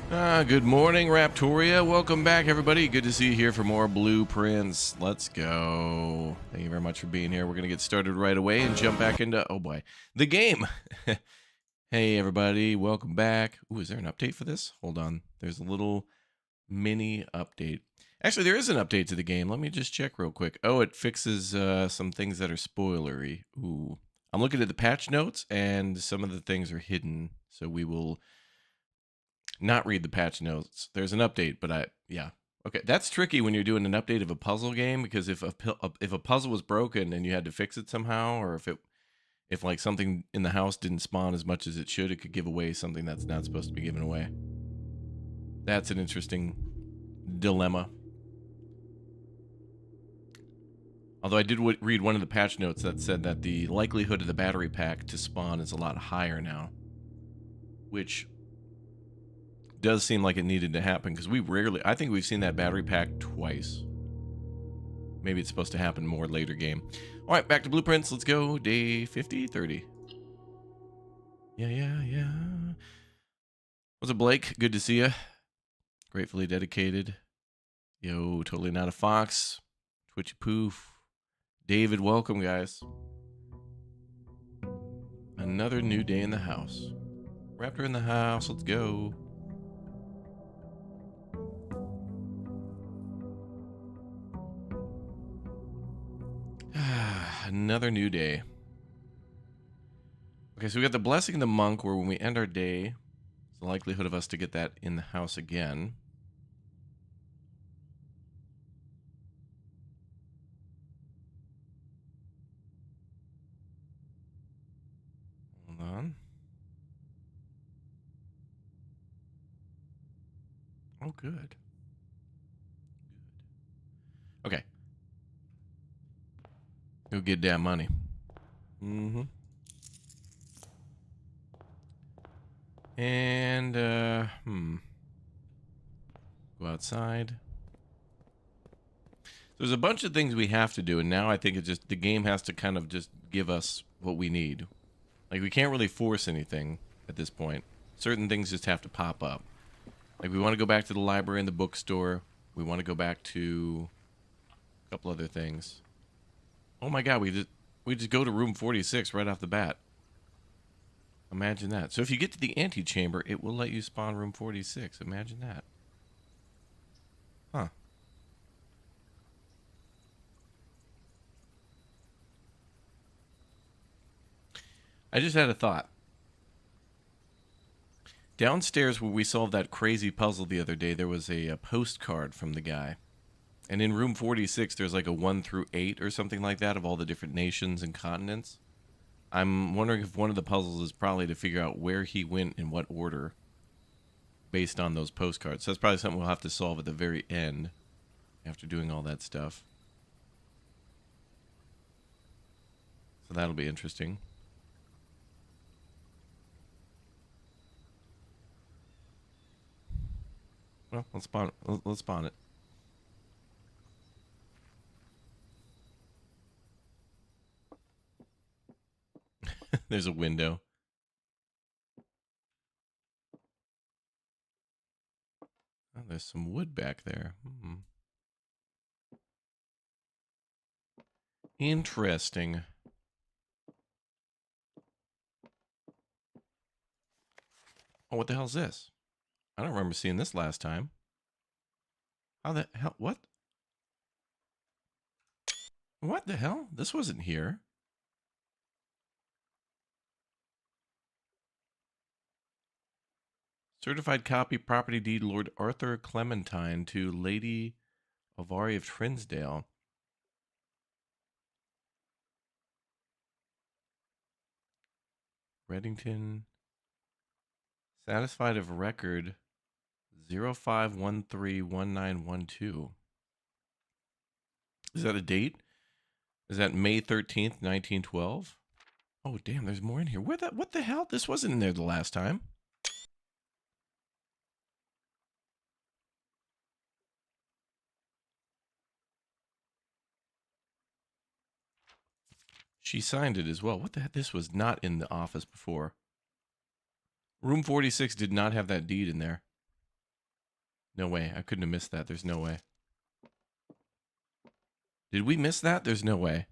Good morning, Raptoria. Welcome back, everybody. Good to see you here for more blueprints. Let's go. Thank you very much for being here. We're going to get started right away and jump back into, oh boy, the game. Hey, everybody. Welcome back. Ooh, is there an update for this? Hold on. There's a little mini update. Actually, there is an update to the game. Let me just check real quick. Oh, it fixes some things that are spoilery. Ooh. I'm looking at the patch notes, and some of the things are hidden. So we will not read the patch notes. There's an update, but yeah. Okay, that's tricky when you're doing an update of a puzzle game, because if a puzzle was broken and you had to fix it somehow, or if like something in the house didn't spawn as much as it should, it could give away something that's not supposed to be given away. That's an interesting dilemma. Although I did read one of the patch notes that said that the likelihood of the battery pack to spawn is a lot higher now, which does seem like it needed to happen, because I think we've seen that battery pack twice. Maybe it's supposed to happen more later game. All right, back to blueprints. Let's go. Day 50, 30. Yeah. What's up, Blake? Good to see you. Gratefully dedicated. Yo, totally not a fox. Twitchy poof. David, welcome, guys. Another new day in the house. Raptor in the house. Let's go. Another new day. Okay, so we got the blessing of the monk, where when we end our day, it's the likelihood of us to get that in the house again. Hold on. Oh, good. Okay. Go get that money. Mm-hmm. And, go outside. There's a bunch of things we have to do, and now I think the game has to kind of just give us what we need. Like, we can't really force anything at this point. Certain things just have to pop up. Like, we want to go back to the library and the bookstore. We want to go back to a couple other things. Oh my god, we just go to room 46 right off the bat. Imagine that. So if you get to the antechamber, it will let you spawn room 46. Imagine that. Huh. I just had a thought. Downstairs where we solved that crazy puzzle the other day, there was a postcard from the guy. And in room 46, there's like a 1 through 8 or something like that of all the different nations and continents. I'm wondering if one of the puzzles is probably to figure out where he went in what order based on those postcards. So that's probably something we'll have to solve at the very end after doing all that stuff. So that'll be interesting. Well, let's spawn it. There's a window. Oh, there's some wood back there. Interesting. Oh, what the hell is this? I don't remember seeing this last time. How the hell? What? What the hell? This wasn't here. Certified copy property deed Lord Arthur Clementine to Lady Ovari of Trinsdale. Reddington. Satisfied of record 05131912. Is that a date? Is that May 13th, 1912? Oh, damn, there's more in here. What the hell? This wasn't in there the last time. She signed it as well. What the heck? This was not in the office before. Room 46 did not have that deed in there. No way. I couldn't have missed that. There's no way. Did we miss that? There's no way.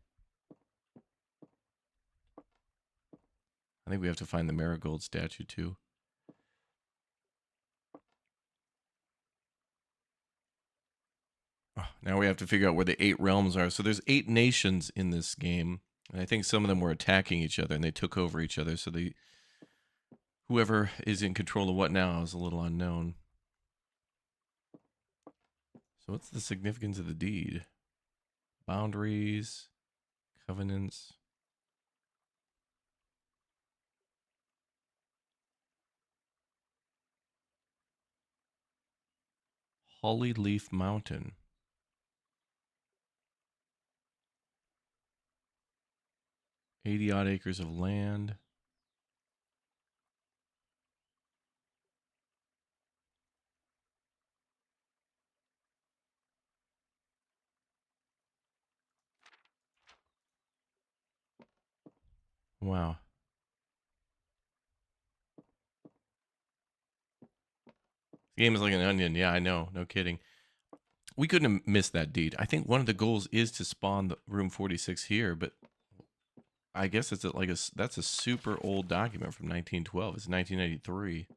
I think we have to find the marigold statue too. Oh, now we have to figure out where the 8 realms are. So there's 8 nations in this game. And I think some of them were attacking each other and they took over each other. So whoever is in control of what now is a little unknown. So what's the significance of the deed? Boundaries, covenants. Holly Leaf Mountain. 80 odd acres of land. Wow. The game is like an onion. Yeah, I know. No kidding. We couldn't have missed that deed. I think one of the goals is to spawn the room 46 here, but I guess it's that's a super old document from 1912. It's 1993.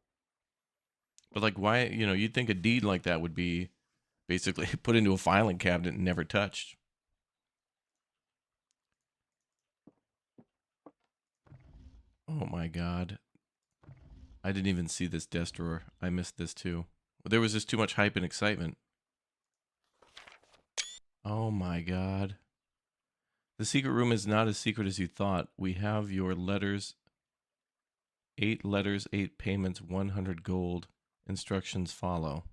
But like, why, you'd think a deed like that would be basically put into a filing cabinet and never touched. Oh my God. I didn't even see this desk drawer. I missed this too. There was just too much hype and excitement. Oh my God. The secret room is not as secret as you thought. We have your letters. 8 letters, 8 payments, 100 gold. Instructions follow.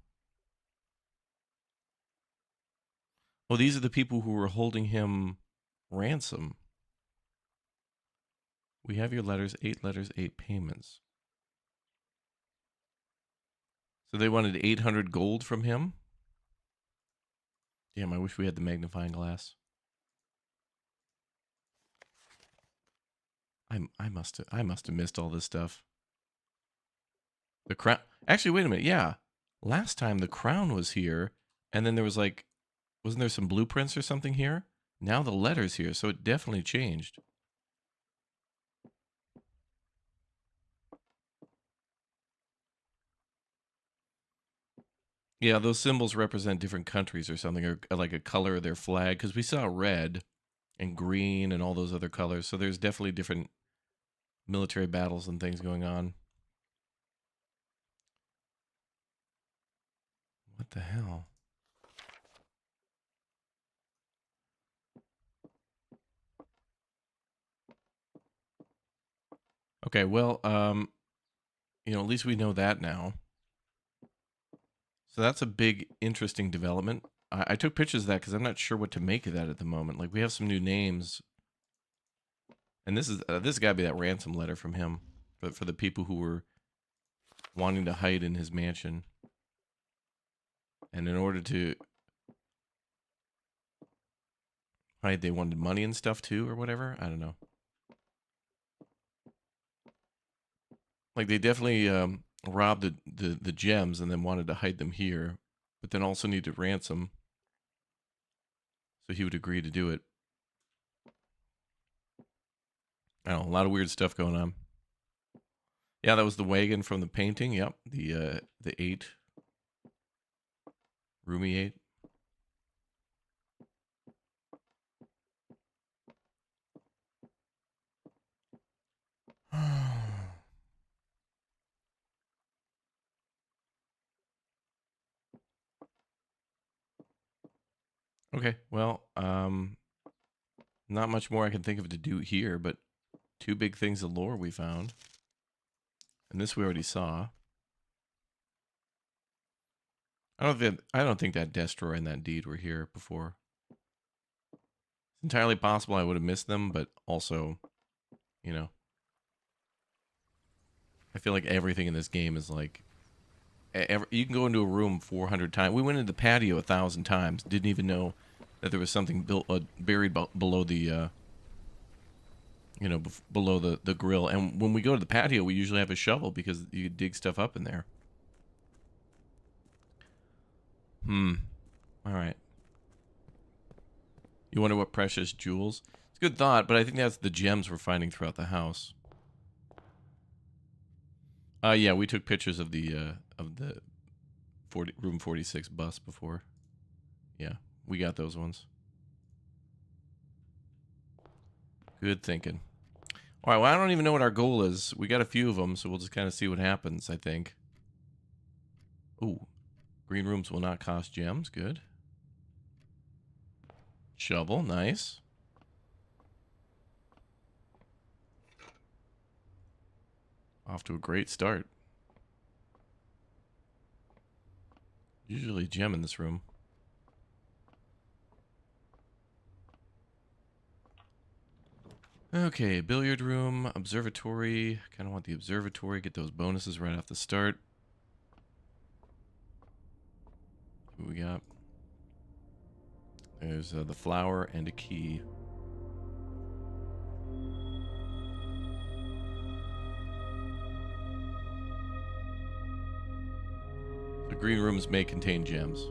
Well, these are the people who were holding him ransom. We have your letters, 8 payments. So they wanted 800 gold from him? Damn, I wish we had the magnifying glass. I must have missed all this stuff. The crown. Actually, wait a minute. Yeah. Last time the crown was here, and then there was like, wasn't there some blueprints or something here? Now the letter's here, so it definitely changed. Yeah, those symbols represent different countries or something, or like a color of their flag, because we saw red and green and all those other colors, so there's definitely different military battles and things going on. What the hell? Okay, well, at least we know that now. So that's a big, interesting development. I took pictures of that because I'm not sure what to make of that at the moment. Like, we have some new names. And this got to be that ransom letter from him for the people who were wanting to hide in his mansion. And in order to hide, they wanted money and stuff too, or whatever. I don't know. Like, they definitely robbed the gems and then wanted to hide them here, but then also needed ransom. So he would agree to do it. I don't know, a lot of weird stuff going on. Yeah, that was the wagon from the painting. Yep, the 8. Roomy 8. Okay, well, not much more I can think of to do here, but 2 big things of lore we found. And this we already saw. I don't think that Destroyer and that Deed were here before. It's entirely possible I would have missed them, but also, I feel like everything in this game is like, you can go into a room 400 times. We went into the patio 1,000 times. Didn't even know that there was something buried below the, below the grill. And when we go to the patio, we usually have a shovel because you dig stuff up in there. All right. You wonder what precious jewels? It's a good thought, but I think that's the gems we're finding throughout the house. Yeah, we took pictures of the room 46 bus before. Yeah, we got those ones. Good thinking. All right, well, I don't even know what our goal is. We got a few of them, so we'll just kind of see what happens, I think. Ooh, green rooms will not cost gems. Good. Shovel, nice. Off to a great start. Usually gem in this room. Okay, billiard room, observatory. Kind of want the observatory. Get those bonuses right off the start. What we got? There's the flower and a key. The green rooms may contain gems.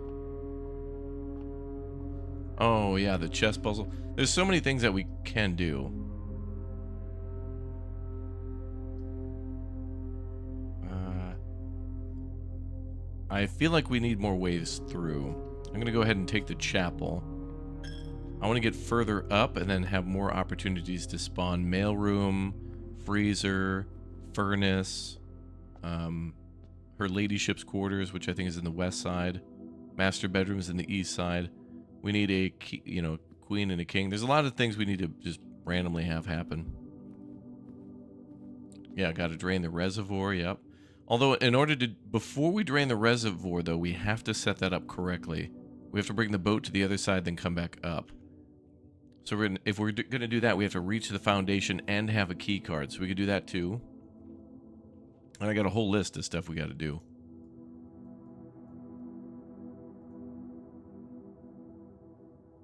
Oh, yeah, the chess puzzle. There's so many things that we can do. I feel like we need more ways through. I'm going to go ahead and take the chapel. I want to get further up and then have more opportunities to spawn mailroom, freezer, furnace, her ladyship's quarters, which I think is in the west side. Master bedrooms in the east side. We need a, queen and a king. There's a lot of things we need to just randomly have happen. Yeah, got to drain the reservoir, yep. Although, in order to, before we drain the reservoir, though, we have to set that up correctly. We have to bring the boat to the other side, then come back up. So if we're going to do that, we have to reach the foundation and have a key card. So we could do that, too. And I got a whole list of stuff we got to do.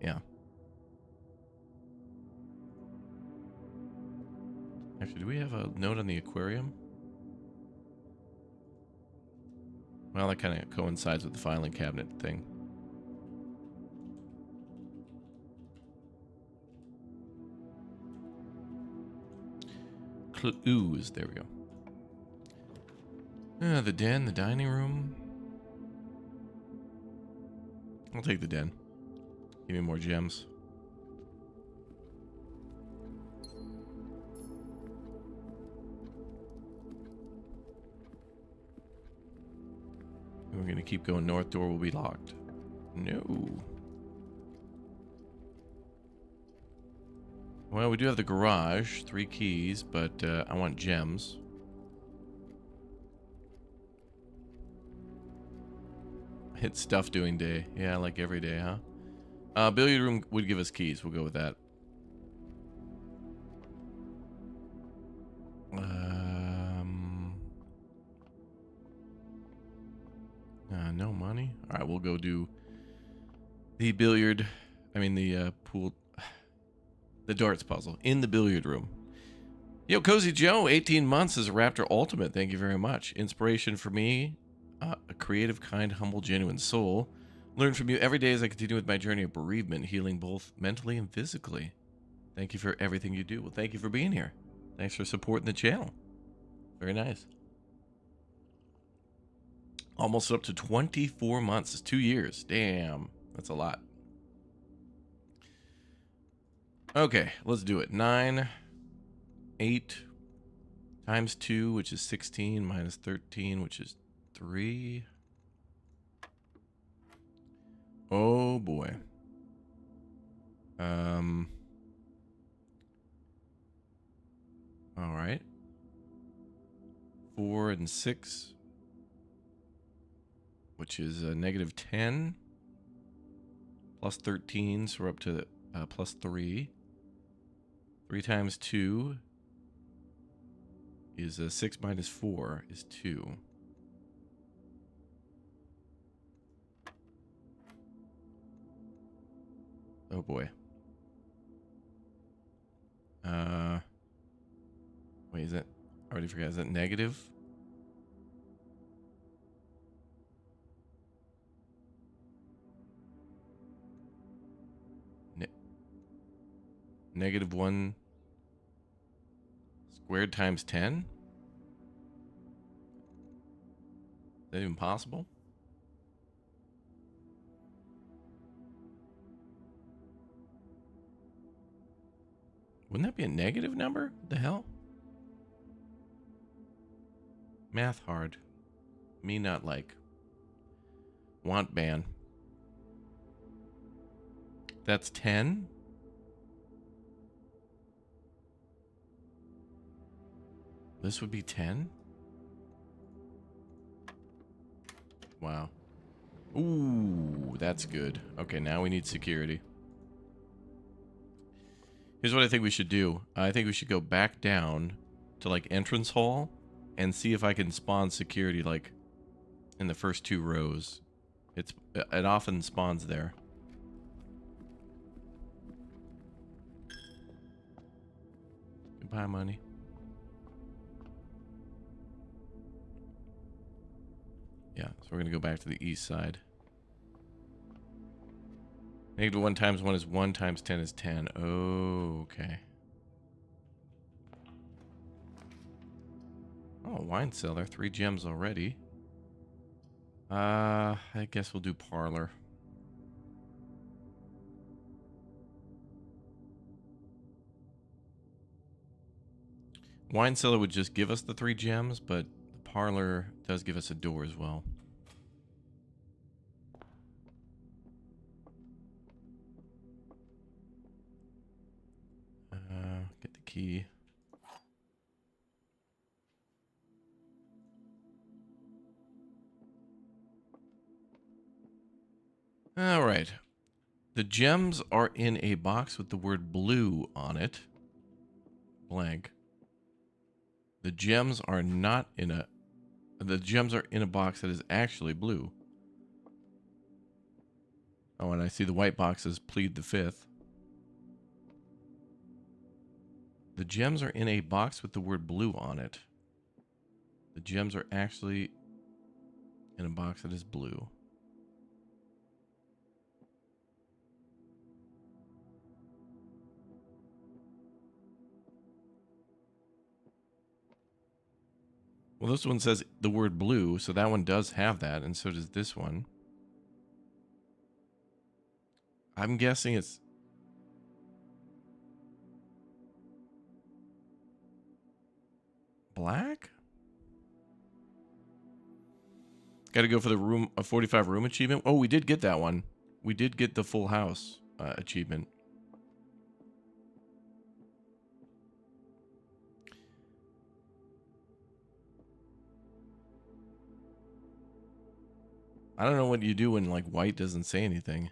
Yeah. Actually, do we have a note on the aquarium? Well, that kind of coincides with the filing cabinet thing. Clues. There we go. The den, the dining room. I'll take the den. Give me more gems. We're going to keep going north. Door will be locked. No. Well, we do have the garage. 3 keys, but I want gems. Hit stuff doing day. Yeah, like every day, huh? Billiard room would give us keys. We'll go with that. No money. All right, we'll go do the billiard. I mean the pool, the darts puzzle in the billiard room. Yo, Cozy Joe, 18 months as a Raptor Ultimate. Thank you very much. Inspiration for me, a creative, kind, humble, genuine soul. Learn from you every day as I continue with my journey of bereavement, healing both mentally and physically. Thank you for everything you do. Well, thank you for being here. Thanks for supporting the channel. Very nice. Almost up to 24 months. It's 2 years. Damn. That's a lot. Okay, let's do it. 9, 8 times 2, which is 16, minus 13, which is 3. Oh, boy. All right. 4 and 6. Which is a negative 10, plus 13, so we're up to plus 3. 3 times 2 is 6 minus 4 is 2. Oh boy. Wait, is that? I already forgot. Is that negative? -1 squared times 10? Is that even possible? Wouldn't that be a negative number? What the hell? Math hard. Me not like. Want ban. That's 10? This would be 10? Wow. Ooh, that's good. Okay, now we need security. Here's what I think we should do. I think we should go back down to like entrance hall and see if I can spawn security like in the first 2 rows. It often spawns there. Goodbye, money. Yeah, so we're gonna go back to the east side. -1 times 1 is 1 times 10 is 10. Oh, okay. Oh, wine cellar. 3 gems already. I guess we'll do parlor. Wine cellar would just give us the 3 gems, but the parlor does give us a door as well. Get the key. All right. The gems are in a box with the word blue on it. Blank. The gems are not in a... The gems are in a box that is actually blue. Oh, and I see the white boxes plead the 5th. The gems are in a box with the word blue on it. The gems are actually in a box that is blue. Well, this one says the word blue, so that one does have that, and so does this one. I'm guessing it's... black? Got to go for the room, a 45 room achievement. Oh, we did get that one. We did get the full house achievement. I don't know what you do when like white doesn't say anything.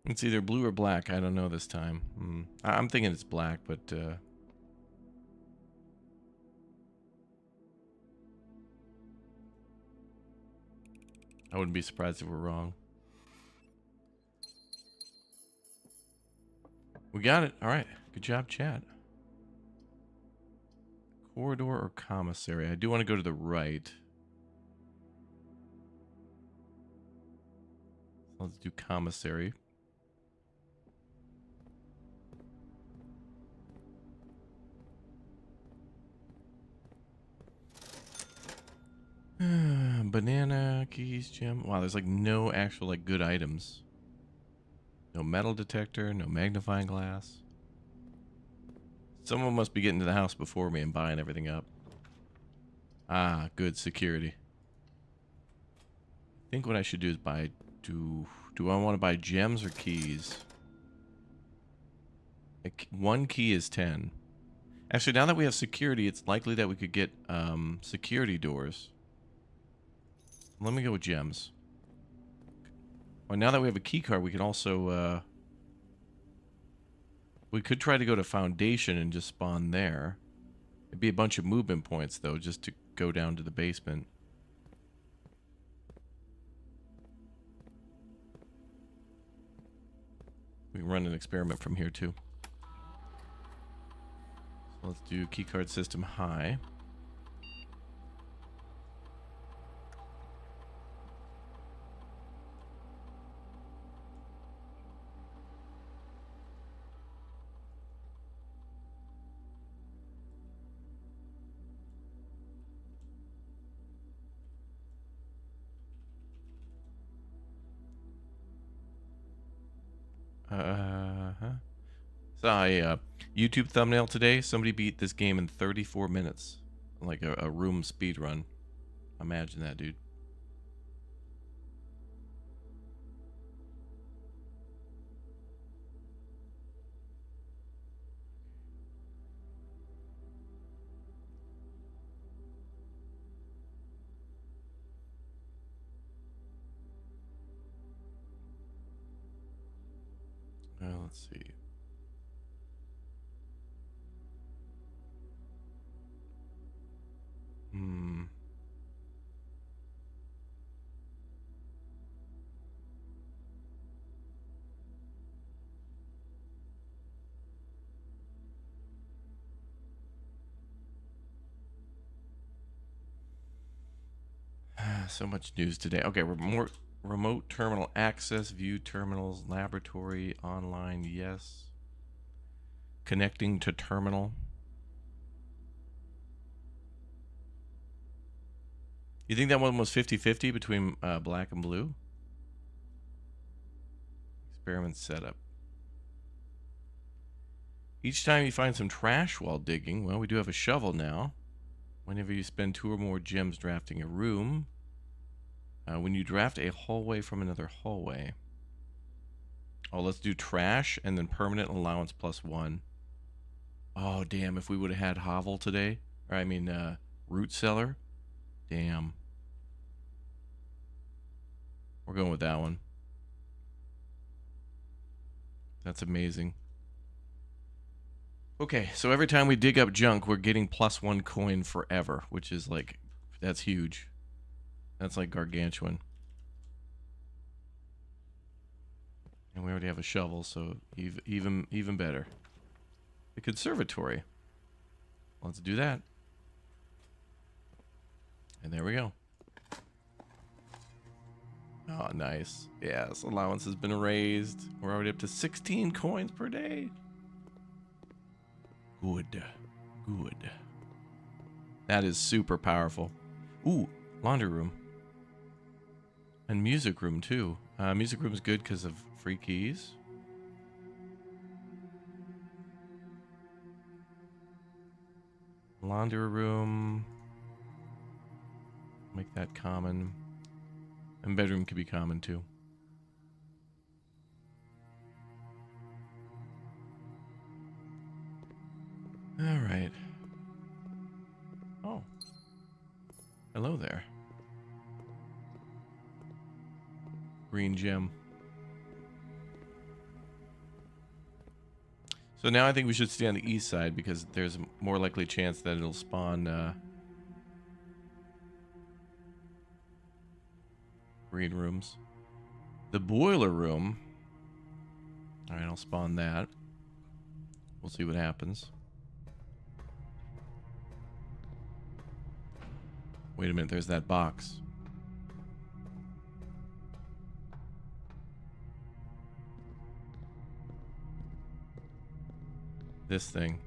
It's either blue or black. I don't know this time. I'm thinking it's black, but I wouldn't be surprised if we're wrong. We got it. All right. Good job, chat. Corridor or commissary? I do want to go to the right. Let's do commissary. Banana, keys, gem. Wow, there's like no actual like good items. No metal detector, no magnifying glass. Someone must be getting to the house before me and buying everything up. Ah, good security. I think what I should do is buy... Do I want to buy gems or keys? One key is 10. Actually, now that we have security, it's likely that we could get security doors. Let me go with gems. Well, now that we have a key card, we can also... we could try to go to Foundation and just spawn there. It'd be a bunch of movement points, though, just to go down to the basement. We can run an experiment from here too. So let's do keycard system high. Saw a YouTube thumbnail today. Somebody beat this game in 34 minutes. Like a room speed run. Imagine that, dude. Let's see. So much news today. Okay, more remote terminal access, view terminals, laboratory, online, yes. Connecting to terminal. You think that one was 50-50 between black and blue? Experiment setup. Each time you find some trash while digging, well, we do have a shovel now. Whenever you spend 2 or more gems drafting a room. When you draft a hallway from another hallway. Oh, let's do trash and then permanent allowance +1. Oh, damn, if we would have had hovel today. Or, I mean, root cellar. Damn. We're going with that one. That's amazing. Okay, so every time we dig up junk, we're getting +1 coin forever, which is like, that's huge. That's like gargantuan. And we already have a shovel, so even better. The conservatory. Let's do that. And there we go. Oh, nice. Yes, allowance has been raised. We're already up to 16 coins per day. Good. Good. That is super powerful. Ooh, laundry room. And music room, too. Music room is good because of free keys. Laundry room. Make that common. And bedroom could be common, too. All right. Oh. Hello there. Green gem. So now I think we should stay on the east side because there's a more likely chance that it'll spawn green rooms. The boiler room. Alright, I'll spawn that. We'll see what happens. Wait a minute, there's that box. This thing.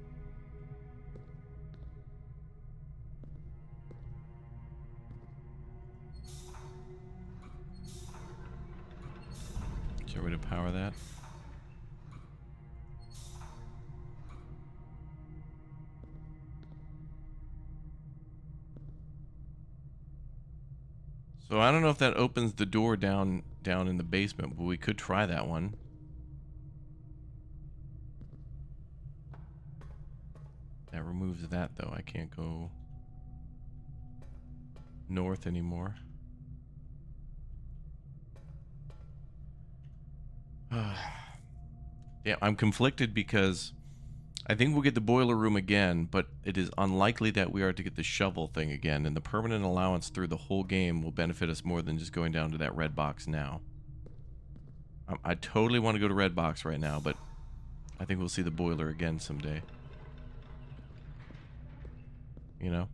Is there a way to power that? So I don't know if that opens the door down in the basement, but we could try that one. That removes that, though. I can't go north anymore. Yeah, I'm conflicted because I think we'll get the boiler room again, but it is unlikely that we are to get the shovel thing again, and the permanent allowance through the whole game will benefit us more than just going down to that red box now. I totally want to go to Red Box right now, but I think we'll see the boiler again someday. You know?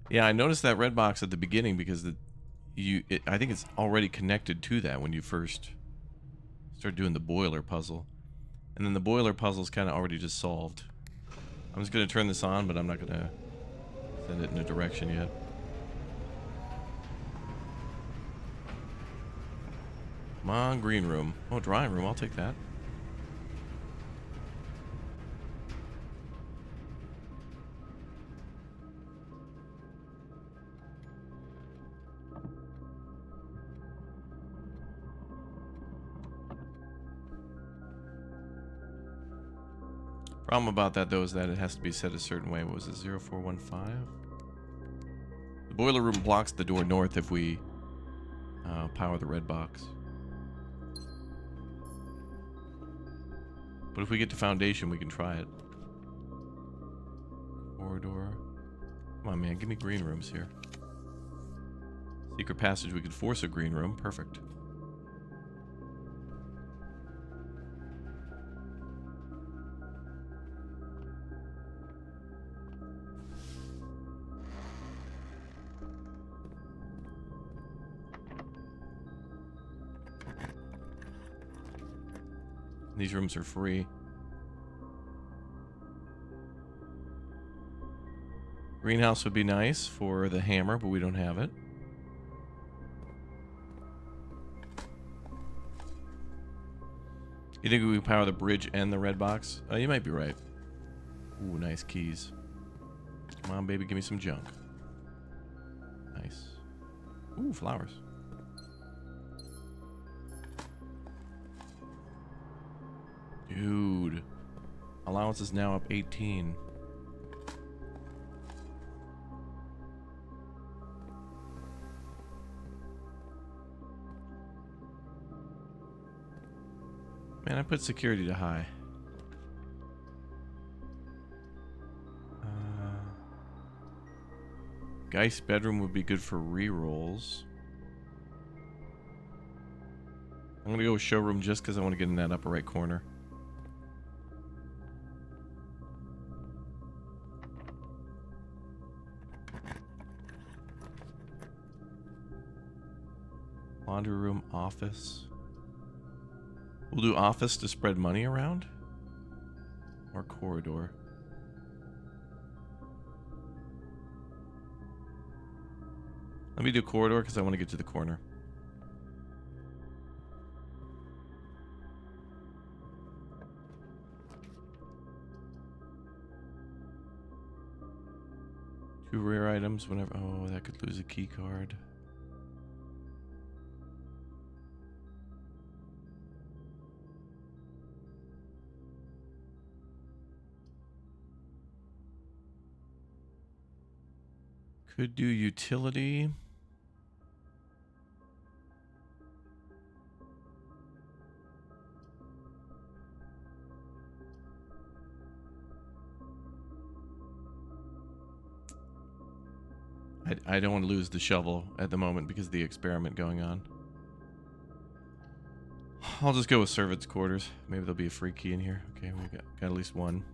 Yeah, I noticed that red box at the beginning because I think it's already connected to that when you first start doing the boiler puzzle. And then the boiler puzzle is kind of already just solved. I'm just going to turn this on, but I'm not going to send it in a direction yet. Come on, green room. Oh, drawing room. I'll take that. Problem about that, though, is that it has to be set a certain way. What was it, 0415? The boiler room blocks the door north if we power the red box. But if we get to foundation, we can try it. Corridor. Come on, man. Give me green rooms here. Secret passage. We could force a green room. Perfect. These rooms are free. Greenhouse would be nice for the hammer, but we don't have it. You think we can power the bridge and the red box? Oh, you might be right. Ooh, nice keys. Come on, baby, give me some junk. Nice. Ooh, flowers. Dude. Allowance is now up 18. Man, I put security to high. Geist bedroom would be good for rerolls. I'm gonna go with showroom just because I want to get in that upper right corner. Laundry room, office. We'll do office to spread money around. Or corridor. Let me do corridor because I want to get to the corner. Two rare items whenever. Oh, that could lose a key card. Could do utility. I don't want to lose the shovel at the moment because of the experiment going on. I'll just go with servants' quarters. Maybe there'll be a free key in here. Okay, we got at least one.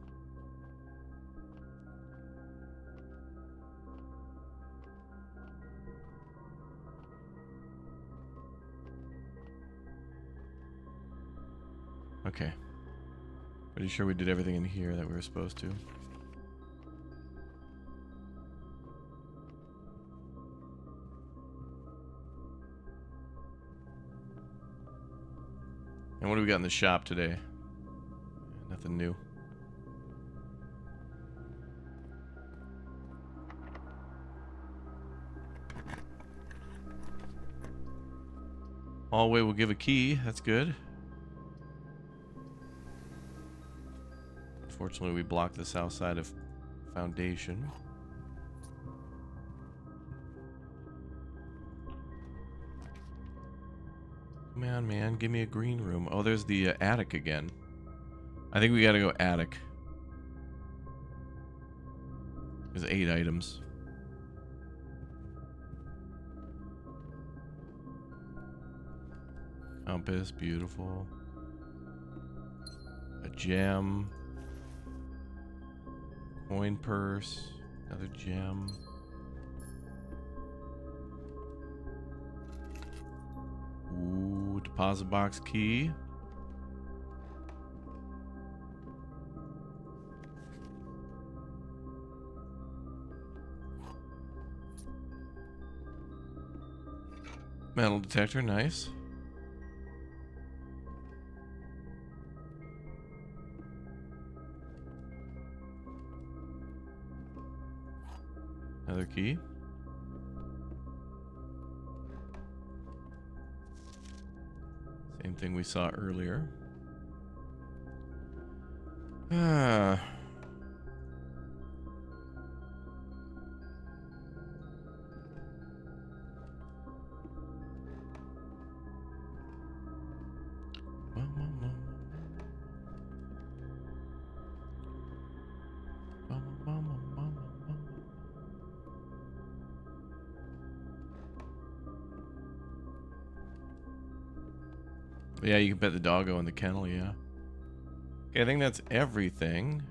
Okay. Pretty sure we did everything in here that we were supposed to. And what do we got in the shop today? Nothing new. Hallway will give a key. That's good. Unfortunately, we blocked the south side of foundation. Come on, man. Give me a green room. Oh, there's the attic again. I think we gotta go attic. There's 8 items. Compass, beautiful. A gem. Coin purse. Another gem. Ooh, deposit box key. Metal detector, nice. Another key. Same thing we saw earlier. Ah. Yeah, you can pet the doggo in the kennel, yeah. Okay, I think that's everything.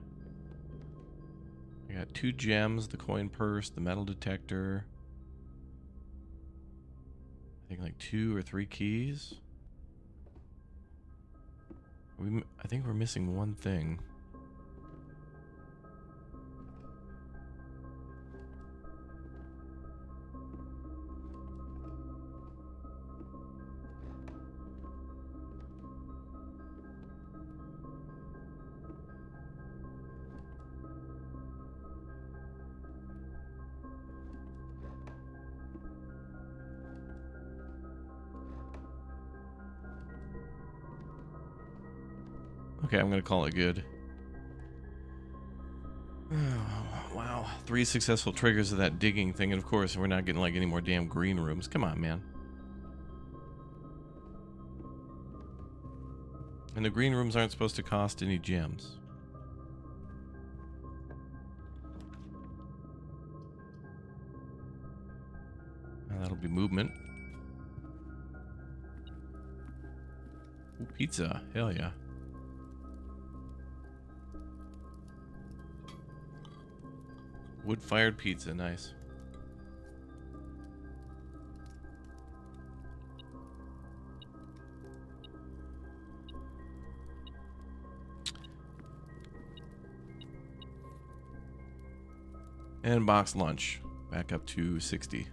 I got 2 gems, the coin purse, the metal detector. I think like 2 or 3 keys. I think we're missing one thing. Okay, I'm gonna call it good. Wow, 3 successful triggers of that digging thing, and of course we're not getting like any more damn green rooms. Come on, man. And the green rooms aren't supposed to cost any gems. And that'll be movement. Ooh, pizza. Hell yeah. Wood-fired pizza, nice. And box lunch, back up to 60.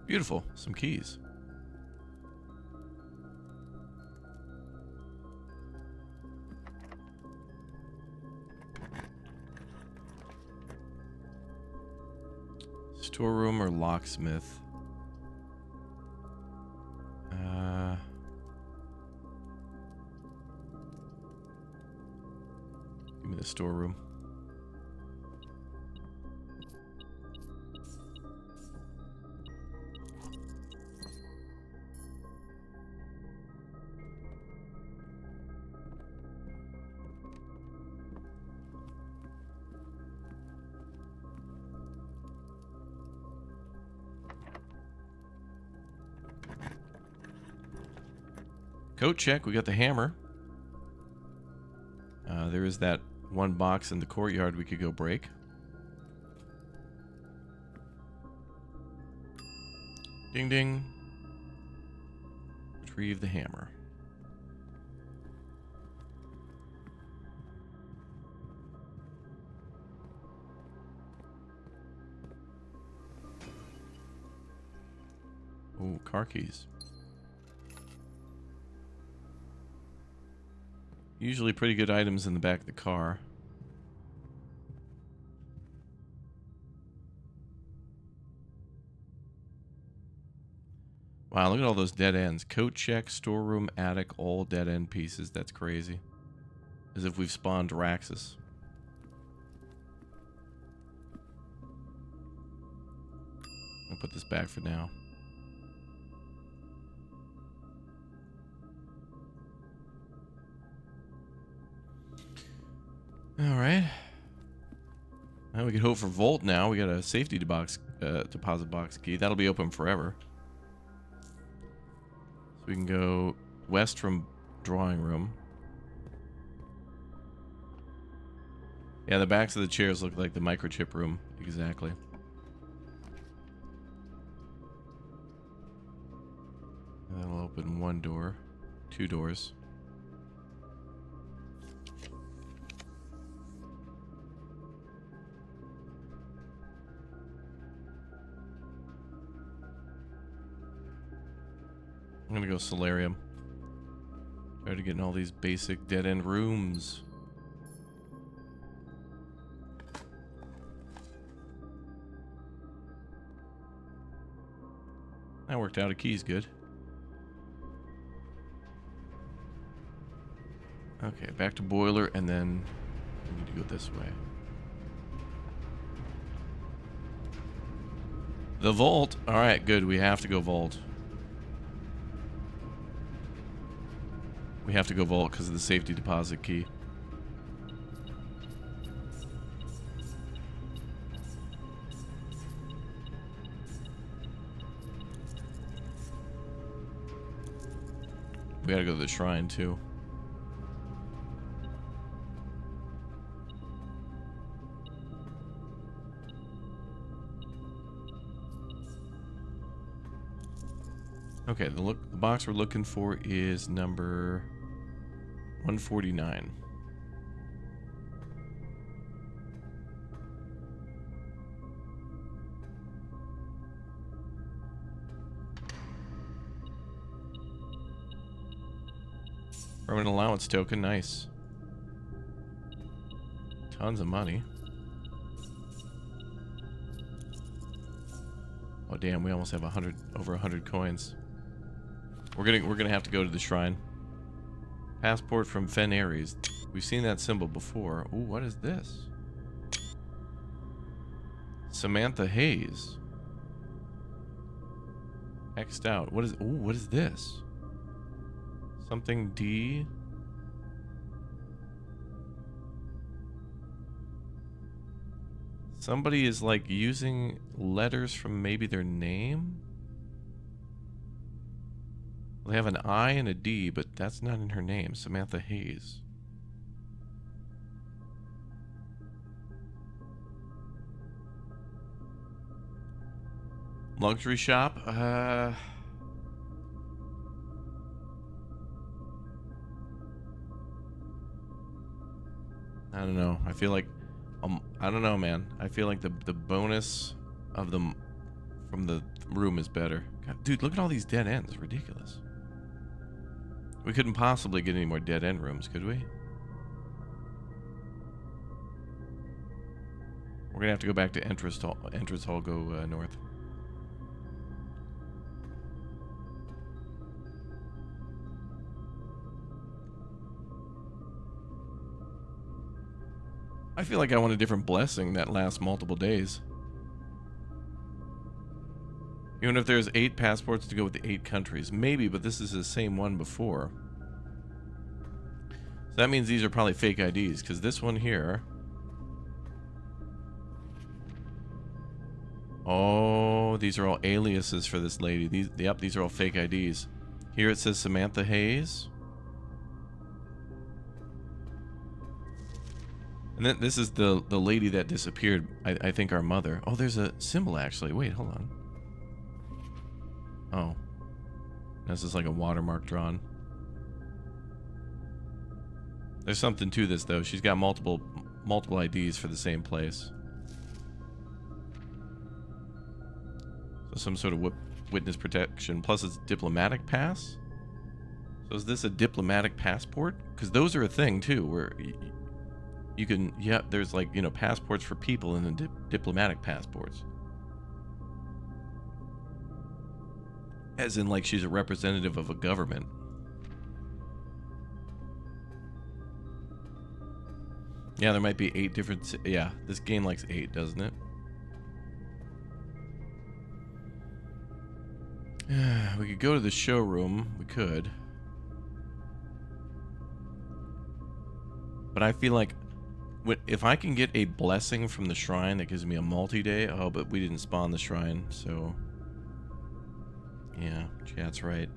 Beautiful, some keys. Storeroom or locksmith? Give me the storeroom. Coat check, we got the hammer. There is that one box in the courtyard we could go break. Ding ding. Retrieve the hammer. Oh, car keys. Usually pretty good items in the back of the car. Wow, look at all those dead ends. Coat check, storeroom, attic, all dead end pieces. That's crazy. As if we've spawned Raxus. I'll put this back for now. All right. Now we can hope for Vault now. We got a safety deposit box key. That'll be open forever. So we can go west from drawing room. Yeah, the backs of the chairs look like the microchip room. Exactly. That'll open one door. Two doors. I'm gonna go solarium. Try to get in all these basic dead-end rooms. That worked out. A key's good. Okay, back to boiler, and then we need to go this way. The vault. All right, good. We have to go vault. We have to go vault because of the safety deposit key. We gotta go to the shrine too. Okay, the box we're looking for is number 149. Permanent allowance token, nice. Tons of money. Oh damn, we almost have over 100 coins. We're gonna have to go to the shrine. Passport from Fen Aries. We've seen that symbol before. Ooh, what is this? Samantha Hayes. X'd out. What is this? Something D. Somebody is like using letters from maybe their name. They have an I and a D, but that's not in her name. Samantha Hayes. Luxury shop? I don't know. I feel like I don't know, man. I feel like the bonus of them from the room is better. God, dude, look at all these dead ends. Ridiculous. We couldn't possibly get any more dead end rooms, could we? We're gonna have to go back to entrance hall, go north. I feel like I want a different blessing that lasts multiple days. Even if there's 8 passports to go with the 8 countries. Maybe, but this is the same one before. So that means these are probably fake IDs, because this one here... Oh, these are all aliases for this lady. These are all fake IDs. Here it says Samantha Hayes. And then this is the lady that disappeared. I think our mother. Oh, there's a symbol actually. Wait, hold on. Oh. This is like a watermark drawn. There's something to this though. She's got multiple IDs for the same place. So some sort of witness protection. Plus it's diplomatic pass. So is this a diplomatic passport? Because those are a thing too, where you can, yeah, there's like, you know, passports for people and then diplomatic passports. As in, like, she's a representative of a government. Yeah, there might be 8 different... Yeah, this game likes 8, doesn't it? We could go to the showroom. We could. But I feel like If I can get a blessing from the shrine that gives me a multi-day... Oh, but we didn't spawn the shrine, so... Yeah, chat's right.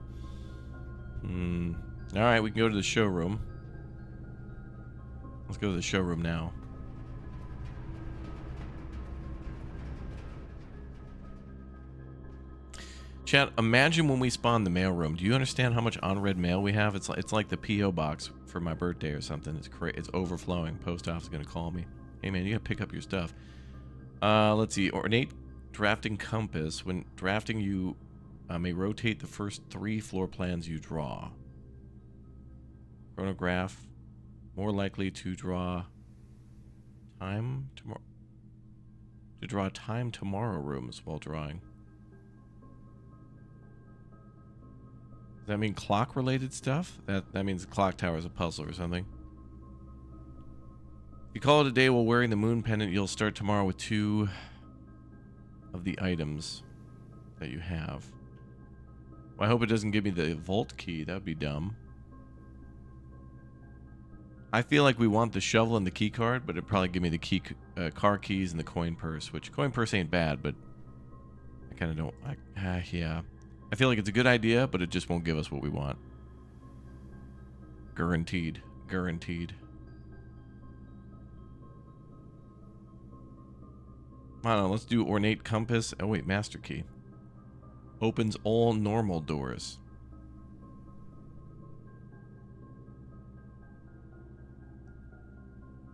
Alright, we can go to the showroom. Let's go to the showroom now. Chat, imagine when we spawn the mailroom. Do you understand how much unread mail we have? It's like the P.O. box for my birthday or something. It's overflowing. Post office is going to call me. Hey, man, you got to pick up your stuff. Let's see. Ornate drafting compass. When drafting, you may rotate the first 3 floor plans you draw. Chronograph. More likely to draw time tomorrow. To draw time tomorrow rooms while drawing. Does that mean clock-related stuff? That means the clock tower is a puzzle or something. If you call it a day while wearing the moon pendant, you'll start tomorrow with 2 of the items that you have. Well, I hope it doesn't give me the vault key. That would be dumb. I feel like we want the shovel and the key card, but it'd probably give me the car keys and the coin purse, which coin purse ain't bad, but I kind of don't... yeah. I feel like it's a good idea, but it just won't give us what we want. Guaranteed. Guaranteed. I don't know, let's do ornate compass. Oh wait, master key. Opens all normal doors.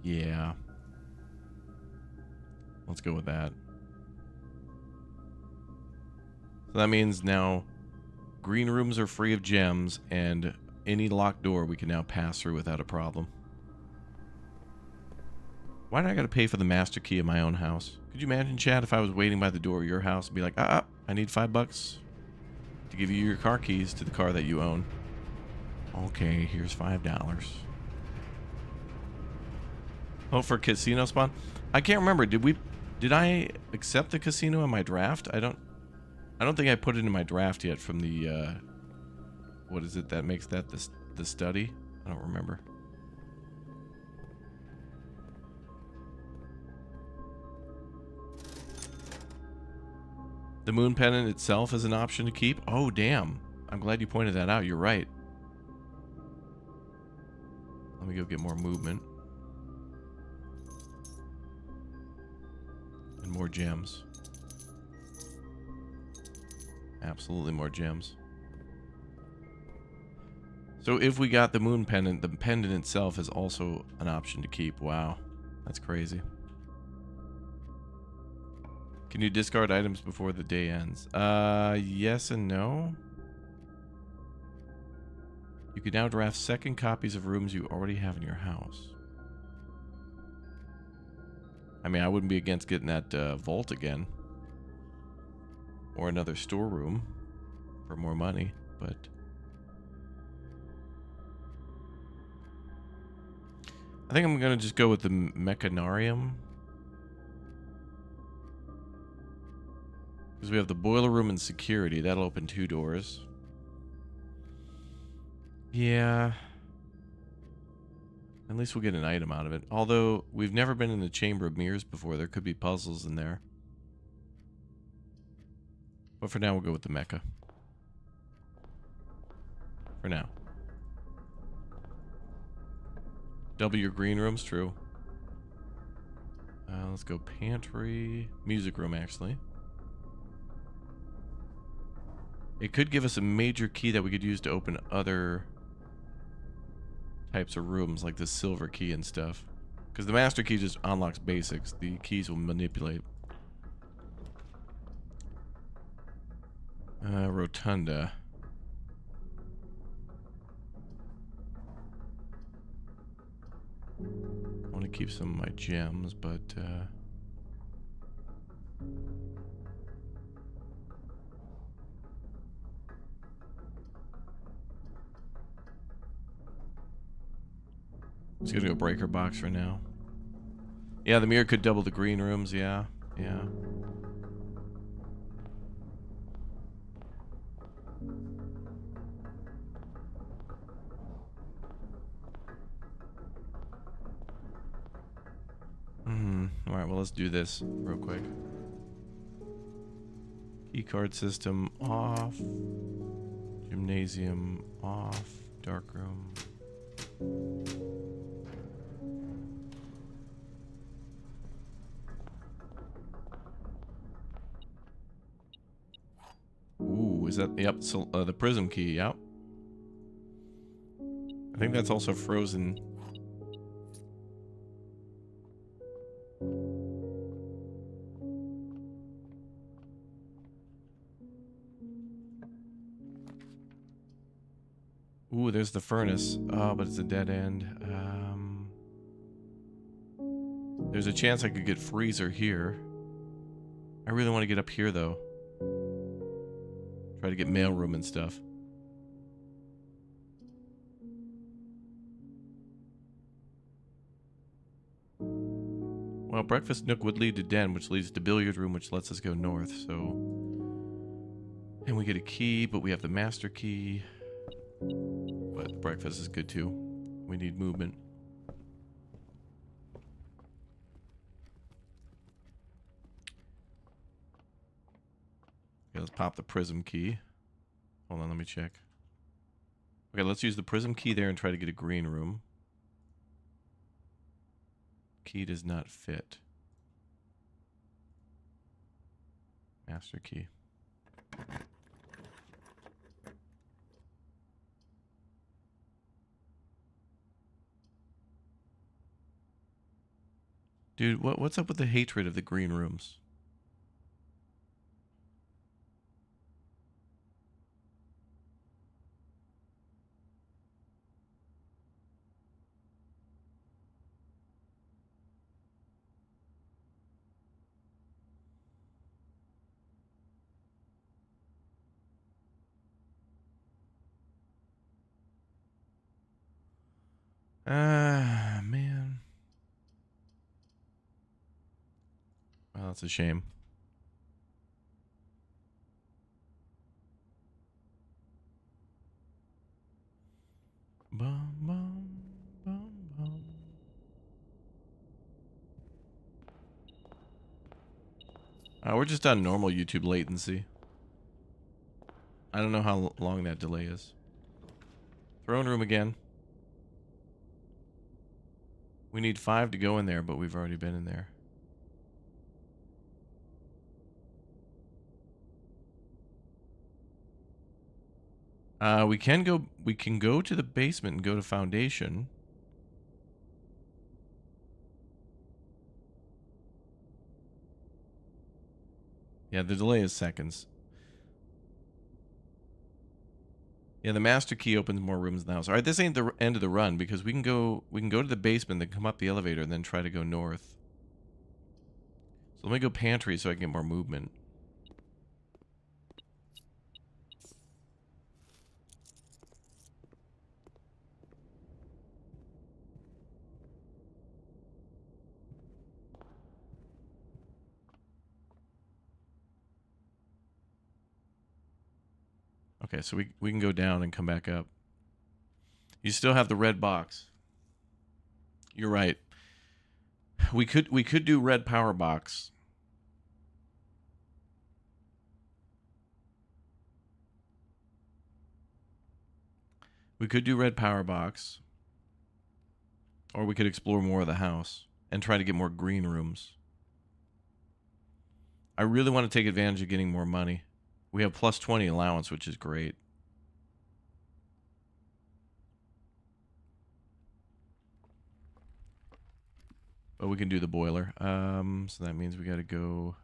Yeah. Let's go with that. So that means now green rooms are free of gems, and any locked door we can now pass through without a problem. Why do I gotta pay for the master key of my own house? Could you imagine, Chad, if I was waiting by the door of your house and be like, I need $5 to give you your car keys to the car that you own. Okay, here's $5. Oh, for casino spawn? I can't remember. Did I accept the casino in my draft? I don't think I put it in my draft yet from the, what is it that makes that the study? I don't remember. The moon pendant itself is an option to keep? Oh, damn. I'm glad you pointed that out. You're right. Let me go get more movement. And more gems. Absolutely more gems. So if we got the moon pendant, the pendant itself is also an option to keep. Wow. That's crazy. Can you discard items before the day ends? Yes and no. You can now draft second copies of rooms you already have in your house. I mean, I wouldn't be against getting that vault again. Or another storeroom for more money, but... I think I'm going to just go with the mechanarium. Because we have the boiler room and security. That'll open 2 doors. Yeah. At least we'll get an item out of it. Although, we've never been in the Chamber of Mirrors before. There could be puzzles in there. But for now, we'll go with the mecha. For now. Double your green rooms, true. Let's go pantry. Music room, actually. It could give us a major key that we could use to open other types of rooms, like the silver key and stuff. Because the master key just unlocks basics. The keys will manipulate. Rotunda. I want to keep some of my gems, but just gonna go breaker box for now. Yeah, the mirror could double the green rooms. Yeah, yeah. All right, well, let's do this real quick. Key card system off. Gymnasium off. Dark room. Ooh, is that... Yep, so, the prism key, yep. I think that's also frozen. Ooh, there's the furnace. Oh, but it's a dead end. There's a chance I could get freezer here. I really want to get up here, though. Try to get mailroom and stuff. Well, breakfast nook would lead to den, which leads to billiard room, which lets us go north, so... And we get a key, but we have the master key. But breakfast is good, too. We need movement. Okay, let's pop the prism key. Hold on, let me check. Okay, let's use the prism key there and try to get a green room. Key does not fit. Master key. Dude, what's up with the hatred of the green rooms? Ah, man. Well, that's a shame. Bum, bum, bum, bum. We're just on normal YouTube latency. I don't know how long that delay is. Throne room again. We need 5 to go in there, but we've already been in there. We can go to the basement and go to foundation. Yeah, the delay is seconds. Yeah, the master key opens more rooms in the house. All right, this ain't the end of the run because we can go to the basement, then come up the elevator, and then try to go north. So let me go pantry so I can get more movement. Okay, so we can go down and come back up. You still have the red box. You're right. We could do red power box. We could do red power box. Or we could explore more of the house and try to get more green rooms. I really want to take advantage of getting more money. We have plus 20 allowance, which is great. But we can do the boiler. So that means we got to go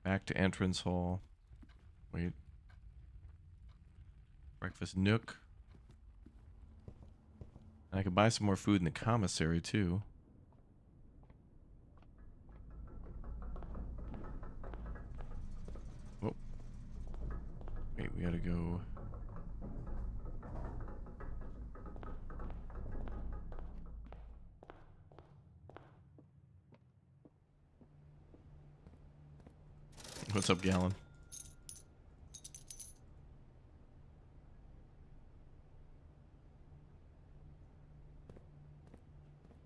back to entrance hall. Wait. Breakfast nook. And I could buy some more food in the commissary, too. Oh. Wait, we got to go... What's up, Gallon?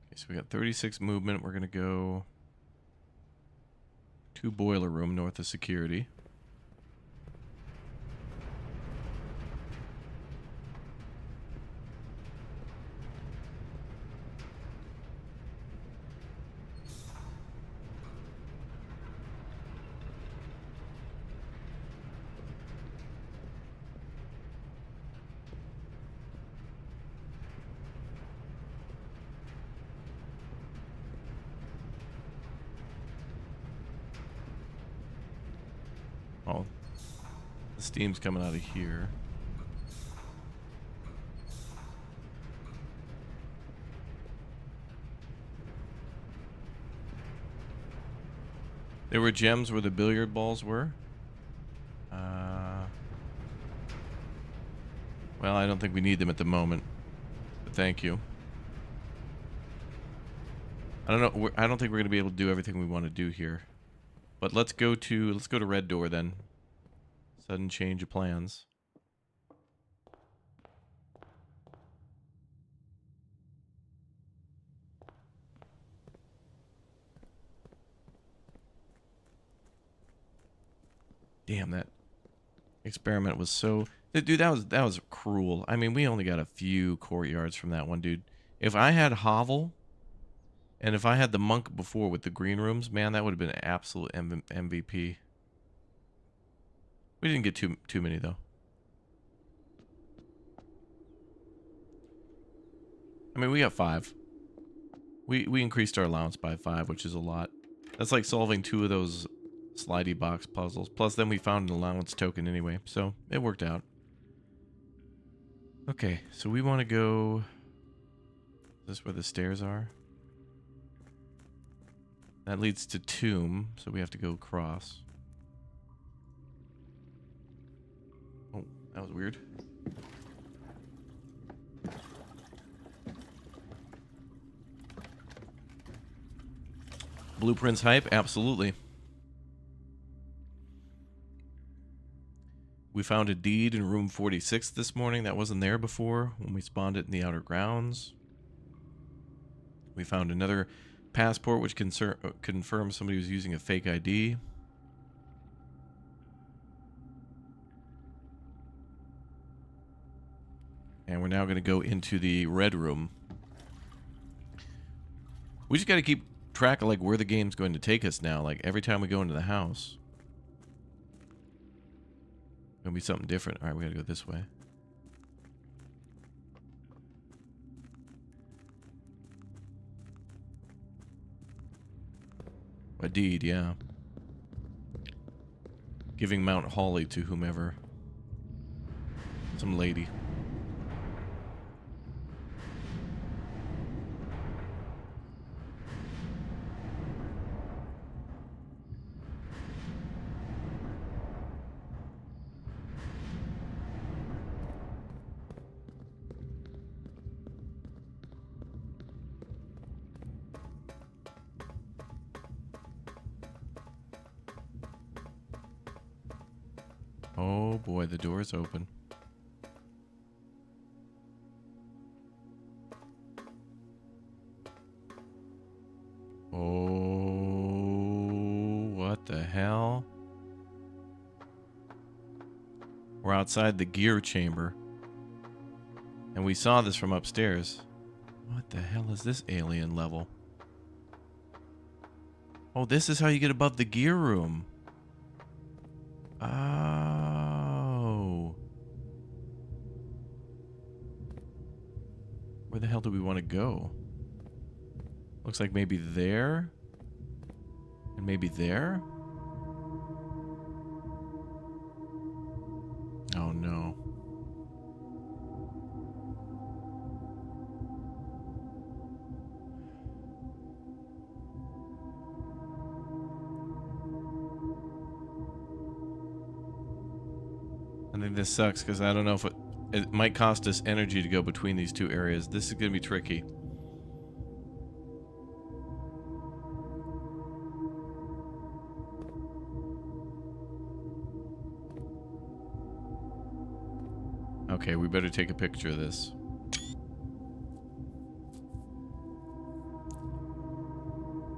Okay, so we got 36 movement. We're going to go to boiler room north of security. Oh, the steam's coming out of here. There were gems where the billiard balls were. Well, I don't think we need them at the moment, but thank you. I don't know. I don't think we're going to be able to do everything we want to do here. But let's go to Red Door then. Sudden change of plans. Damn, that experiment was so... Dude, that was cruel. I mean, we only got a few courtyards from that one, dude. If I had Hovel, and if I had the monk before with the green rooms, man, that would have been an absolute MVP. We didn't get too many, though. I mean, we got 5. We increased our allowance by 5, which is a lot. That's like solving 2 of those slidey box puzzles. Plus, then we found an allowance token anyway, so it worked out. Okay, so we want to go... Is this where the stairs are? That leads to Tomb, so we have to go across. Oh, that was weird. Blueprints hype? Absolutely. We found a deed in room 46 this morning that wasn't there before when we spawned it in the outer grounds. We found another passport which confirms somebody was using a fake ID. And we're now going to go into the red room. We just got to keep track of like where the game's going to take us now. Like every time we go into the house. Gonna be something different. Alright, we gotta go this way. A deed, yeah. Giving Mount Holly to whomever. Some lady. Oh boy, the door is open. Oh, what the hell? We're outside the gear chamber. And we saw this from upstairs. What the hell is this alien level? Oh, this is how you get above the gear room. Oh. Where the hell do we want to go? Looks like maybe there. And maybe there? Oh no. I think this sucks because I don't know if it might cost us energy to go between these two areas. This is going to be tricky. Okay, we better take a picture of this.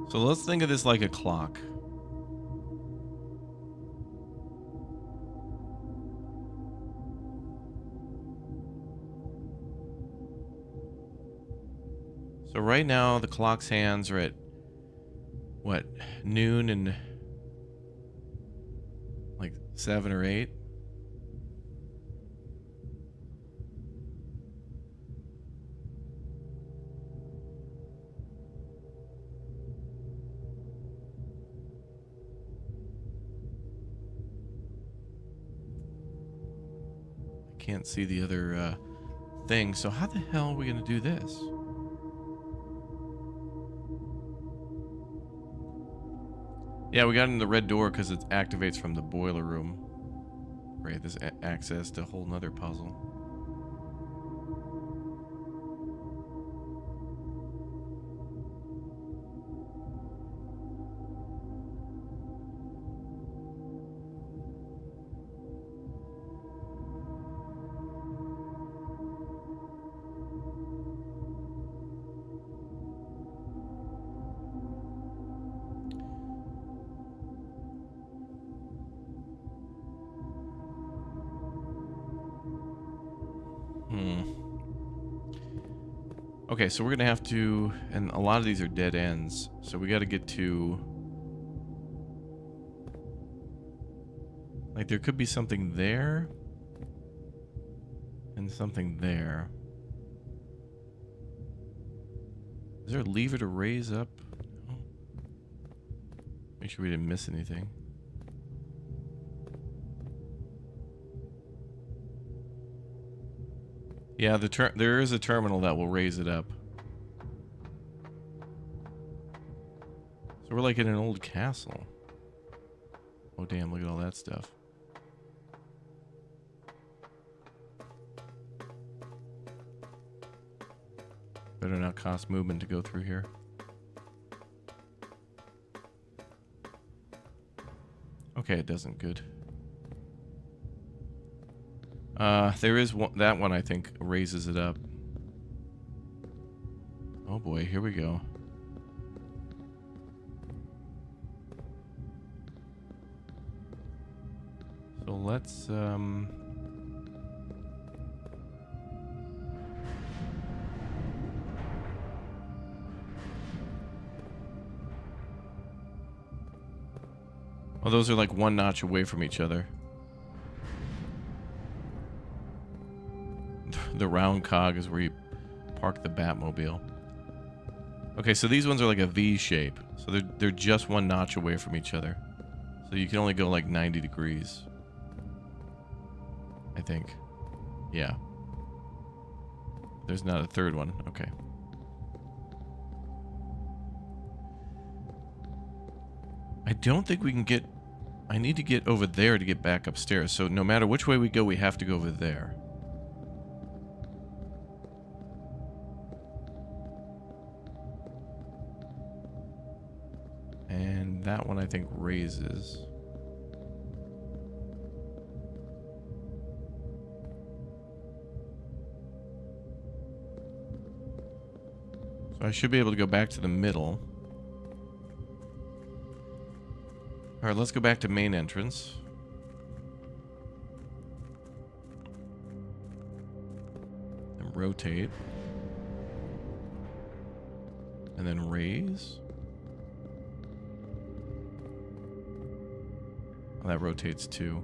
So let's think of this like a clock. So right now the clock's hands are at what, noon and like 7 or 8? I can't see the other thing, so how the hell are we gonna do this? Yeah, we got in the red door because it activates from the boiler room. Right, this access to a whole nother puzzle. Okay, so we're gonna have to, and a lot of these are dead ends, so we gotta get to, like, there could be something there, and something there. Is there a lever to raise up? No. Make sure we didn't miss anything. Yeah, there is a terminal that will raise it up. So we're like in an old castle. Oh damn, look at all that stuff. Better not cost movement to go through here. Okay, it doesn't. Good. There is one, that one I think raises it up. Oh boy, here we go. So let's, oh, those are like one notch away from each other. The round cog is where you park the Batmobile. Okay, so these ones are like a V shape. So they're just one notch away from each other. So you can only go like 90 degrees. I think. Yeah. There's not a third one. Okay. I don't think we can get... I need to get over there to get back upstairs. So no matter which way we go, we have to go over there. And that one I think raises. So I should be able to go back to the middle. Alright, let's go back to main entrance. And rotate. And then raise. Oh, that rotates too.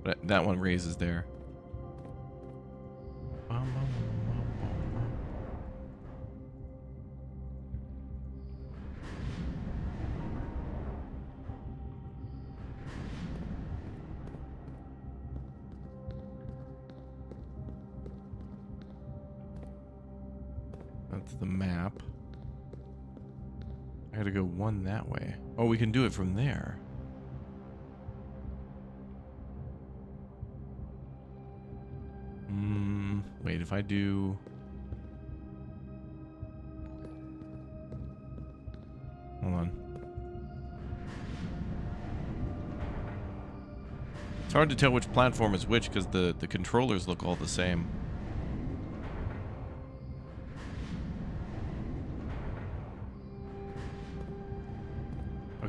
But that one raises there. That's the map. I gotta go one that way. Oh, we can do it from there. Wait, if I do... Hold on. It's hard to tell which platform is which because the controllers look all the same.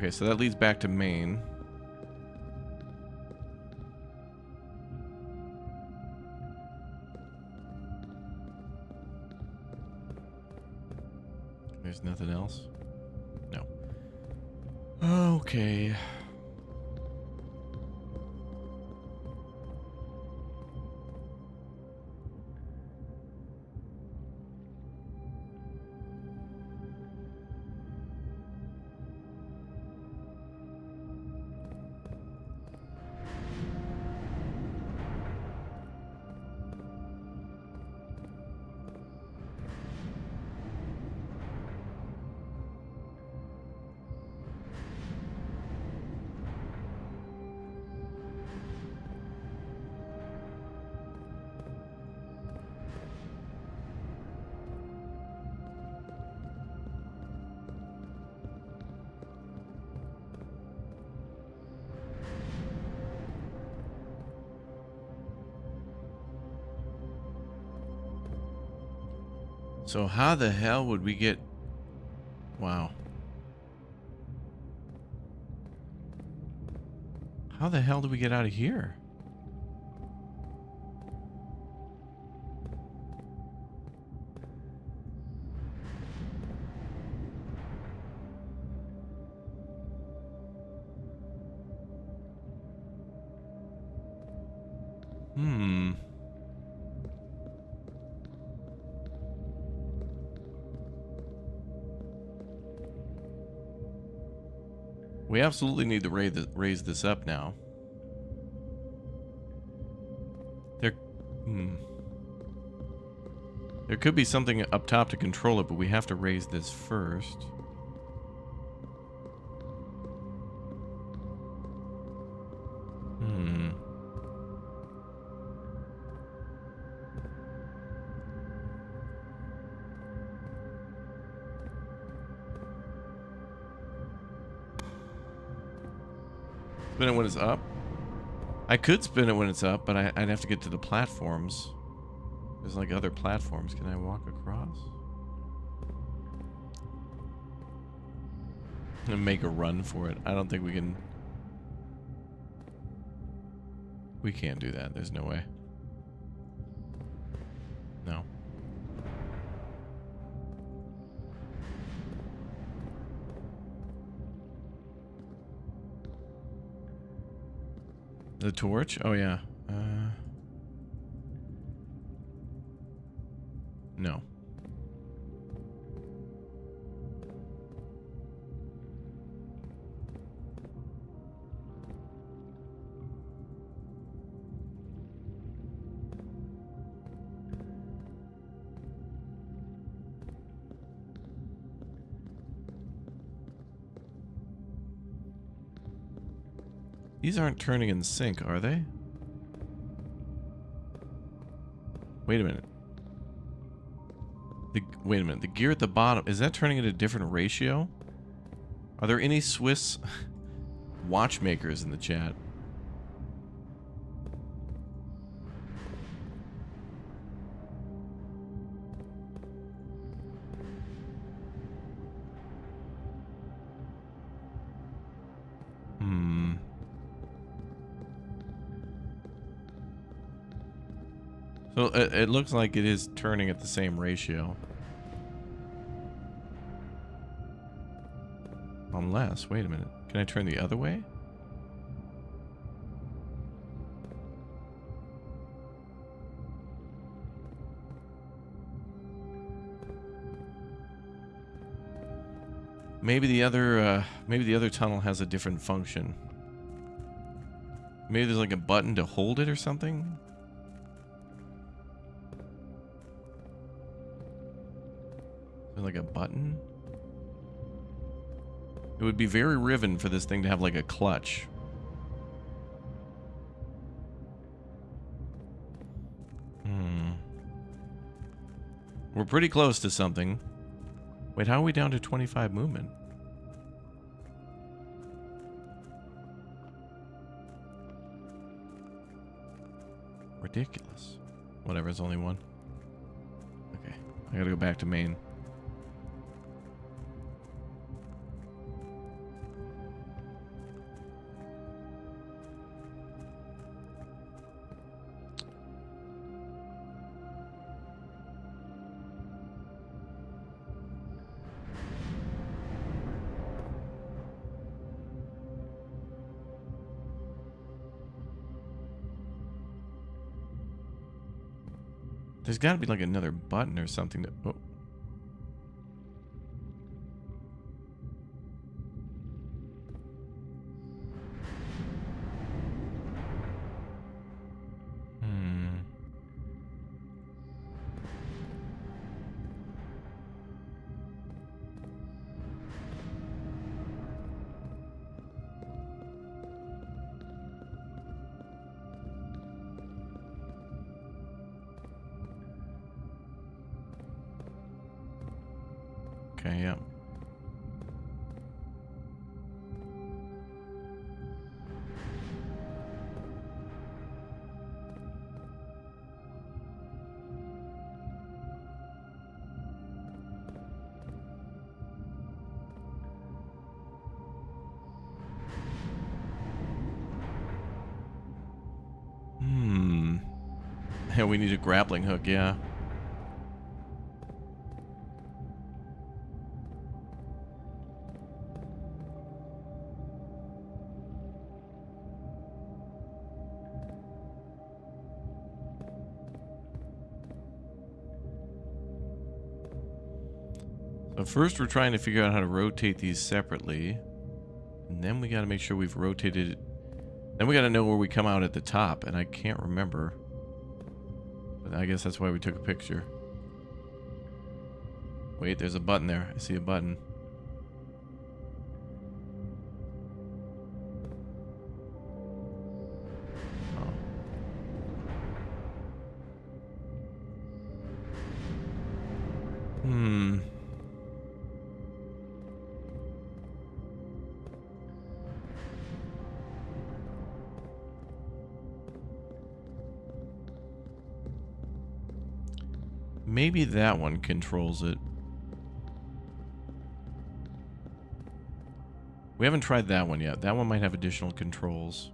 Okay, so that leads back to main. There's nothing else? No. Okay. So how the hell would we get... Wow. How the hell do we get out of here? We absolutely need to raise this up now. There could be something up top to control it, but we have to raise this first. Spin it when it's up? I could spin it when it's up, but I'd have to get to the platforms. There's like other platforms. Can I walk across? And make a run for it. I don't think we can... We can't do that. There's no way. No. The torch? Oh, yeah. No. These aren't turning in sync, are they? Wait a minute. Wait a minute. The gear at the bottom, is that turning at a different ratio? Are there any Swiss watchmakers in the chat? So it looks like it is turning at the same ratio. Unless, wait a minute. Can I turn the other way? Maybe the other tunnel has a different function. Maybe there's like a button to hold it or something? Like a button? It would be very Riven for this thing to have like a clutch. We're pretty close to something. Wait, how are we down to 25 movement? Ridiculous. Whatever, it's only one. Okay, I gotta go back to main. There's got to be like another button or something to... Oh. Okay, yeah. Yeah, we need a grappling hook, yeah. So first we're trying to figure out how to rotate these separately. And then we got to make sure we've rotated it. Then we got to know where we come out at the top, and I can't remember. But I guess that's why we took a picture. Wait, there's a button there. I see a button. Oh. Maybe that one controls it. We haven't tried that one yet. That one might have additional controls.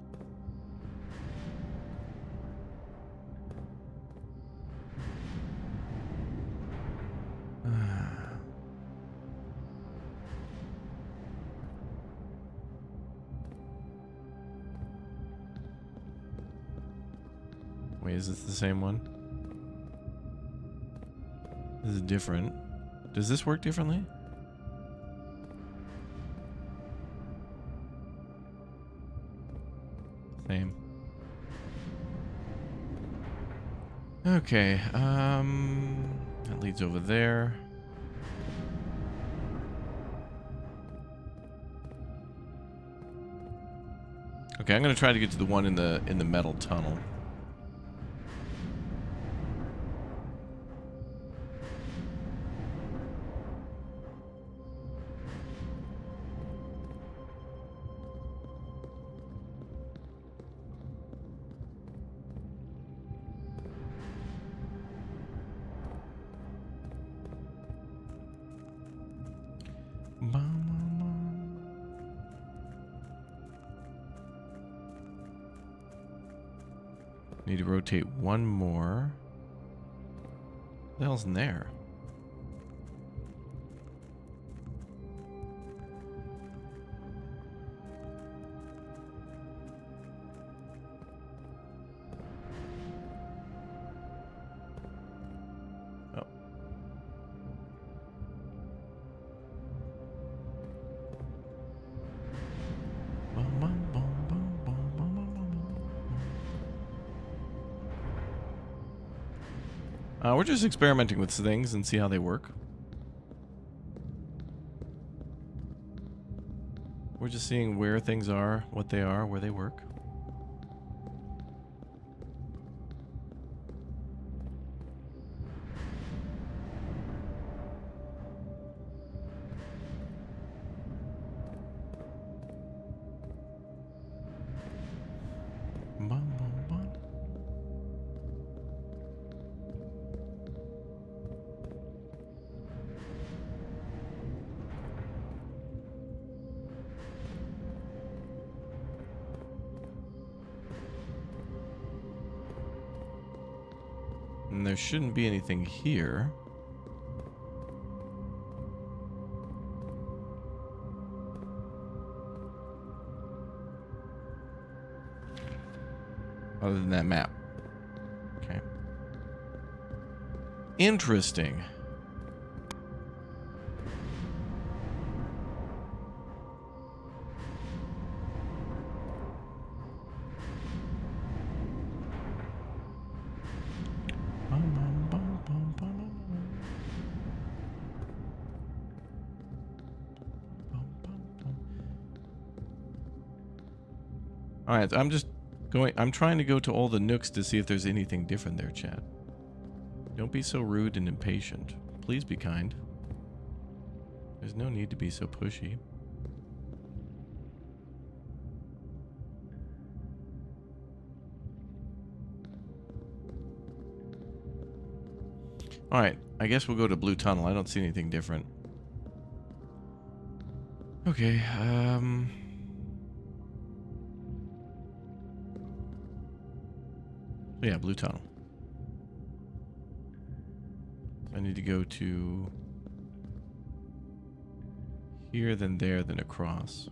Wait, is this the same one? This is different. Does this work differently? Same. Okay, that leads over there. Okay, I'm gonna try to get to the one in the metal tunnel. Need to rotate one more. What the hell's in there? Oh. We're just experimenting with things and see how they work. We're just seeing where things are, what they are, where they work. And there shouldn't be anything here. Other than that map. Okay. Interesting. All right, I'm trying to go to all the nooks to see if there's anything different there, chat. Don't be so rude and impatient. Please be kind. There's no need to be so pushy. All right, I guess we'll go to Blue Tunnel. I don't see anything different. Okay, yeah, Blue Tunnel. I need to go to here, then there, then across.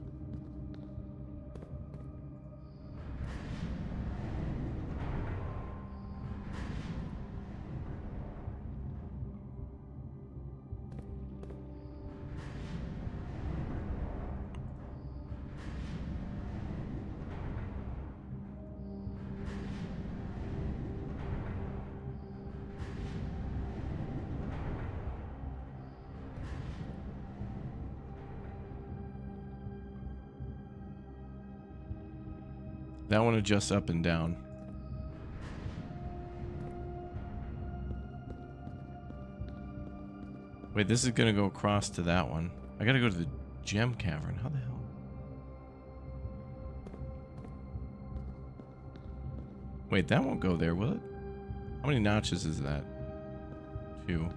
That one adjusts up and down. Wait, this is gonna go across to that one. I gotta go to the gem cavern. How the hell? Wait, that won't go there, will it? How many notches is that? 2.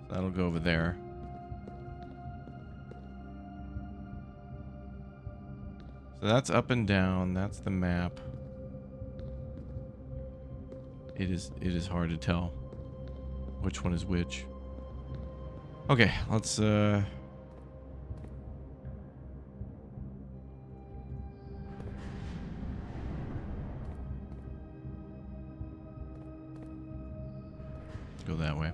So that'll go over there. So that's up and down. That's the map. It is hard to tell which one is which. Okay, let's go that way.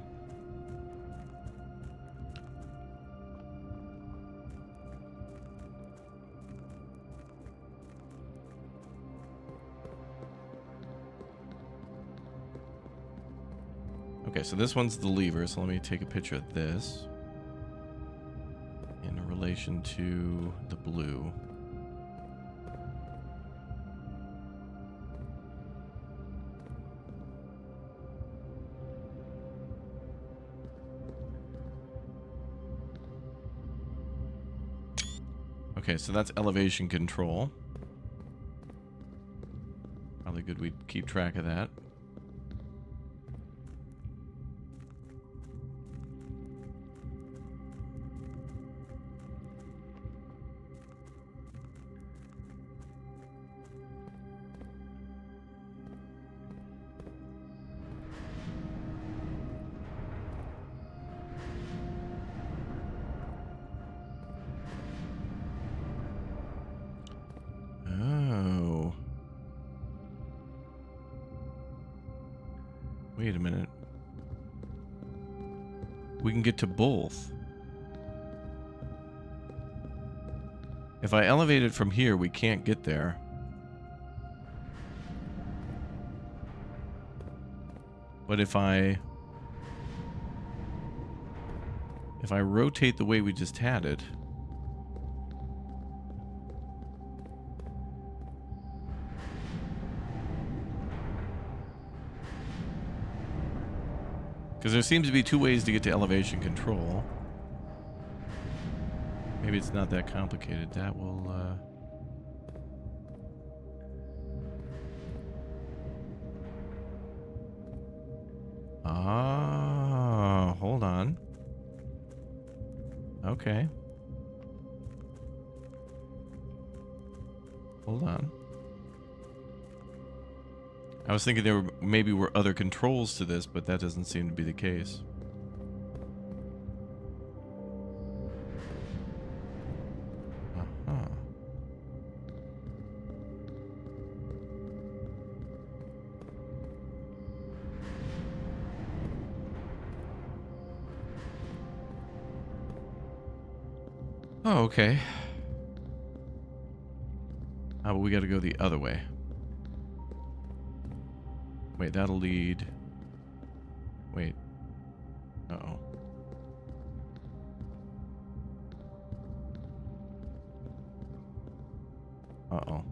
Okay, so this one's the lever, so let me take a picture of this in relation to the blue. Okay, so that's elevation control. Probably good we keep track of that. Wait a minute. We can get to both. If I elevate it from here, we can't get there. But if I rotate the way we just had it, because there seems to be 2 ways to get to elevation control. Maybe it's not that complicated. That will, hold on. Okay. Hold on. I was thinking there maybe were other controls to this, but that doesn't seem to be the case. Oh, okay. But we got to go the other way. Wait, that'll lead... Wait. Uh-oh. Uh-oh.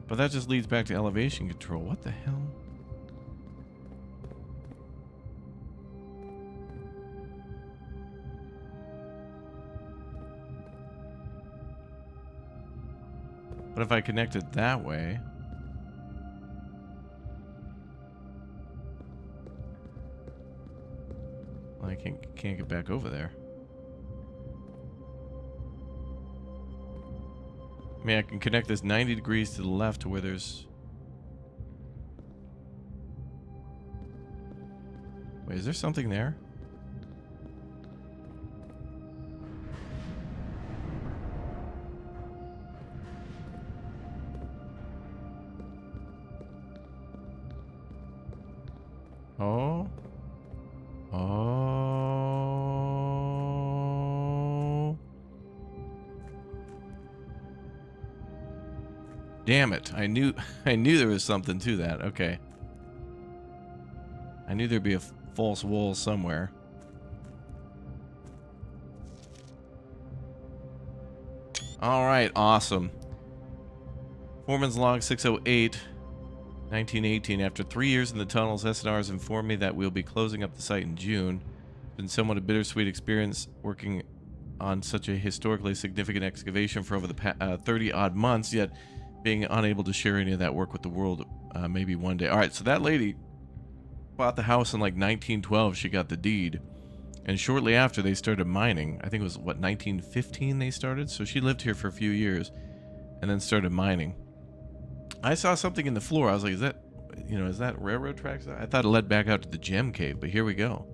But that just leads back to elevation control. What the hell? But if I connect it that way... Well, I can't get back over there. I mean, I can connect this 90 degrees to the left to where there's... Wait, is there something there? Oh. Oh. Damn it. I knew there was something to that. Okay. I knew there'd be a false wall somewhere. All right, awesome. Foreman's log 608, 1918. After 3 years in the tunnels, SNR has informed me that we'll be closing up the site in June. It's been somewhat a bittersweet experience working on such a historically significant excavation for over the 30-odd months, yet being unable to share any of that work with the world, maybe one day. All right, so that lady bought the house in like 1912. She got the deed, and shortly after they started mining. I think it was, what, 1915 they started? So she lived here for a few years and then started mining. I saw something in the floor. I was like, is that, you know, is that railroad tracks? I thought it led back out to the gem cave, but here we go.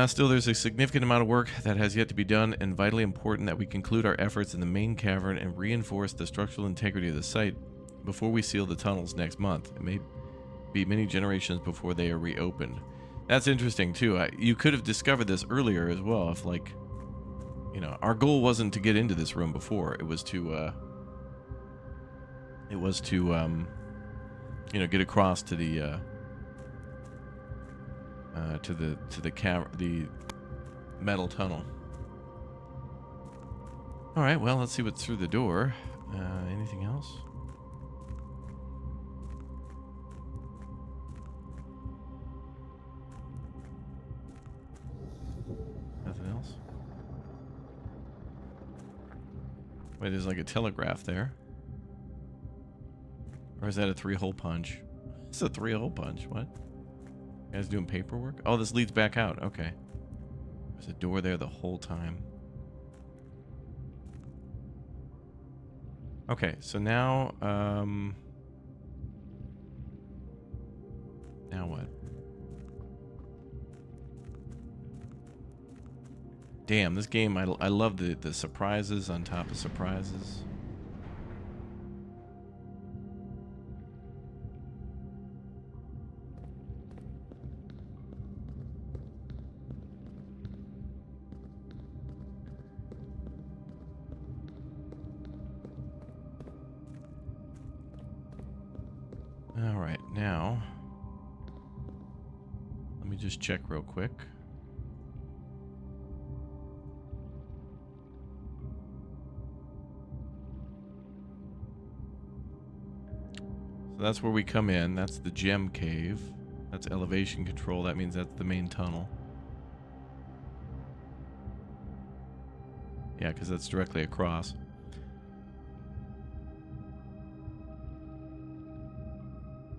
Still, there's a significant amount of work that has yet to be done, and vitally important that we conclude our efforts in the main cavern and reinforce the structural integrity of the site before we seal the tunnels next month. It may be many generations before they are reopened. That's interesting, too. You could have discovered this earlier as well, if, like, you know, our goal wasn't to get into this room before. It was to, you know, get across to the, the metal tunnel. All right, well, let's see what's through the door. Anything else? Nothing else? Wait, there's like a telegraph there. Or is that a 3-hole punch? It's a 3-hole punch. What? You guys doing paperwork? Oh, this leads back out. Okay. There's a door there the whole time. Okay, so now, now what? Damn, this game, I love the surprises on top of surprises. All right, now, let me just check real quick. So that's where we come in. That's the gem cave. That's elevation control. That means that's the main tunnel. Yeah, because that's directly across.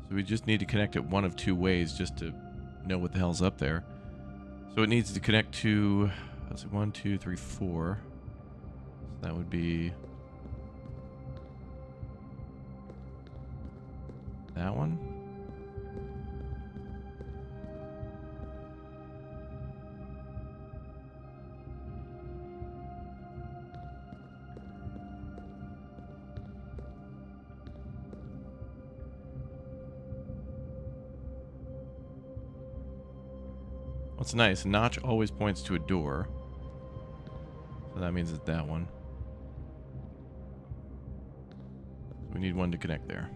So we just need to connect it one of two ways just to know what the hell's up there. So it needs to connect to, let's see, 1, 2, 3, 4. So that would be That one? What's nice, a notch always points to a door. So that means it's that one. We need one to connect there.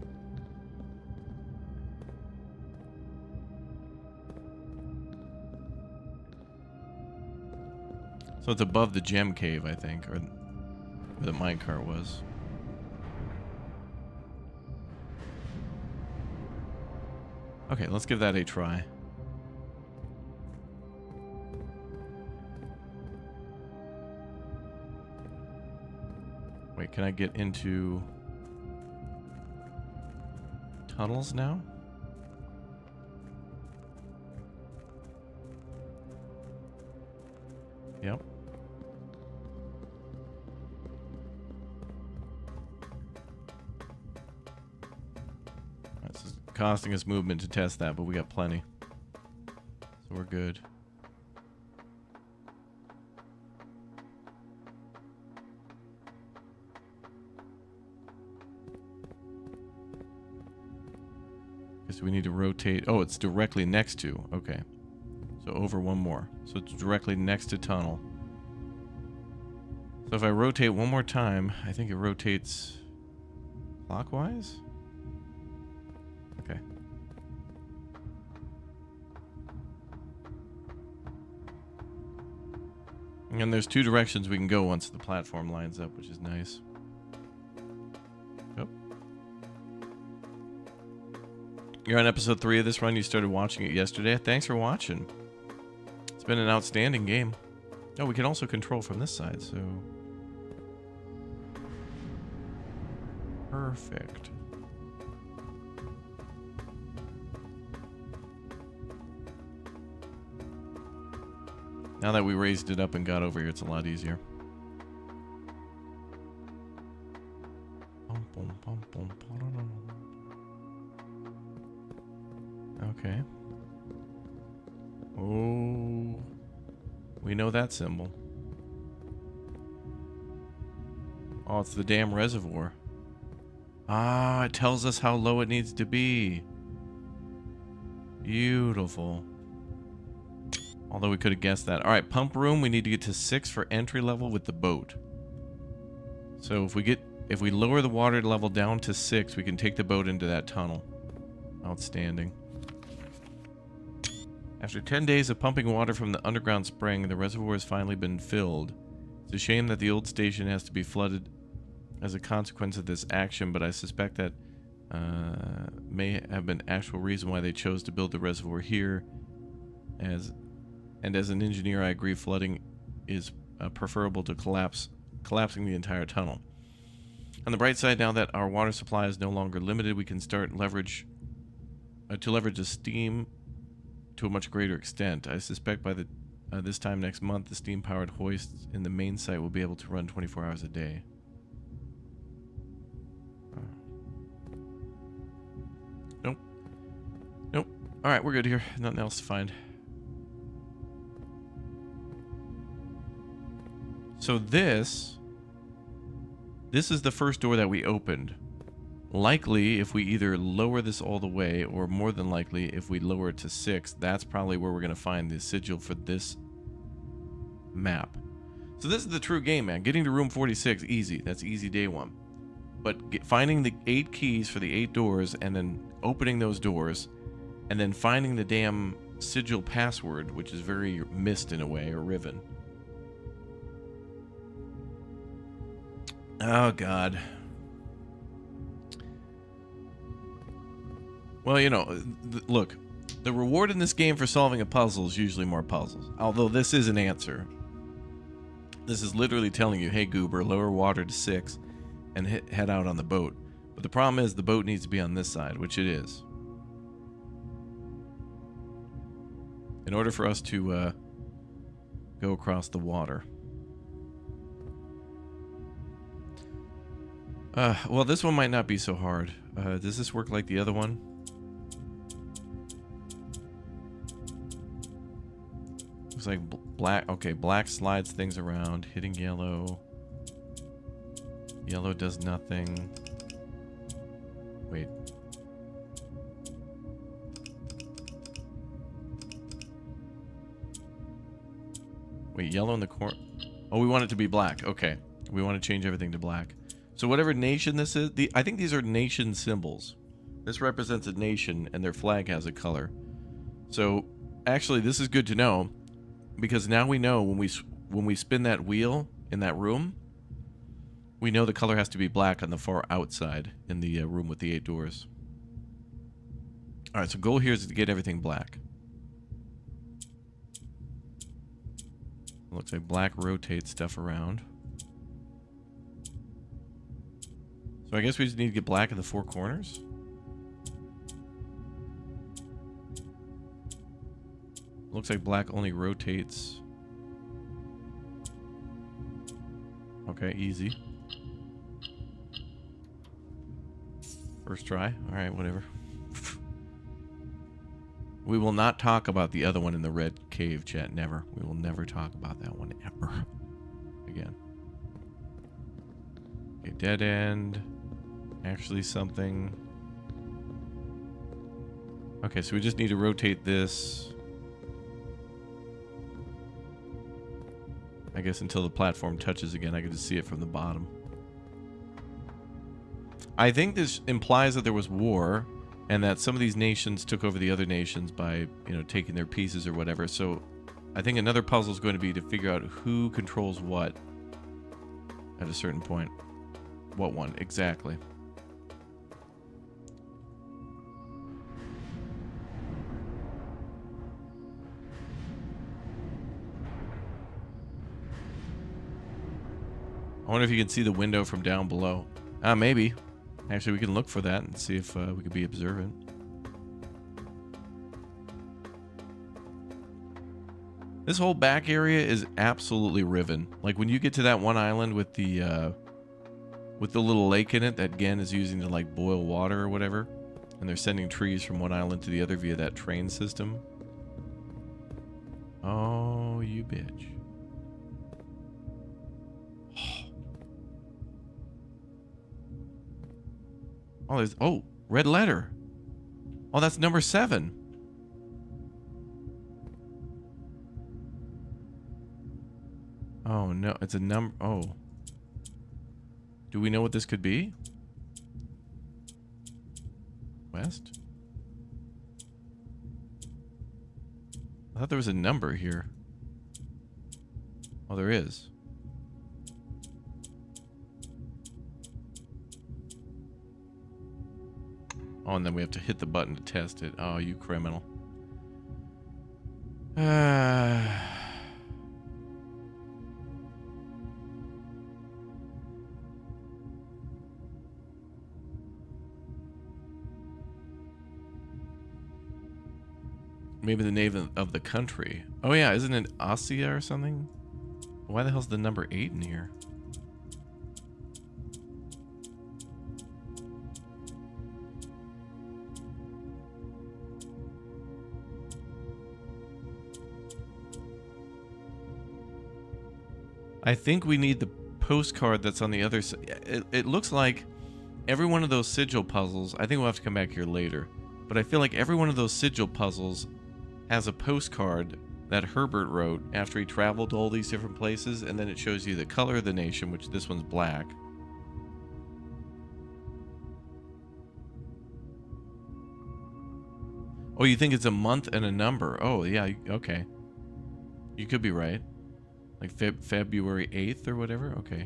So it's above the gem cave, I think, or where the minecart was. Okay, let's give that a try. Wait, can I get into tunnels now? Yep. This is costing us movement to test that, but we got plenty. So we're good. Guess we need to rotate. Oh, it's directly next to. Okay. So over one more. So it's directly next to tunnel. So if I rotate one more time, I think it rotates clockwise? Okay. And there's two directions we can go once the platform lines up, which is nice. Yep. You're on episode 3 of this run. You started watching it yesterday. Thanks for watching. It's been an outstanding game. Oh, we can also control from this side, so... Perfect. Now that we raised it up and got over here, it's a lot easier. Okay. Oh, we know that symbol. Oh, it's the damn reservoir. Ah, it tells us how low it needs to be. Beautiful. Although we could have guessed that. All right, pump room. We need to get to 6 for entry level with the boat. So if we lower the water level down to 6, we can take the boat into that tunnel. Outstanding. After 10 days of pumping water from the underground spring, the reservoir has finally been filled. It's a shame that the old station has to be flooded as a consequence of this action, but I suspect that may have been actual reason why they chose to build the reservoir here. As an engineer, I agree flooding is preferable to collapsing the entire tunnel. On the bright side, now that our water supply is no longer limited, we can start to leverage the steam to a much greater extent. I suspect by this time next month, the steam-powered hoists in the main site will be able to run 24 hours a day. Nope. Nope. All right, we're good here. Nothing else to find. So this is the first door that we opened. Likely, if we either lower this all the way, or more than likely, if we lower it to 6, that's probably where we're going to find the sigil for this map. So this is the true game, man. Getting to room 46, easy. That's easy day 1. But finding the 8 keys for the 8 doors, and then opening those doors, and then finding the damn sigil password, which is very missed in a way, or riven. Oh, God. Well, you know, look, the reward in this game for solving a puzzle is usually more puzzles. Although this is an answer. This is literally telling you, hey, Goober, lower water to 6 and head out on the boat. But the problem is the boat needs to be on this side, which it is. In order for us to go across the water. Well, this one might not be so hard. Does this work like the other one? Looks like black. Okay, black slides things around, hitting yellow. Yellow does nothing. Wait. Wait, yellow in the corner. Oh, we want it to be black. Okay. We want to change everything to black. So whatever nation this is, I think these are nation symbols. This represents a nation, and their flag has a color. So, actually, this is good to know, because now we know when we spin that wheel in that room, we know the color has to be black on the far outside in the room with the 8 doors. All right, so goal here is to get everything black. Looks like black rotates stuff around. So I guess we just need to get black in the 4 corners. Looks like black only rotates. Okay, easy. First try. All right, whatever. We will not talk about the other one in the red cave, chat. Never. We will never talk about that one ever again. Okay, dead end. Actually something. Okay, so we just need to rotate this. I guess until the platform touches again. I can just see it from the bottom. I think this implies that there was war, and that some of these nations took over the other nations by, you know, taking their pieces or whatever. So I think another puzzle is going to be to figure out who controls what at a certain point. What one? Exactly. I wonder if you can see the window from down below. Maybe. Actually, we can look for that and see if we could be observant. This whole back area is absolutely riven. Like when you get to that one island with the little lake in it that Gen is using to like boil water or whatever, and they're sending trees from one island to the other via that train system. Oh, you bitch. Oh, there's... Oh, red letter. Oh, that's number 7. Oh, no. It's a number... Oh. Do we know what this could be? West? I thought there was a number here. Oh, there is. Oh, and then we have to hit the button to test it. Oh, you criminal. Maybe the name of the country. Oh yeah, isn't it Asia or something? Why the hell's the number 8 in here? I think we need the postcard that's on the other side. It looks like every one of those sigil puzzles, I think we'll have to come back here later, but I feel like every one of those sigil puzzles has a postcard that Herbert wrote after he traveled to all these different places, and then it shows you the color of the nation, which this one's black. Oh, you think it's a month and a number? Oh, yeah, okay. You could be right. Like February 8th or whatever? Okay.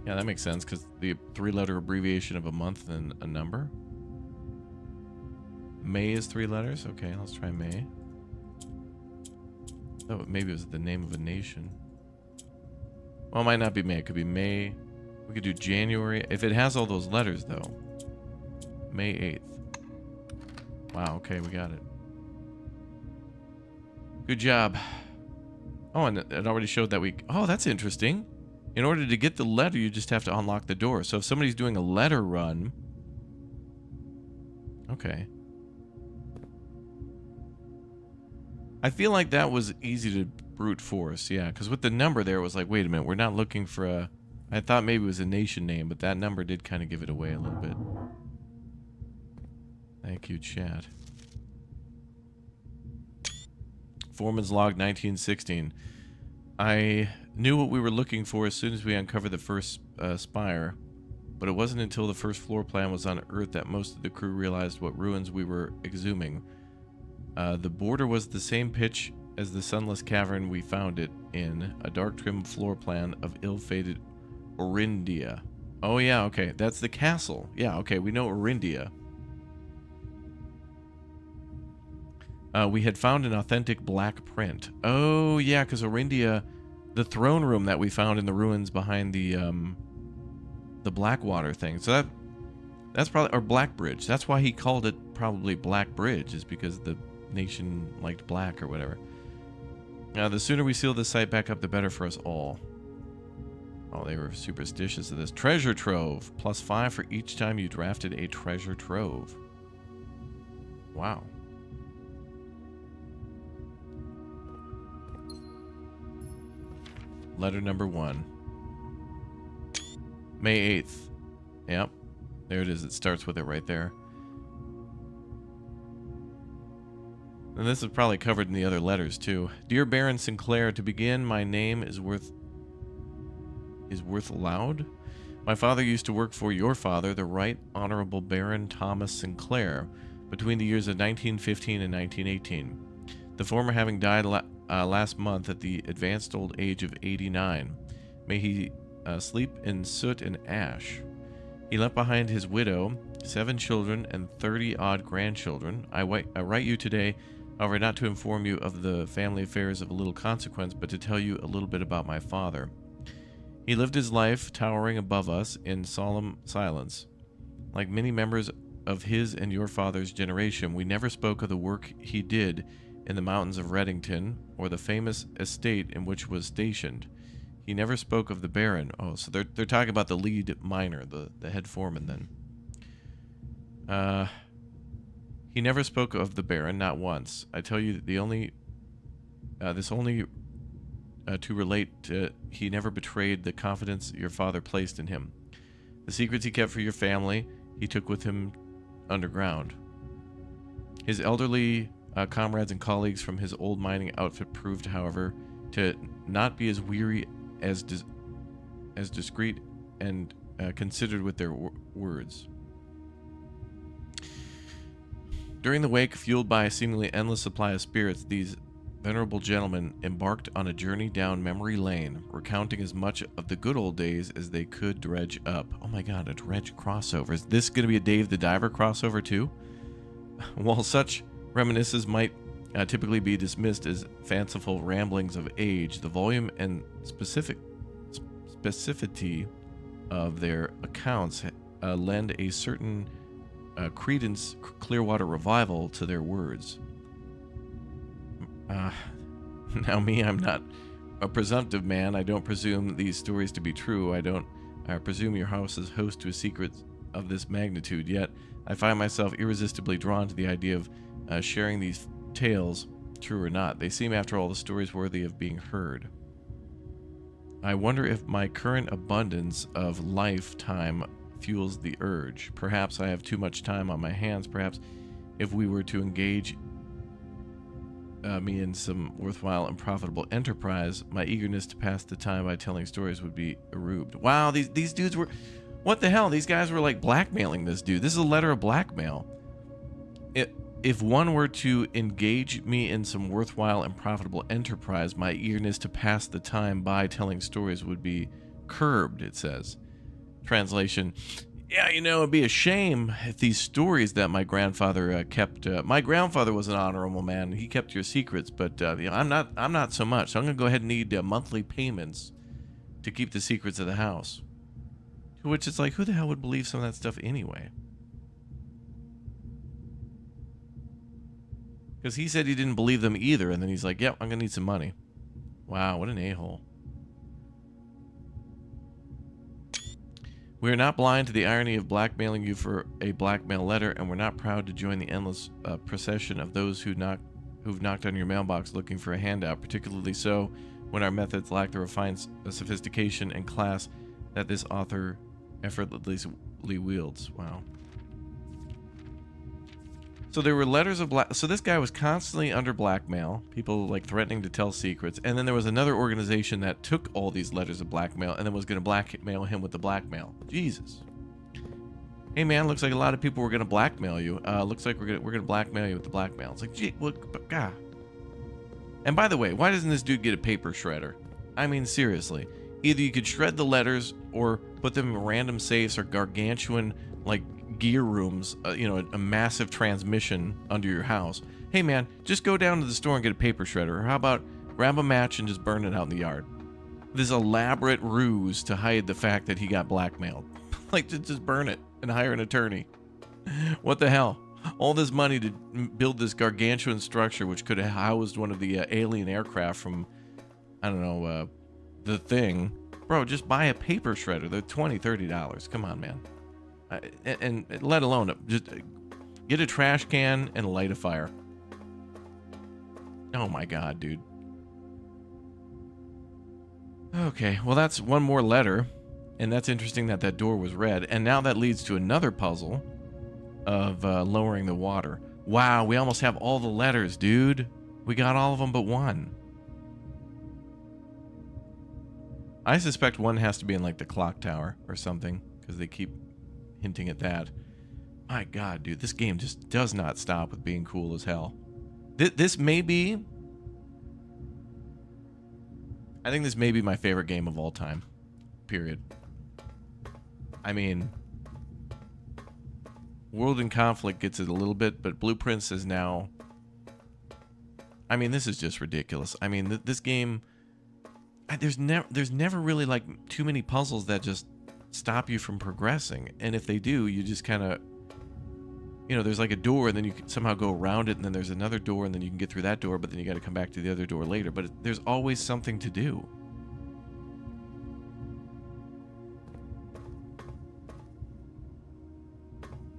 Yeah, that makes sense, because the 3-letter abbreviation of a month and a number. May is 3 letters? Okay, let's try May. Oh, maybe it was the name of a nation. Well, it might not be May. It could be May. We could do January. If it has all those letters, though. May 8th. Wow, okay, we got it. Good job. Oh, and it already showed that we... Oh, that's interesting. In order to get the letter, you just have to unlock the door. So if somebody's doing a letter run... Okay. I feel like that was easy to brute force, yeah, because with the number there, it was like, wait a minute, we're not looking for a... I thought maybe it was a nation name, but that number did kind of give it away a little bit. Thank you, chat. Foreman's log 1916. I knew what we were looking for as soon as we uncovered the first spire, but it wasn't until the first floor plan was unearthed that most of the crew realized what ruins we were exhuming. The border was the same pitch as the sunless cavern we found it in, a dark trim floor plan of ill-fated Orindia. Oh yeah, okay, that's the castle. Yeah, okay, we know Orindia. We had found an authentic black print. Oh yeah, because Orindia, the throne room that we found in the ruins behind the Blackwater thing. So that's probably, or Blackbridge. That's why he called it probably Blackbridge, is because the nation liked black or whatever. The sooner we seal this site back up, the better for us all. Oh, they were superstitious of this. Treasure trove. +5 for each time you drafted a treasure trove. Wow. Letter number 1. May 8th. Yep. There it is. It starts with it right there. And this is probably covered in the other letters, too. Dear Baron Sinclair, to begin, my name is worth loud? My father used to work for your father, the Right Honorable Baron Thomas Sinclair, between the years of 1915 and 1918. The former having died last month at the advanced old age of 89. May he sleep in soot and ash. He left behind his widow, 7 children, and 30-odd grandchildren. I write you today, however, not to inform you of the family affairs of a little consequence, but to tell you a little bit about my father. He lived his life towering above us in solemn silence. Like many members of his and your father's generation, we never spoke of the work he did in the mountains of Reddington, or the famous estate in which was stationed. He never spoke of the Baron. Oh, so they're talking about the lead miner, the head foreman then. He never spoke of the Baron, not once. I tell you, this only to relate to, he never betrayed the confidence your father placed in him. The secrets he kept for your family, he took with him underground. His elderly comrades and colleagues from his old mining outfit proved, however, to not be as weary, as discreet and considered with their words. During the wake, fueled by a seemingly endless supply of spirits, these venerable gentlemen embarked on a journey down memory lane, recounting as much of the good old days as they could dredge up. Oh my god, a dredge crossover. Is this going to be a Dave the Diver crossover too? While such reminiscences might typically be dismissed as fanciful ramblings of age, the volume and specificity of their accounts lend a certain credence, Clearwater revival to their words. Now me, I'm not a presumptive man. I don't presume these stories to be true. I presume your house is host to a secret of this magnitude, yet I find myself irresistibly drawn to the idea of sharing these tales, true or not. They seem, after all, the stories worthy of being heard. I wonder if my current abundance of lifetime fuels the urge. Perhaps I have too much time on my hands. Perhaps if we were to engage me in some worthwhile and profitable enterprise, my eagerness to pass the time by telling stories would be erubed. Wow, these dudes were... What the hell? These guys were like blackmailing this dude. This is a letter of blackmail. If one were to engage me in some worthwhile and profitable enterprise, my eagerness to pass the time by telling stories would be curbed, it says. Translation: yeah, you know, it'd be a shame if these stories that my grandfather kept. My grandfather was an honorable man; he kept your secrets, but you know, I'm not so much. So I'm gonna go ahead and need monthly payments to keep the secrets of the house. To which it's like, who the hell would believe some of that stuff anyway? Because he said he didn't believe them either, and then he's like, "Yep, I'm gonna need some money." Wow, what an a-hole. We are not blind to the irony of blackmailing you for a blackmail letter, and we're not proud to join the endless procession of those who knock who've knocked on your mailbox looking for a handout, particularly so when our methods lack the refined sophistication and class that this author effortlessly wields. Wow. So there were letters of so this guy was constantly under blackmail, people like threatening to tell secrets, and then there was another organization that took all these letters of blackmail and then was going to blackmail him with the blackmail. Jesus. Hey man, looks like a lot of people were going to blackmail you. Looks like we're gonna blackmail you with the blackmail. It's like, gee, what, God. And by the way, why doesn't this dude get a paper shredder? I mean, seriously. Either you could shred the letters or put them in random safes or gargantuan, like, gear rooms, you know, a massive transmission under your house. Hey man, just go down to the store and get a paper shredder. Or how about grab a match and just burn it out in the yard? This elaborate ruse to hide the fact that he got blackmailed. Like, just burn it and hire an attorney. What the hell? All this money to build this gargantuan structure which could have housed one of the alien aircraft from, I don't know, the Thing. Bro, just buy a paper shredder. They're $20, $30. Come on, man. And let alone just get a trash can and light a fire. Oh my God, dude. Okay, well that's one more letter, and that's interesting that that door was red, and now that leads to another puzzle of lowering the water. Wow, we almost have all the letters, dude. We got all of them but one. I suspect one has to be in like the clock tower or something, because they keep hinting at that. My God, dude, this game just does not stop with being cool as hell. This may be... I think this may be my favorite game of all time. Period. I mean... World in Conflict gets it a little bit, but Blueprints is now... I mean, this is just ridiculous. I mean, this game... There's never really, like, too many puzzles that just stop you from progressing, and if they do, you just kind of, you know, there's like a door and then you can somehow go around it, and then there's another door and then you can get through that door, but then you got to come back to the other door later. But there's always something to do.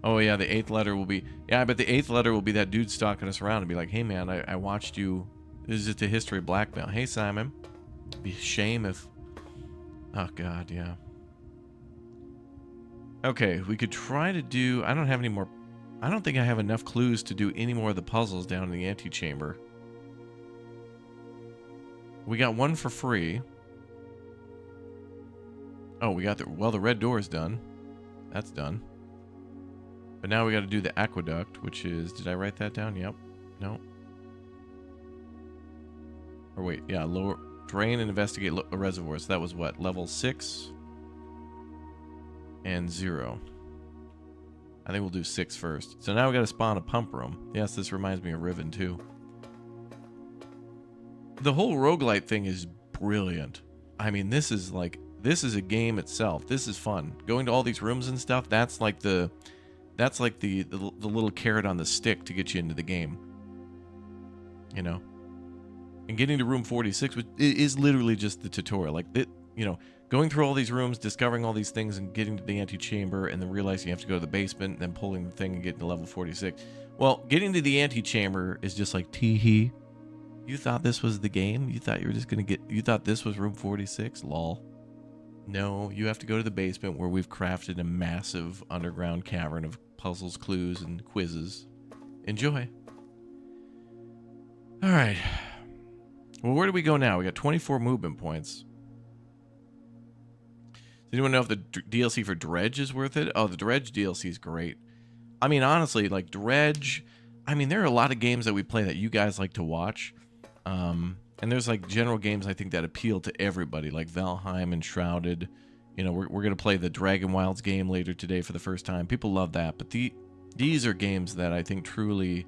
Oh yeah, the 8th letter will be, yeah, I bet the 8th letter will be that dude stalking us around and be like, hey man, I watched you, this is just a history of blackmail. Hey Simon, it'd be a shame if, oh God, yeah. Okay, we could try to do... I don't have any more... I don't think I have enough clues to do any more of the puzzles down in the antechamber. We got one for free. Oh, we got the... Well, the red door is done. That's done. But now we got to do the aqueduct, which is... Did I write that down? Yep. No. Or wait, yeah, lower... Drain and investigate a reservoir. So that was what? Level 6... and 0. I think we'll do 6 first. So now we got to spawn a pump room. Yes, this reminds me of Riven too. The whole roguelite thing is brilliant. I mean, this is a game itself. This is fun. Going to all these rooms and stuff, that's like the little carrot on the stick to get you into the game. You know? And getting to room 46 is literally just the tutorial. Like, you know, going through all these rooms, discovering all these things, and getting to the antechamber, and then realizing you have to go to the basement, and then pulling the thing and getting to level 46. Well, getting to the antechamber is just like, tee-hee. You thought this was the game? You thought you were just gonna get... You thought this was room 46? Lol. No, you have to go to the basement where we've crafted a massive underground cavern of puzzles, clues, and quizzes. Enjoy. Alright. Well, where do we go now? We got 24 movement points. Does anyone know if the DLC for Dredge is worth it? Oh, the Dredge DLC is great. I mean, honestly, like, Dredge... I mean, there are a lot of games that we play that you guys like to watch. And there's, like, general games, I think, that appeal to everybody, like Valheim and Shrouded. You know, we're going to play the Dragon Wilds game later today for the first time. People love that. But these are games that I think truly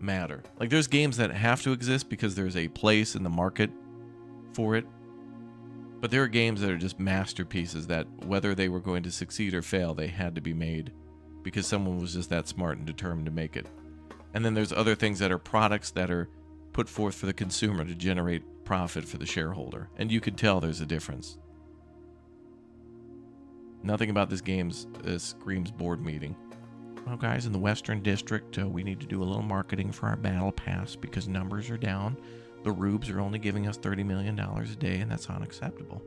matter. Like, there's games that have to exist because there's a place in the market for it. But there are games that are just masterpieces that, whether they were going to succeed or fail, they had to be made because someone was just that smart and determined to make it. And then there's other things that are products that are put forth for the consumer to generate profit for the shareholder. And you could tell there's a difference. Nothing about this game screams board meeting. Well, guys, in the Western District, we need to do a little marketing for our battle pass because numbers are down. The rubes are only giving us $30 million a day, and that's unacceptable.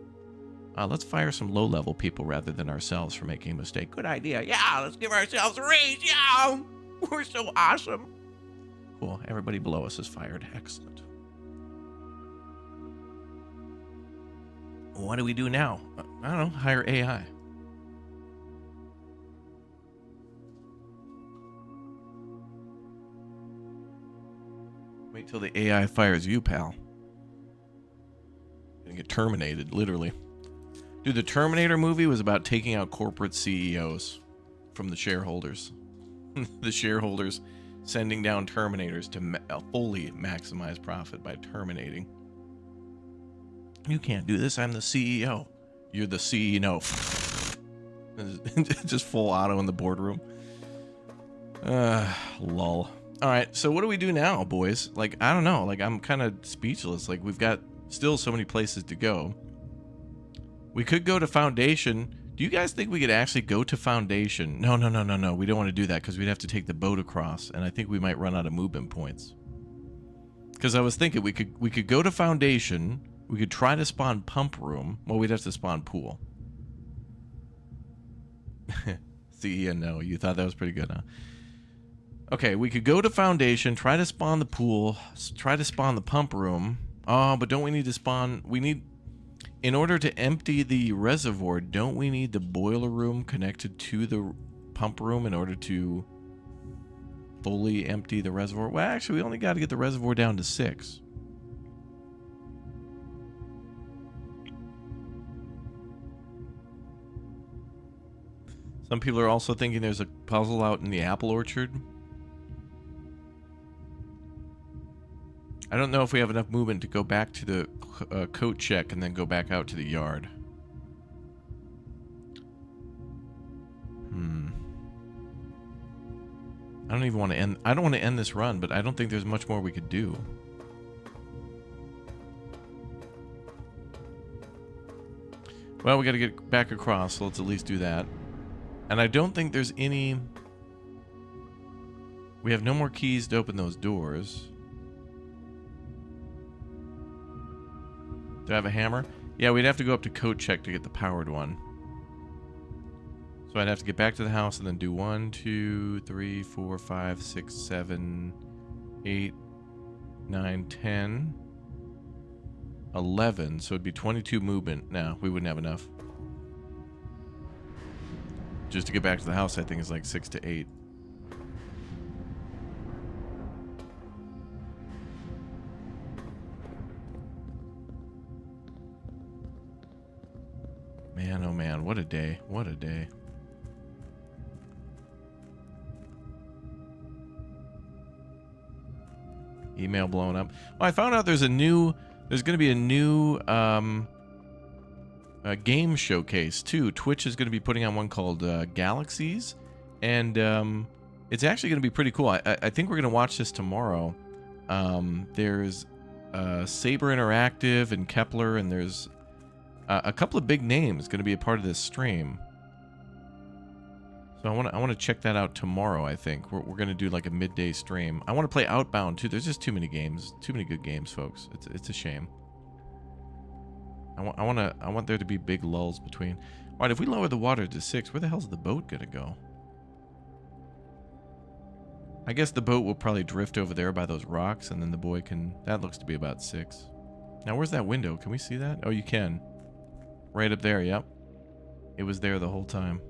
Let's fire some low-level people rather than ourselves for making a mistake. Good idea. Yeah, let's give ourselves a raise. Yeah, we're so awesome. Cool. Everybody below us is fired. Excellent. What do we do now? I don't know. Hire AI. Wait till the AI fires you, pal. You're gonna get terminated, literally. Dude, the Terminator movie was about taking out corporate CEOs from the shareholders. The shareholders sending down Terminators to fully maximize profit by terminating. You can't do this. I'm the CEO. You're the CEO. Just full auto in the boardroom. Lol. All right, so what do we do now, boys? Like, I don't know. Like, I'm kind of speechless. Like, we've got still so many places to go. We could go to Foundation. Do you guys think we could actually go to Foundation? No. We don't want to do that because we'd have to take the boat across, and I think we might run out of movement points. Because I was thinking we could go to Foundation. We could try to spawn Pump Room. Well, we'd have to spawn Pool. See, yeah, no, you thought that was pretty good, huh? Okay, we could go to Foundation, try to spawn the Pool, try to spawn the Pump Room. Oh, but don't we need to spawn... We need... In order to empty the reservoir, don't we need the boiler room connected to the pump room in order to fully empty the reservoir? Well, actually, we only got to get the reservoir down to 6. Some people are also thinking there's a puzzle out in the apple orchard. I don't know if we have enough movement to go back to the coat check and then go back out to the yard. I don't even want to end... I don't want to end this run, but I don't think there's much more we could do. Well, we got to get back across, so let's at least do that. And I don't think there's any... We have no more keys to open those doors. Do I have a hammer? Yeah, we'd have to go up to coat check to get the powered one. So I'd have to get back to the house and then do 1, 2, 3, 4, 5, 6, 7, 8, 9, 10, 11. So it'd be 22 movement. No, we wouldn't have enough. Just to get back to the house, I think is like 6 to 8. Man, oh man, what a day. What a day. Email blowing up. Well, I found out there's going to be a new game showcase too. Twitch is going to be putting on one called Galaxies, and it's actually going to be pretty cool. I think we're going to watch this tomorrow. There's Saber Interactive and Kepler, and there's a couple of big names going to be a part of this stream. So I want to check that out tomorrow. I think we're going to do like a midday stream. I want to play Outbound too. There's just too many games, too many good games, folks. It's a shame. I want there to be big lulls between. All right, if we lower the water to 6, where the hell's the boat gonna go? I guess the boat will probably drift over there by those rocks, and then the boy can. That looks to be about 6. Now, where's that window? Can we see that? Oh, you can. Right up there. Yep. It was there the whole time.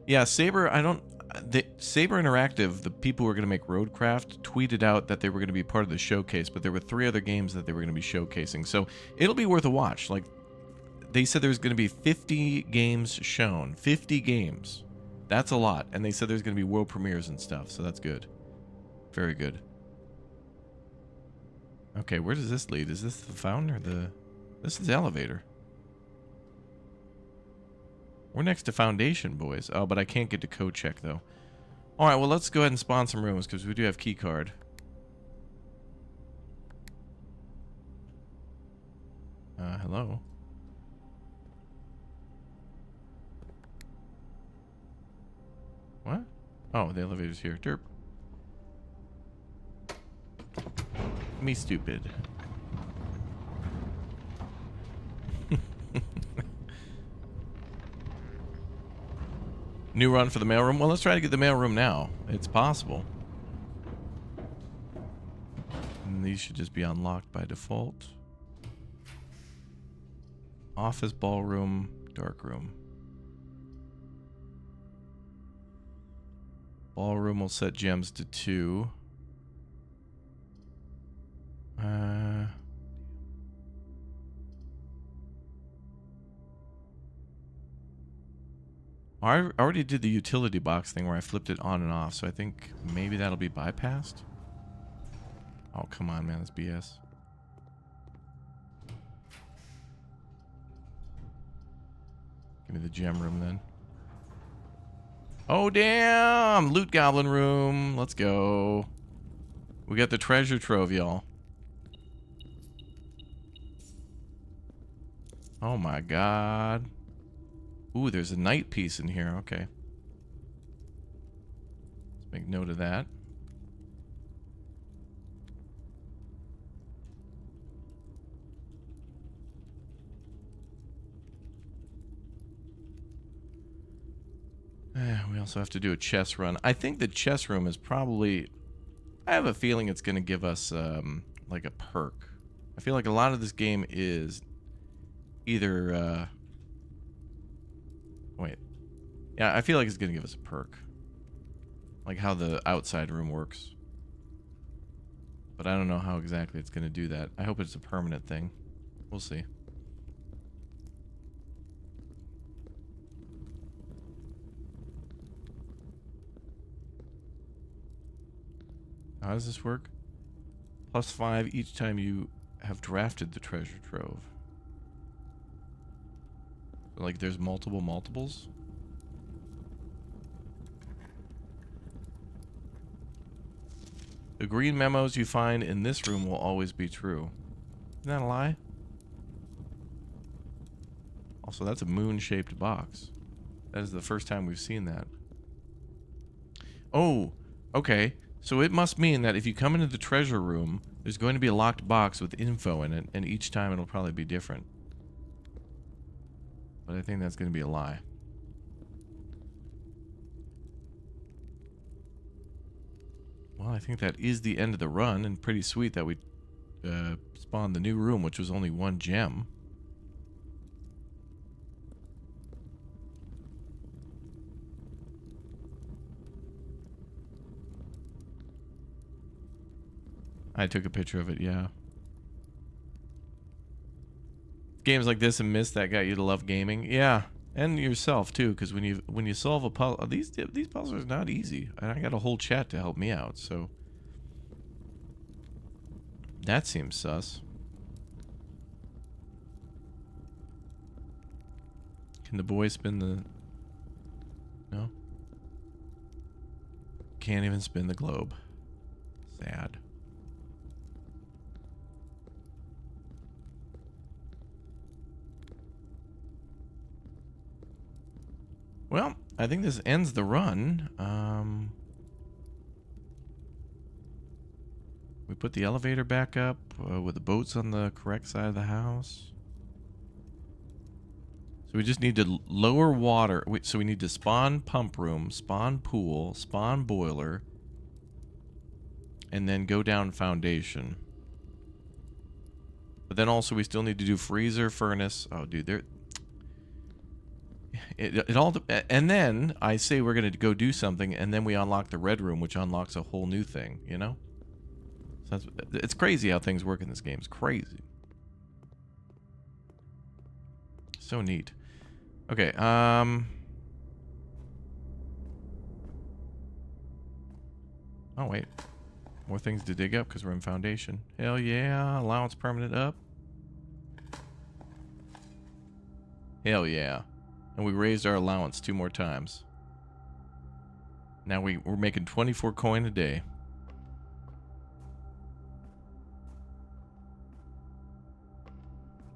Yeah, Saber, Saber Interactive, the people who are going to make Roadcraft, tweeted out that they were going to be part of the showcase, but there were 3 other games that they were going to be showcasing. So it'll be worth a watch. Like, they said there's going to be 50 games shown. 50 games. That's a lot. And they said there's going to be world premieres and stuff, so that's good. Very good. Okay, where does this lead? Is this the fountain or the... This is the elevator. We're next to Foundation, boys. Oh, but I can't get to code check, though. Alright, well, let's go ahead and spawn some rooms, because we do have key card. Hello? Oh, the elevator's here. Derp. Me stupid. New run for the mailroom? Well, let's try to get the mailroom now. It's possible. And these should just be unlocked by default. Office, ballroom, dark room. Ballroom will set gems to 2. I already did the utility box thing where I flipped it on and off, so I think maybe that'll be bypassed. Oh, come on, man, that's BS. Give me the gem room then. Oh, damn! Loot goblin room. Let's go. We got the treasure trove, y'all. Oh, my God. Ooh, there's a night piece in here. Okay. Let's make note of that. We also have to do a chess run. I think the chess room is probably... I have a feeling it's going to give us, like a perk. I feel like a lot of this game is either, wait. Yeah, I feel like it's going to give us a perk. Like how the outside room works. But I don't know how exactly it's going to do that. I hope it's a permanent thing. We'll see. How does this work? +5 each time you have drafted the treasure trove. Like there's multiples? The green memos you find in this room will always be true. Isn't that a lie? Also, that's a moon-shaped box. That is the first time we've seen that. Oh, okay. So it must mean that if you come into the treasure room, there's going to be a locked box with info in it, and each time it'll probably be different. But I think that's going to be a lie. Well, I think that is the end of the run, and pretty sweet that we spawned the new room, which was only 1 gem. I took a picture of it, yeah. Games like this and Myst that got you to love gaming, yeah, and yourself too. Because when you solve a puzzle, these puzzles are not easy, and I got a whole chat to help me out. So that seems sus. Can the boy spin the? No. Can't even spin the globe. Sad. Well, I think this ends the run. We put the elevator back up with the boats on the correct side of the house. So we just need to lower water. So we need to spawn pump room, spawn pool, spawn boiler, and then go down foundation. But then also we still need to do freezer, furnace. Oh, dude, there... It all, and then I say we're gonna go do something, and then we unlock the red room, which unlocks a whole new thing, you know? So it's crazy how things work in this game. It's crazy. So neat. Okay, oh wait. More things to dig up because we're in foundation. Hell yeah, allowance permanent up. Hell yeah. And we raised our allowance 2 more times. Now we're making 24 coin a day.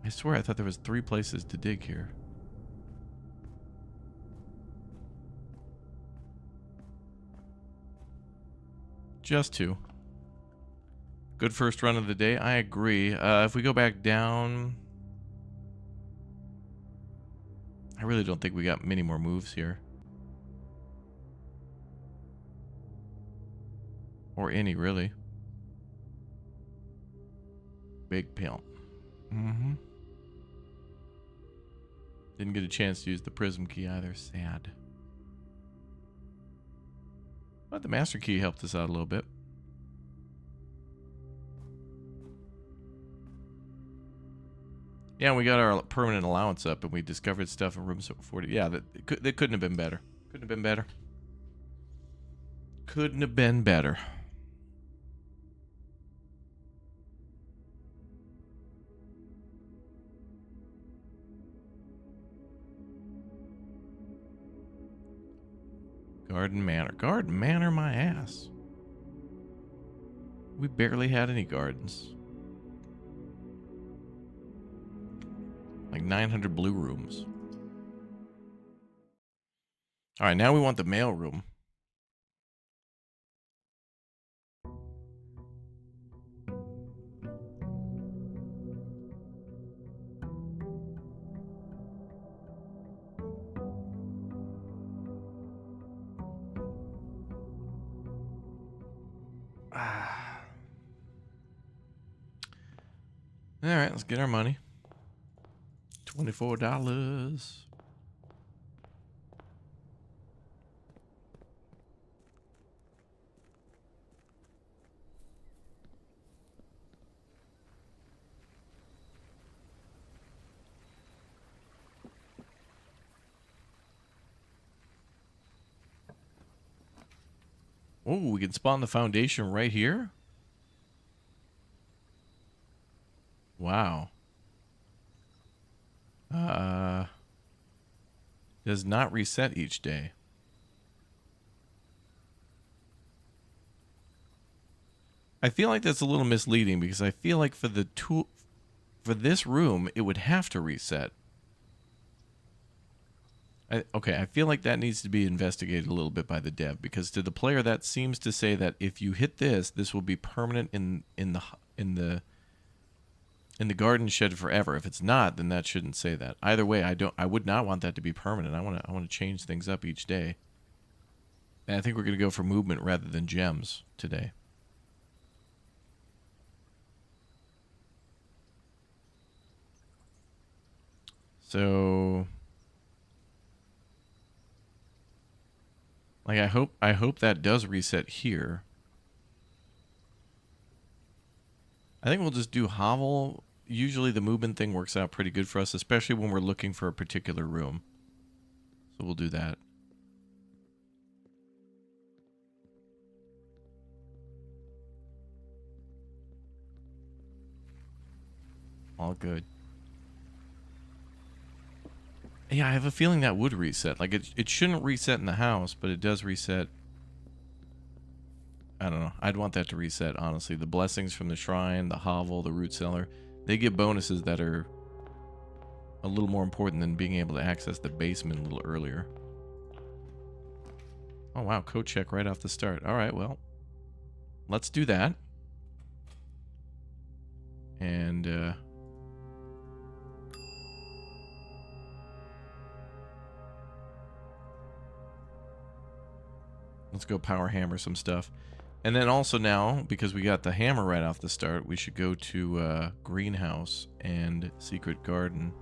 I swear I thought there was 3 places to dig here. Just 2. Good first run of the day. I agree. If we go back down... I really don't think we got many more moves here. Or any, really. Big pimp. Mm-hmm. Didn't get a chance to use the prism key either. Sad. But the master key helped us out a little bit. Yeah, we got our permanent allowance up, and we discovered stuff in room 40. Yeah, that couldn't have been better. Couldn't have been better. Couldn't have been better. Garden Manor. Garden Manor, my ass. We barely had any gardens. Like 900 blue rooms. Alright, now we want the mail room. Alright, let's get our money. $24. Oh, we can spawn the foundation right here? Wow. Does not reset each day. I feel like that's a little misleading because I feel like for this room it would have to reset. Okay, I feel like that needs to be investigated a little bit by the dev, because to the player that seems to say that if you hit this will be permanent in the garden shed forever. If it's not, then that shouldn't say that. Either way, I would not want that to be permanent. I want to change things up each day. And I think we're going to go for movement rather than gems today. So like I hope that does reset here. I think we'll just do hovel. Usually the movement thing works out pretty good for us, especially when we're looking for a particular room. So we'll do that. All good. Yeah, I have a feeling that would reset. Like it shouldn't reset in the house, but it does reset. I don't know. I'd want that to reset, honestly. The blessings from the shrine, the hovel, the root cellar, they give bonuses that are a little more important than being able to access the basement a little earlier. Oh, wow. Code check right off the start. All right, well, let's do that. And, let's go power hammer some stuff. And then also now, because we got the hammer right off the start, we should go to greenhouse and secret garden.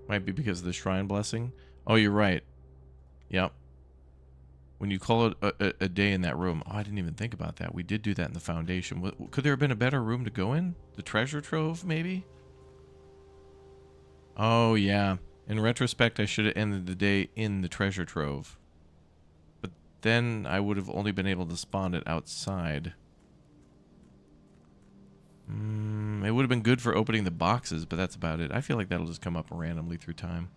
Might be because of the shrine blessing. Oh, you're right. Yep. When you call it a day in that room. Oh, I didn't even think about that. We did do that in the foundation. Could there have been a better room to go in? The treasure trove, maybe? Oh, yeah. In retrospect, I should have ended the day in the treasure trove. But then I would have only been able to spawn it outside. It would have been good for opening the boxes, but that's about it. I feel like that'll just come up randomly through time.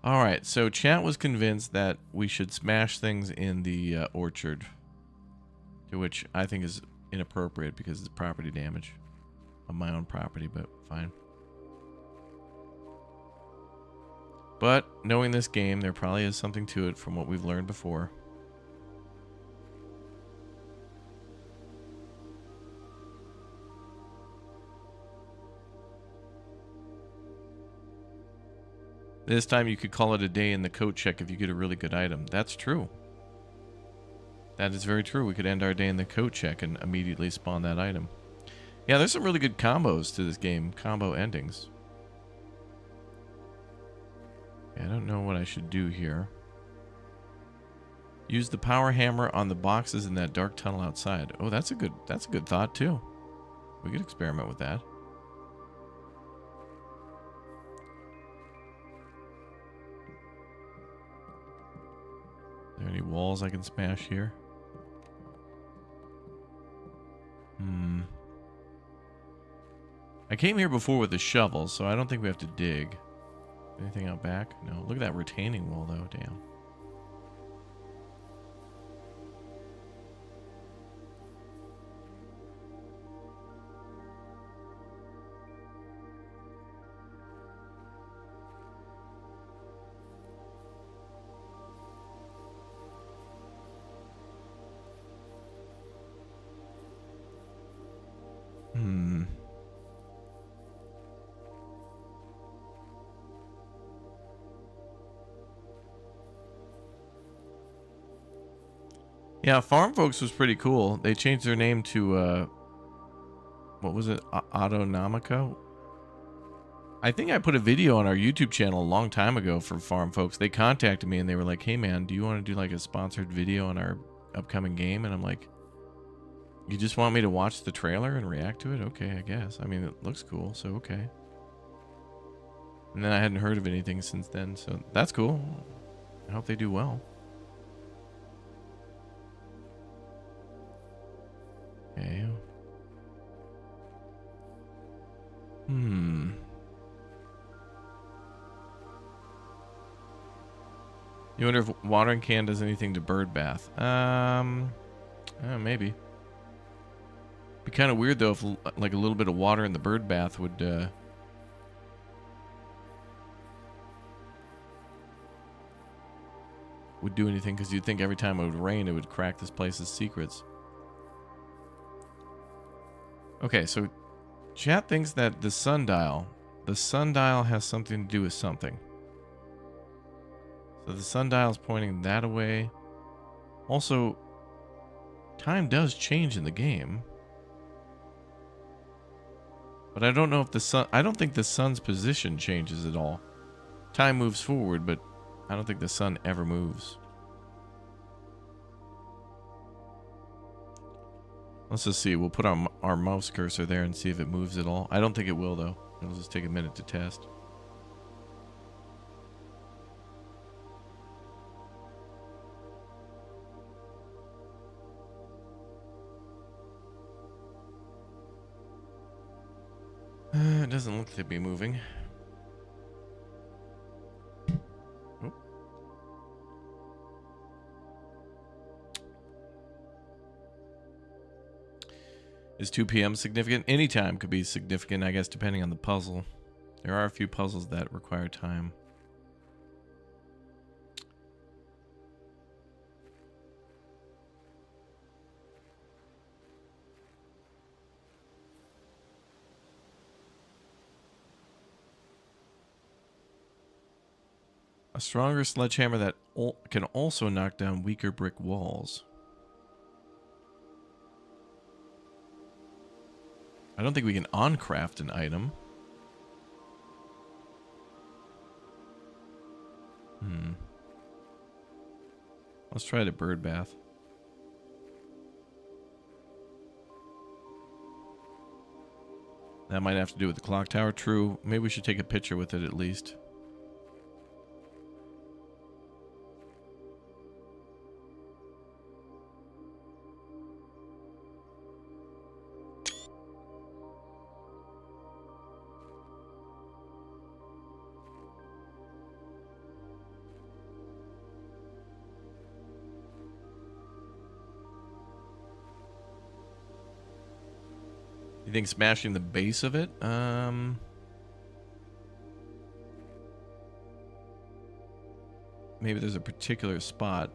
Alright, so chat was convinced that we should smash things in the orchard. To which I think is inappropriate because it's property damage. On my own property, but fine. But knowing this game, there probably is something to it from what we've learned before. This time you could call it a day in the coat check if you get a really good item. That's true. That is very true. We could end our day in the coat check and immediately spawn that item. Yeah, there's some really good combos to this game. Combo endings. I don't know what I should do here. Use the power hammer on the boxes in that dark tunnel outside. Oh, that's a good thought too. We could experiment with that. Are there any walls I can smash here? I came here before with a shovel, so I don't think we have to dig. Anything out back? No. Look at that retaining wall, though. Damn. Yeah, Farm Folks was pretty cool. They changed their name to, what was it? Autonomica? I think I put a video on our YouTube channel a long time ago for Farm Folks. They contacted me and they were like, hey man, do you want to do like a sponsored video on our upcoming game? And I'm like, you just want me to watch the trailer and react to it? Okay, I guess. I mean, it looks cool, so okay. And then I hadn't heard of anything since then, so that's cool. I hope they do well. Okay. You wonder if watering can does anything to bird bath? Maybe. Be kind of weird though if like a little bit of water in the bird bath would do anything, because you'd think every time it would rain it would crack this place's secrets. Okay, so chat thinks that the sundial has something to do with something. So the sundial's pointing that away. Also, time does change in the game. But I don't know if the sun... I don't think the sun's position changes at all. Time moves forward, but I don't think the sun ever moves. Let's just see. We'll put our mouse cursor there and see if it moves at all. I don't think it will, though. It'll just take a minute to test. It doesn't look to be moving. Oh. Is 2 p.m. significant? Any time could be significant, I guess, depending on the puzzle. There are a few puzzles that require time. A stronger sledgehammer that can also knock down weaker brick walls. I don't think we can on-craft an item. Let's try the bird bath. That might have to do with the clock tower. True. Maybe we should take a picture with it at least. You think smashing the base of it? maybe there's a particular spot.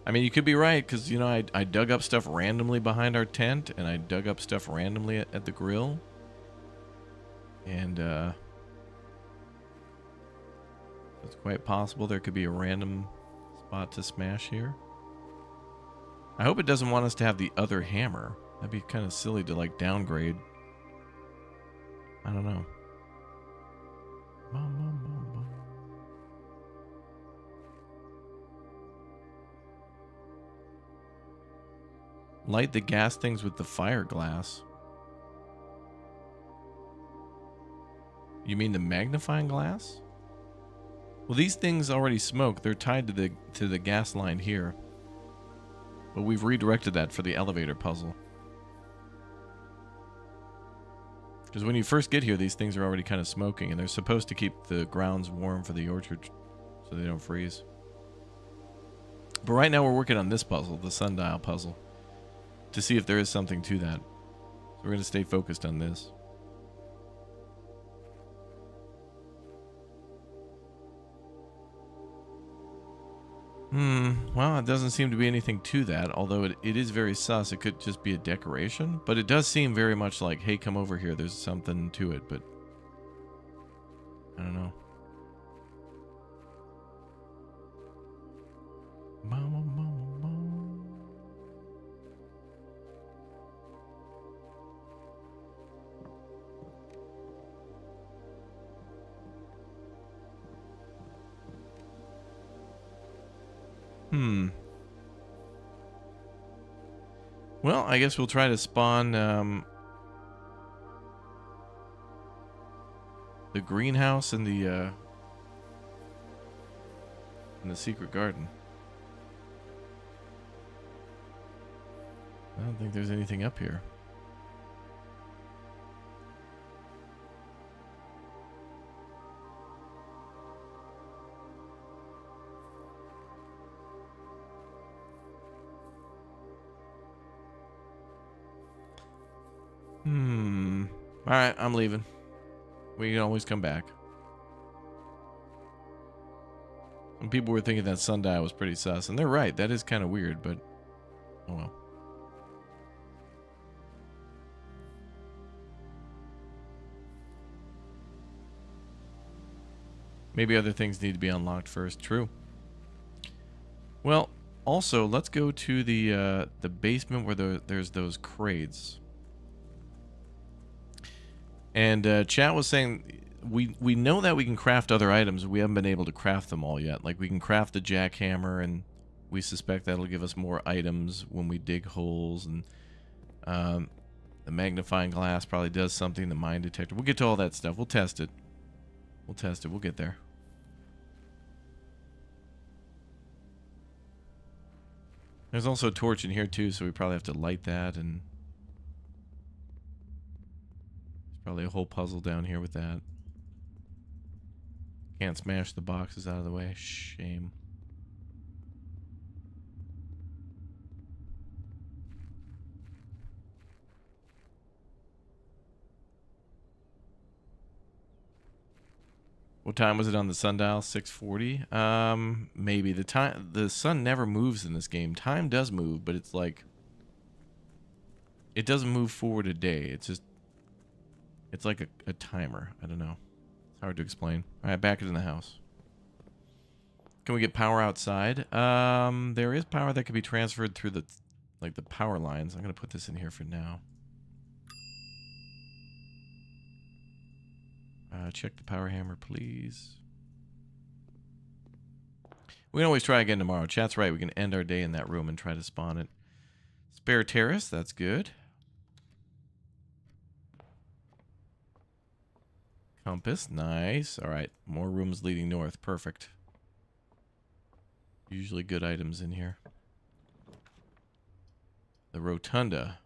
I mean, you could be right, because, you know, I dug up stuff randomly behind our tent, and I dug up stuff randomly at the grill. And, it's quite possible there could be a random spot to smash here. I hope it doesn't want us to have the other hammer. That'd be kind of silly to, like, downgrade. I don't know. Light the gas things with the fire glass. You mean the magnifying glass? Well, these things already smoke. They're tied to the gas line here. But we've redirected that for the elevator puzzle. Because when you first get here, these things are already kind of smoking, and they're supposed to keep the grounds warm for the orchard so they don't freeze. But right now we're working on this puzzle, the sundial puzzle, to see if there is something to that. So we're going to stay focused on this. Well, it doesn't seem to be anything to that, although it is very sus. It could just be a decoration, but it does seem very much like, hey, come over here, there's something to it, but I don't know. Well, I guess we'll try to spawn the greenhouse and the secret garden. I don't think there's anything up here. Alright, I'm leaving. We can always come back. Some people were thinking that sundial was pretty sus, and they're right. That is kind of weird, but oh well. Maybe other things need to be unlocked first. True. Well, also, let's go to the basement where there's those crates. And chat was saying we know that we can craft other items. We haven't been able to craft them all yet. Like, we can craft the jackhammer, and we suspect that'll give us more items when we dig holes. And the magnifying glass probably does something. The mine detector. We'll get to all that stuff. We'll test it. We'll test it. We'll get there. There's also a torch in here too, so we probably have to light that, and there's probably a whole puzzle down here with that. Can't smash the boxes out of the way. Shame. What time was it on the sundial? 6:40? Maybe. The sun never moves in this game. Time does move, but it's like, it doesn't move forward a day. It's just, it's like a timer. I don't know. It's hard to explain. All right, back into the house. Can we get power outside? There is power that can be transferred through the power lines. I'm gonna put this in here for now. Check the power hammer, please. We can always try again tomorrow. Chat's right. We can end our day in that room and try to spawn it. Spare terrace. That's good. Compass. Nice. All right. More rooms leading north. Perfect. Usually good items in here. The rotunda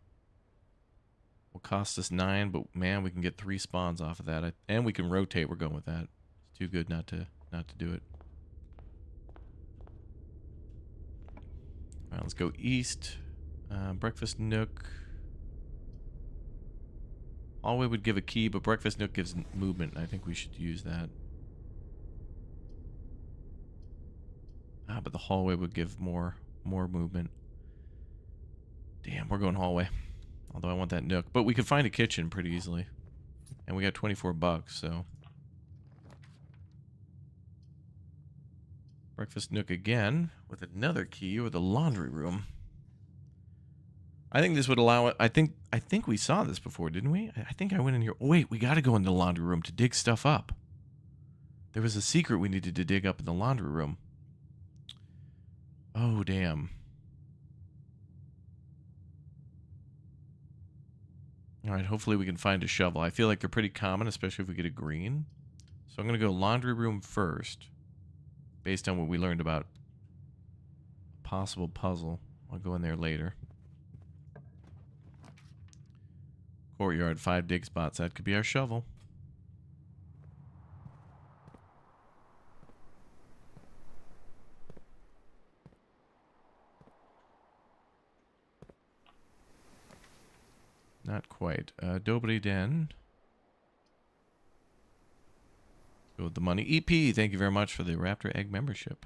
will cost us 9, but man, we can get 3 spawns off of that. And we can rotate. We're going with that. It's too good not to do it. All right, let's go east. Breakfast nook. Hallway would give a key, but breakfast nook gives movement. I think we should use that. but the hallway would give more movement. Damn, we're going hallway. Although I want that nook. But we could find a kitchen pretty easily. And we got 24 bucks, so. Breakfast nook again with another key or the laundry room. I think this would allow it. I think we saw this before, didn't we? I think I went in here. Oh, wait, we got to go in the laundry room to dig stuff up. There was a secret we needed to dig up in the laundry room. Oh, damn. All right, hopefully we can find a shovel. I feel like they're pretty common, especially if we get a green. So I'm going to go laundry room first, based on what we learned about a possible puzzle. I'll go in there later. Courtyard, 5 dig spots. That could be our shovel. Not quite. Dobry Den. Go with the money. EP, thank you very much for the Raptor Egg membership.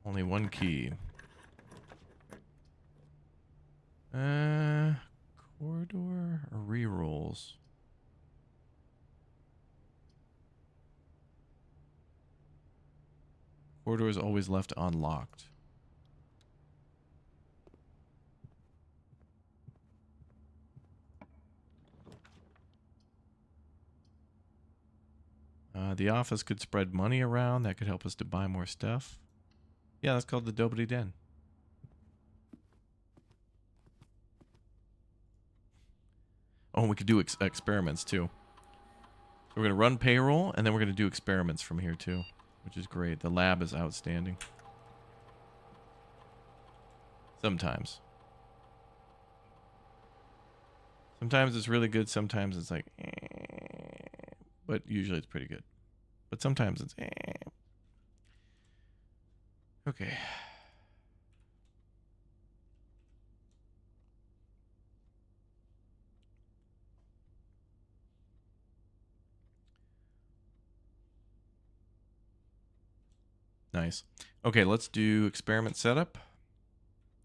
Only one key. Corridor or rerolls? Corridor is always left unlocked. The office could spread money around. That could help us to buy more stuff. Yeah, that's called the Dobry Den. Oh, we could do experiments too. So we're going to run payroll, and then we're going to do experiments from here too, which is great. The lab is outstanding. Sometimes. Sometimes it's really good. Sometimes it's like, but usually it's pretty good. But sometimes it's, Okay. Nice. Okay, let's do experiment setup.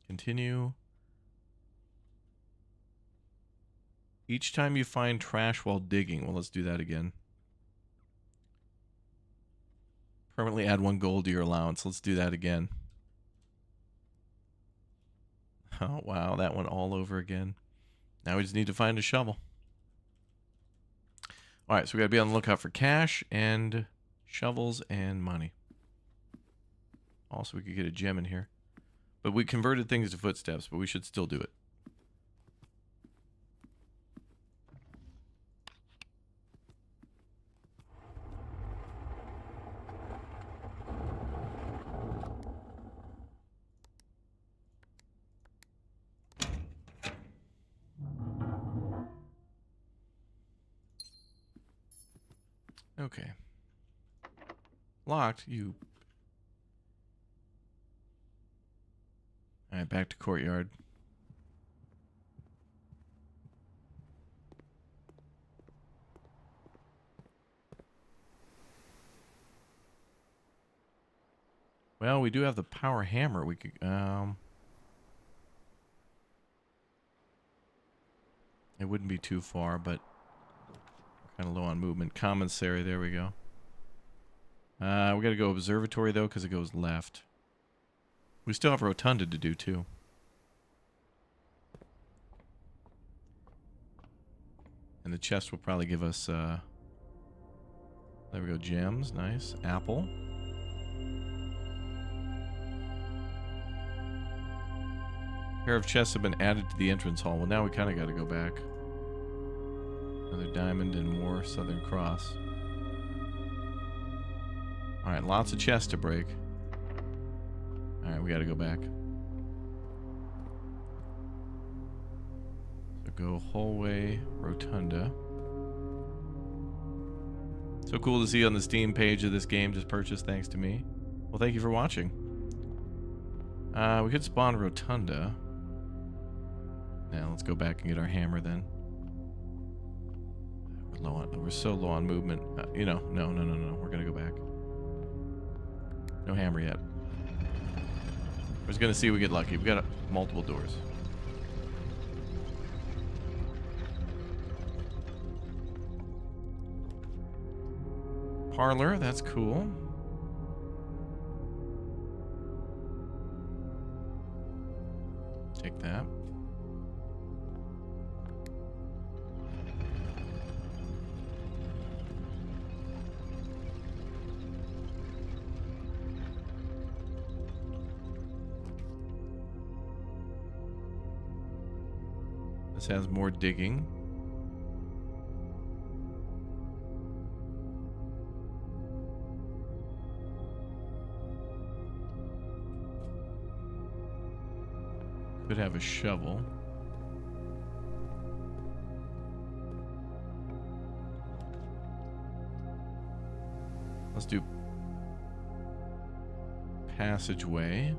Continue. Each time you find trash while digging. Well, let's do that again. Permanently add 1 gold to your allowance. Let's do that again. Oh, wow. That went all over again. Now we just need to find a shovel. All right, so we got to be on the lookout for cash and shovels and money. Also, we could get a gem in here. But we converted things to footsteps, but we should still do it. Okay. Locked, you. Alright, back to courtyard. Well, we do have the power hammer. We could, it wouldn't be too far, but kind of low on movement. Commissary, there we go. We got to go observatory, though, because it goes left. We still have rotunda to do, too. And the chest will probably give us, there we go, gems. Nice. Apple. A pair of chests have been added to the entrance hall. Well, now we kind of got to go back. Another diamond and more Southern Cross. Alright, lots of chests to break. Alright, we gotta go back. So go hallway, rotunda. So cool to see on the Steam page of this game just purchased thanks to me. Well, thank you for watching. We could spawn rotunda. Now let's go back and get our hammer then. We're low on. We're so low on movement. You know, no. We're gonna go back. No hammer yet. We're just gonna see if we get lucky. We got multiple doors. Parlor, that's cool. Take that. This has more digging. Could have a shovel. Let's do passageway.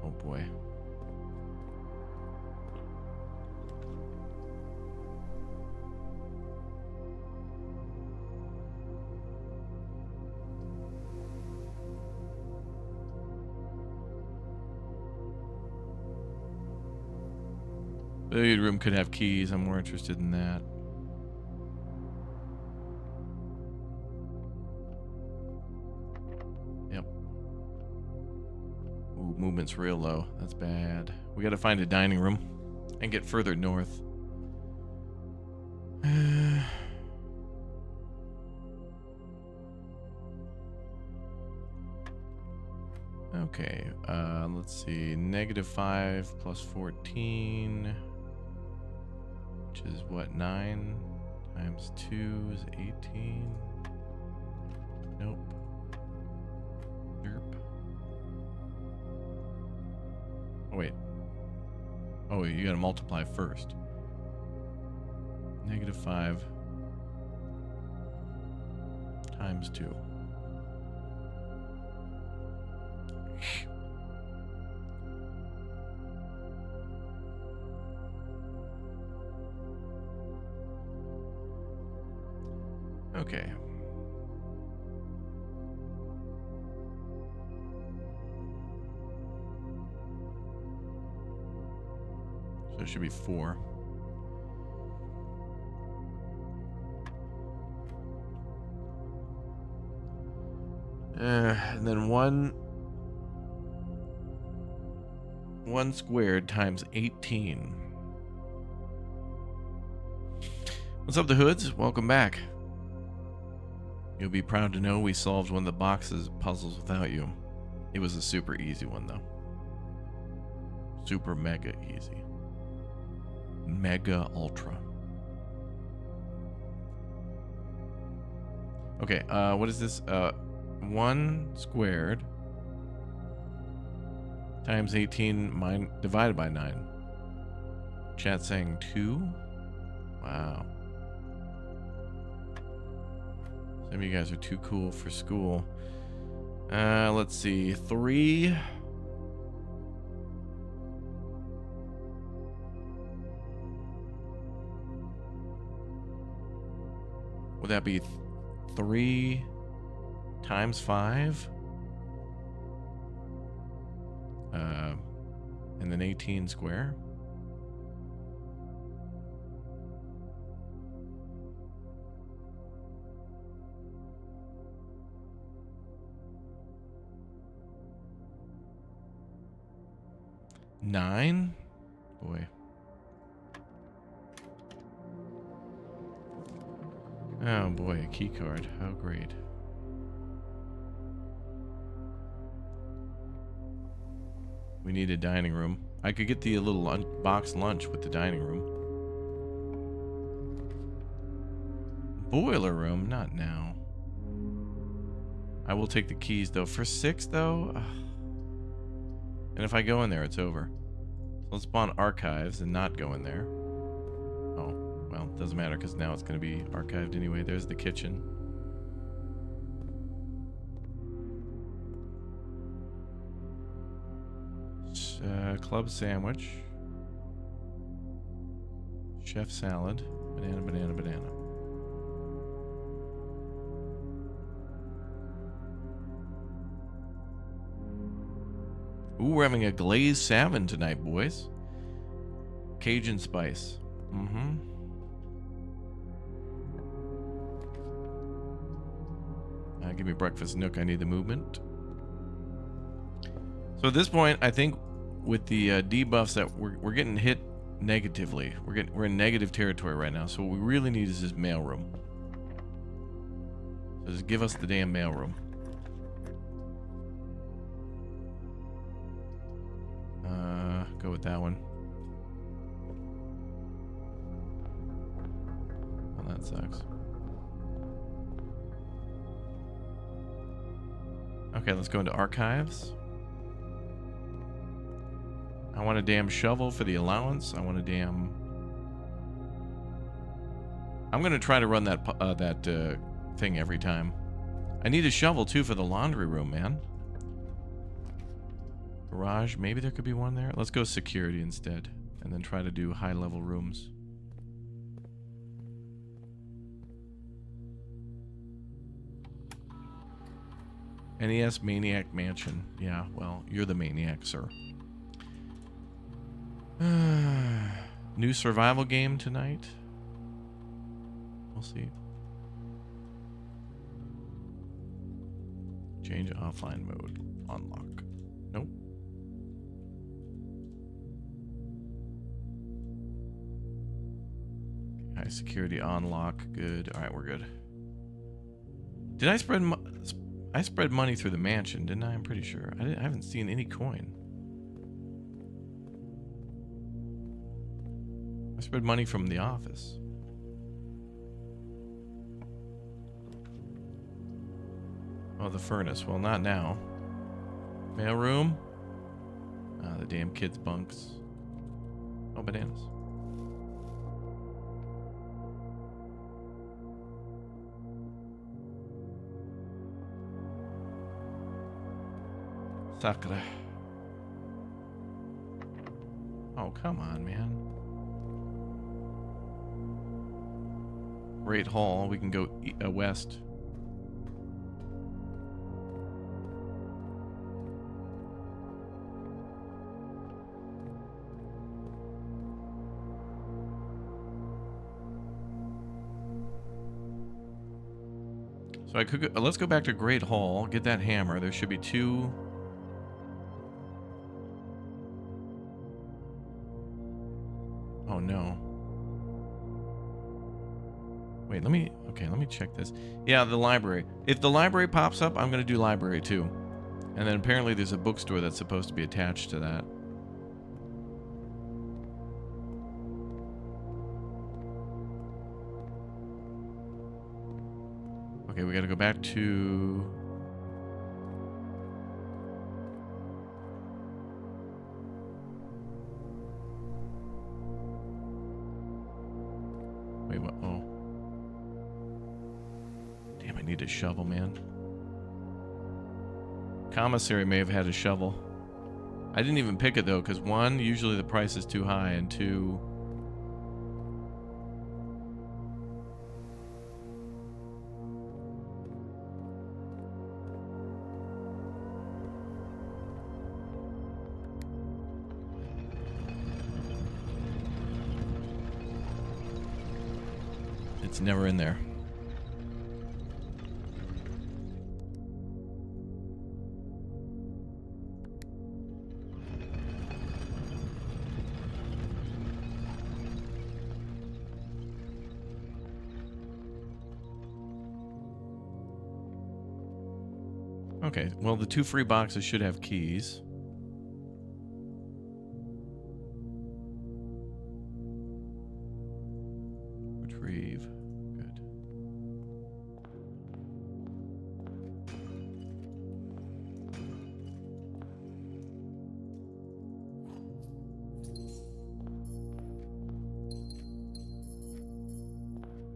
Oh boy. Billiard room could have keys. I'm more interested in that. Yep. Ooh, movement's real low. That's bad. We gotta find a dining room and get further north. Okay, let's see. -5 plus 14, which is what, 9 times 2 is 18. Nope. Derp. Oh, wait. Oh, you gotta multiply first. -5 times 2. Okay. So it should be 4. And then 1 squared times 18. What's up, the Hoods? Welcome back. You'll be proud to know we solved one of the boxes puzzles without you. It was a super easy one, though. Super mega easy. Mega ultra. Okay, what is this? 1 squared times 18 divided by 9. Chat saying 2? Wow. Some of you guys are too cool for school. Let's see. 3. Would that be 3 times 5? And then 18 square? Nine? Boy. Oh boy, a key card. How great. We need a dining room. I could get the little box lunch with the dining room. Boiler room? Not now. I will take the keys though. For 6 though? Ugh. And if I go in there, it's over. So let's spawn archives and not go in there. Oh, well, it doesn't matter because now it's going to be archived anyway. There's the kitchen. Club sandwich. Chef salad. Banana, banana, banana. Ooh, we're having a glazed salmon tonight, boys. Cajun spice. Mm-hmm. Give me breakfast nook. I need the movement. So at this point, I think with the debuffs that we're getting hit negatively. We're in negative territory right now. So what we really need is this mailroom. So just give us the damn mailroom. Go with that one. Well, that sucks. Okay, let's go into archives. I want a damn shovel for the allowance. I want a damn... I'm gonna try to run that thing every time. I need a shovel too for the laundry room, man. Garage, maybe there could be one there. Let's go security instead, and then try to do high-level rooms. NES Maniac Mansion. Yeah, well, you're the maniac, sir. New survival game tonight. We'll see. Change offline mode. Unlock. Nope. High security unlock. Good. All right, we're good. Did I spread money through the mansion, didn't I? I'm pretty sure. I haven't seen any coin. I spread money from the office. Oh, the furnace. Well, not now. Mailroom. Ah, the damn kids' bunks. Oh, bananas. Sakura. Oh, come on, man. Great Hall. We can go west. So I could go, let's go back to Great Hall, get that hammer. There should be two. Oh no. Wait, let me check this. Yeah, the library. If the library pops up, I'm going to do library too. And then apparently there's a bookstore that's supposed to be attached to that. Okay, we got to go back to... Wait, what? Oh. Damn, I need a shovel, man. Commissary may have had a shovel. I didn't even pick it, though, because one, usually the price is too high, and two... It's never in there. Okay, well, the two free boxes should have keys. Retrieve. Good.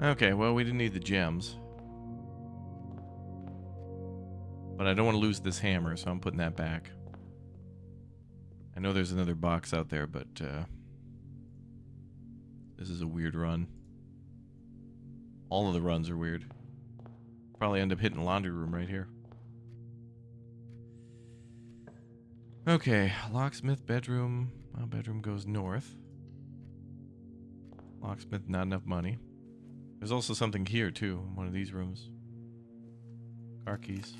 Okay, well, we didn't need the gems. But I don't want to lose this hammer, so I'm putting that back. I know there's another box out there, but This is a weird run. All of the runs are weird. Probably end up hitting the laundry room right here. Okay, locksmith bedroom. Well, bedroom goes north. Locksmith, not enough money. There's also something here, too, in one of these rooms. Car keys.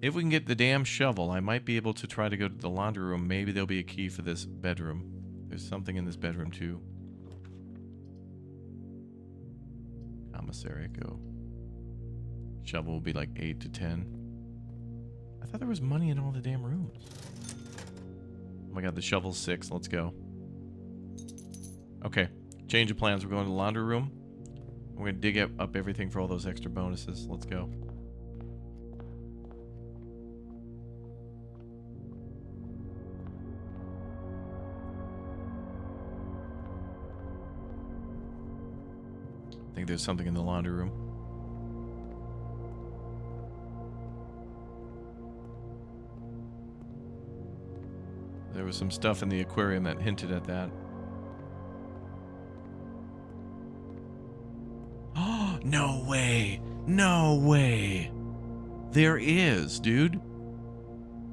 If we can get the damn shovel, I might be able to try to go to the laundry room. Maybe there'll be a key for this bedroom. There's something in this bedroom, too. Commissary, go. Shovel will be like 8 to 10. I thought there was money in all the damn rooms. Oh my god, the shovel's 6. Let's go. Okay, change of plans. We're going to the laundry room. We're going to dig up everything for all those extra bonuses. Let's go. I think there's something in the laundry room. There was some stuff in the aquarium that hinted at that. Oh, no way. No way. There is, dude.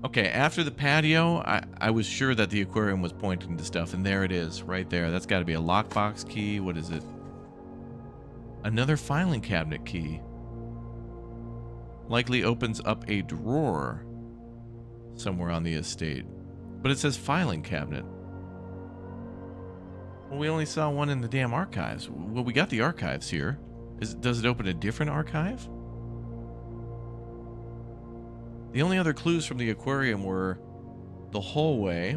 Okay, after the patio, I was sure that the aquarium was pointing to stuff, and there it is, right there. That's got to be a lockbox key. What is it? Another filing cabinet key. Likely opens up a drawer somewhere on the estate. But it says filing cabinet. Well, we only saw one in the damn archives. Well, we got the archives here. Does it open a different archive? The only other clues from the aquarium were the hallway,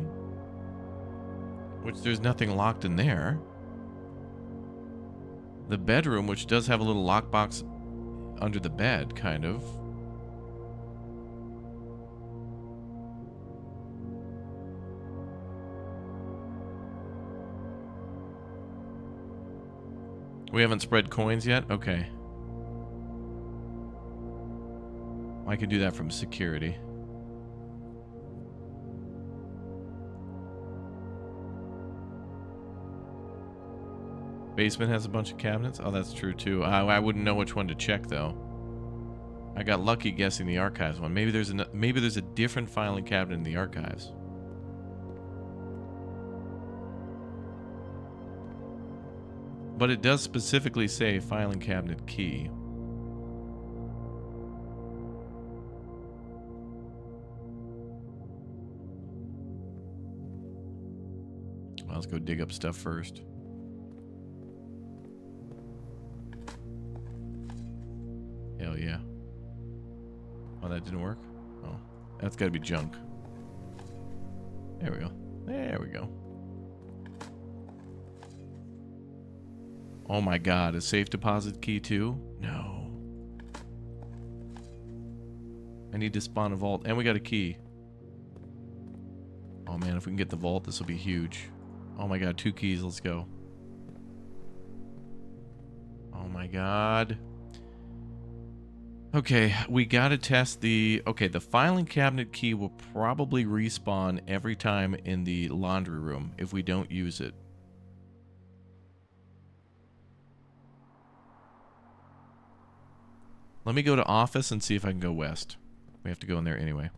which there's nothing locked in there. The bedroom, which does have a little lockbox under the bed, kind of. We haven't spread coins yet? Okay. I can do that from security. Basement has a bunch of cabinets? Oh, that's true too. I wouldn't know which one to check though. I got lucky guessing the archives one. Maybe there's a different filing cabinet in the archives. But it does specifically say filing cabinet key. Well, let's go dig up stuff first. Hell yeah. Oh, that didn't work? Oh, that's got to be junk. There we go. There we go. Oh my god, a safe deposit key too? No. I need to spawn a vault. And we got a key. Oh man, if we can get the vault, this will be huge. Oh my god, 2 keys, let's go. Oh my god. Okay, we gotta test the... Okay, the filing cabinet key will probably respawn every time in the laundry room if we don't use it. Let me go to office and see if I can go west. We have to go in there anyway.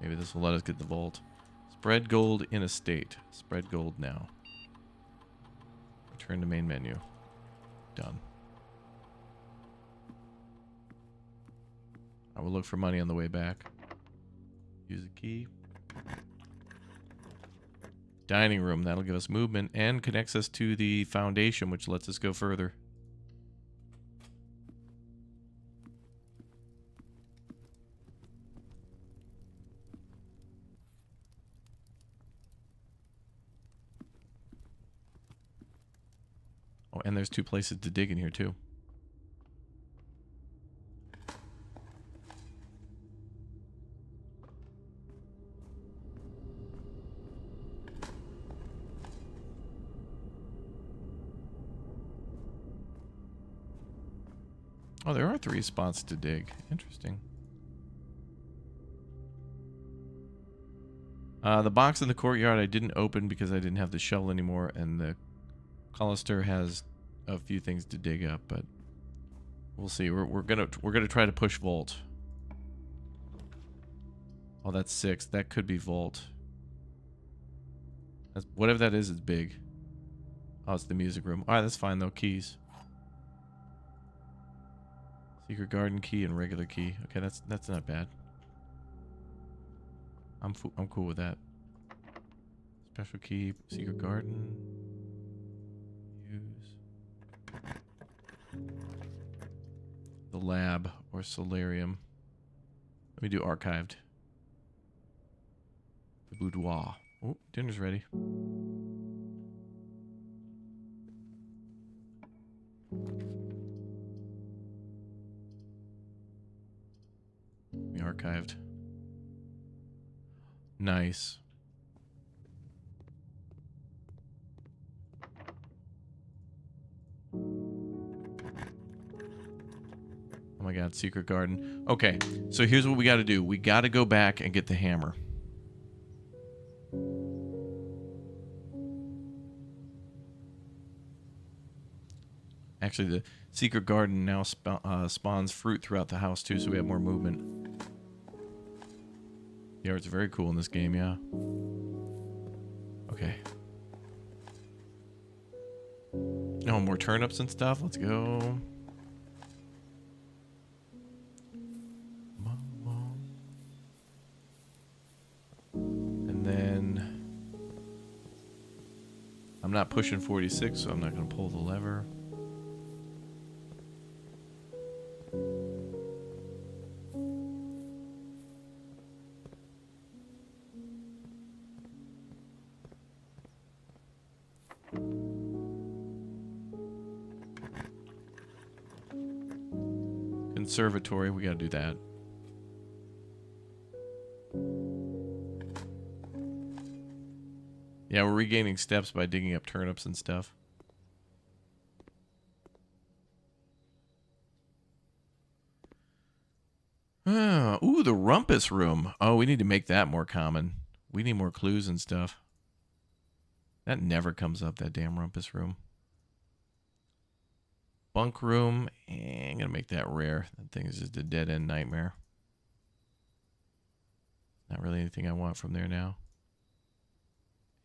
Maybe this will let us get the vault. Spread gold in estate. Spread gold now. Return to main menu. Done. I will look for money on the way back. Use a key. Dining room. That'll give us movement and connects us to the foundation, which lets us go further. Oh, and there's 2 places to dig in here, too. Oh, there are 3 spots to dig. Interesting. The box in the courtyard I didn't open because I didn't have the shovel anymore, and the Collister has a few things to dig up, but we'll see. We're gonna try to push Volt. Oh, that's 6. That could be Volt. That's, whatever that is, it's big. Oh, it's the music room. Alright, that's fine though. Keys. Secret garden key and regular key. Okay, that's not bad. I'm cool with that. Special key, secret garden. Use the lab or solarium. Let me do archived. The boudoir. Oh, dinner's ready. We archived. Nice. Oh my god, secret garden. Okay, so here's what we got to do. We got to go back and get the hammer. Actually, the secret garden now spawns fruit throughout the house too, so we have more movement. The art's very cool in this game, yeah. Okay. Oh, more turnips and stuff. Let's go. And then I'm not pushing 46, so I'm not going to pull the lever. Conservatory, we gotta do that. Yeah, we're regaining steps by digging up turnips and stuff. Ooh, the rumpus room. Oh, we need to make that more common. We need more clues and stuff. That never comes up, that damn rumpus room. Bunk room. I'm gonna make that rare. That thing is just a dead-end nightmare. Not really anything I want from there now.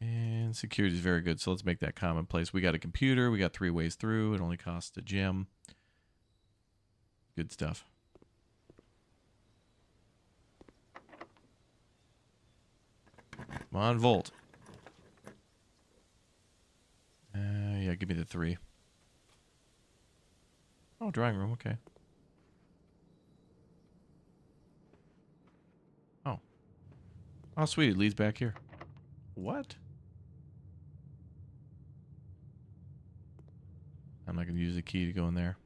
And security is very good, so let's make that commonplace. We got a computer. We got 3 ways through. It only costs a gem. Good stuff. Come on, Volt. Yeah, give me the 3. Oh, drawing room, okay. Oh. Oh, sweet, it leads back here. What? I'm not going to use the key to go in there.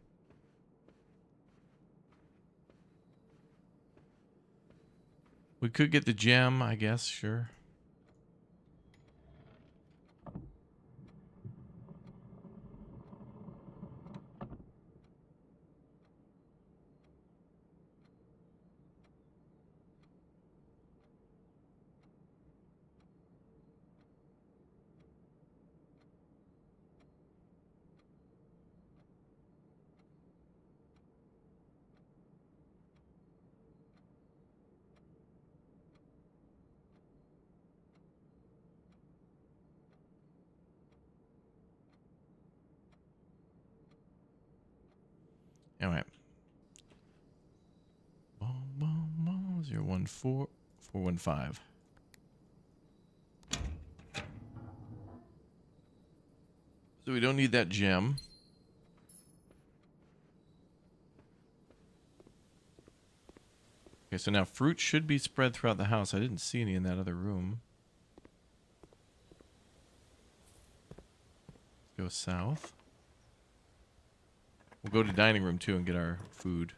We could get the gem, I guess, sure. All right. 014-415. So we don't need that gem. Okay, so now fruit should be spread throughout the house. I didn't see any in that other room. Let's go south. We'll go to dining room too and get our food.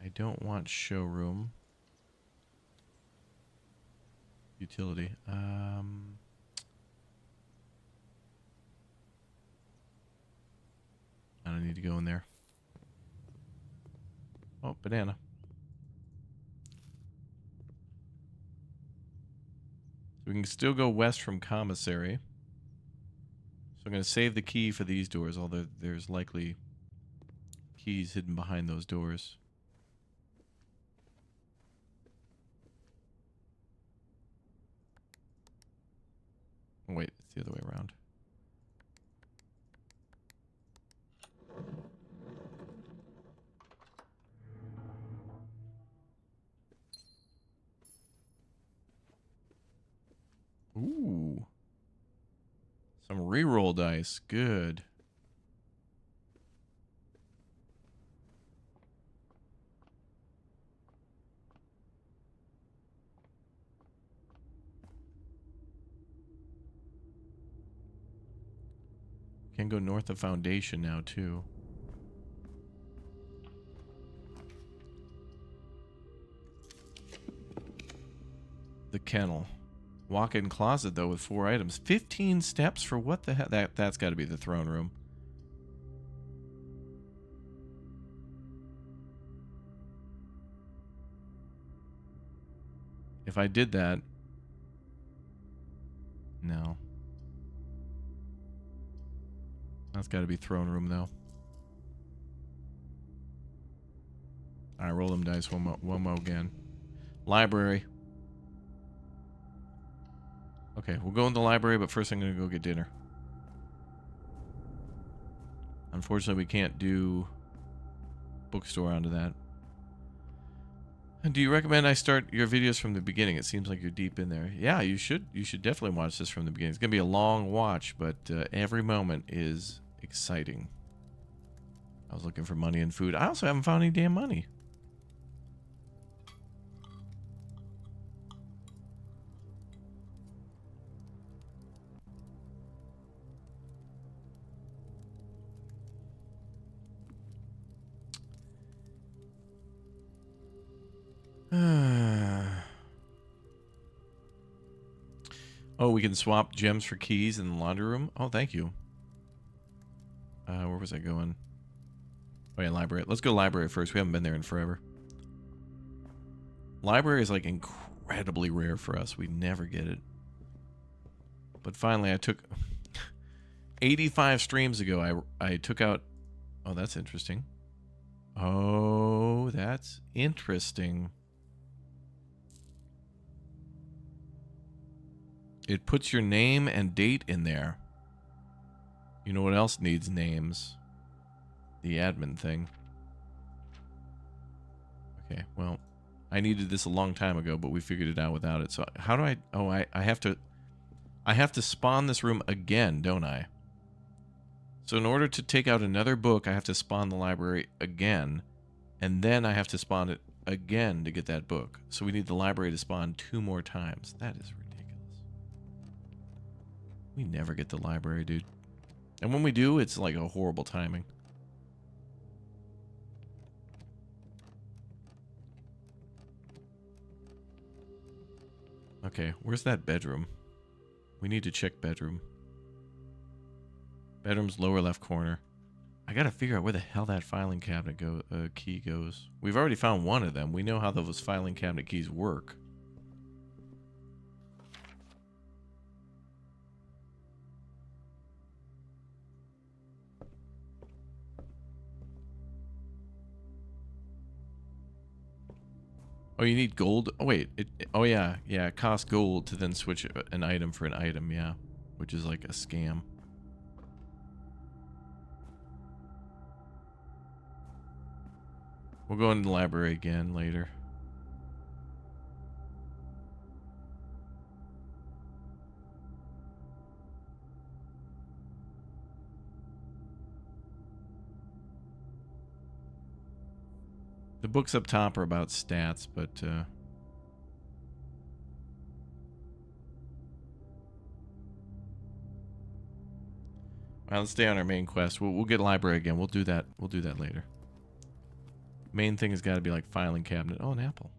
I don't want showroom. Utility. I don't need to go in there. Oh, banana. So we can still go west from commissary. So I'm going to save the key for these doors, although there's likely keys hidden behind those doors. Oh, wait, it's the other way around. Ooh. Some reroll dice. Good. Can go north of Foundation now, too. The kennel. Walk-in closet, though, with 4 items. 15 steps for what the heck? That's got to be the throne room. If I did that... No. That's got to be throne room, though. Alright, roll them dice one more again. Library. Okay, we'll go in the library, but first I'm going to go get dinner. Unfortunately, we can't do bookstore onto that. And do you recommend I start your videos from the beginning? It seems like you're deep in there. Yeah, you should. You should definitely watch this from the beginning. It's going to be a long watch, but every moment is exciting. I was looking for money and food. I also haven't found any damn money. Oh, we can swap gems for keys in the laundry room? Oh, thank you. Where was I going? Oh, yeah, library. Let's go library first. We haven't been there in forever. Library is, like, incredibly rare for us. We never get it. But finally, I took... 85 streams ago, I took out... Oh, that's interesting. Oh, that's interesting. It puts your name and date in there. You know what else needs names? The admin thing. Okay, well, I needed this a long time ago, but we figured it out without it. So how do I... Oh, I have to spawn this room again, don't I? So in order to take out another book, I have to spawn the library again, and then I have to spawn it again to get that book. So we need the library to spawn 2 more times. That is ridiculous. We never get the library, dude. And when we do, it's like a horrible timing. Okay, where's that bedroom? We need to check bedroom. Bedroom's lower left corner. I gotta figure out where the hell that filing cabinet key goes. We've already found one of them. We know how those filing cabinet keys work. Oh, you need gold? Oh, wait. Oh, yeah. Yeah, it costs gold to then switch an item for an item, yeah. Which is like a scam. We'll go into the library again later. The books up top are about stats, but... Well, let's stay on our main quest. We'll get library again. We'll do that. We'll do that later. Main thing has got to be like filing cabinet. Oh, an apple.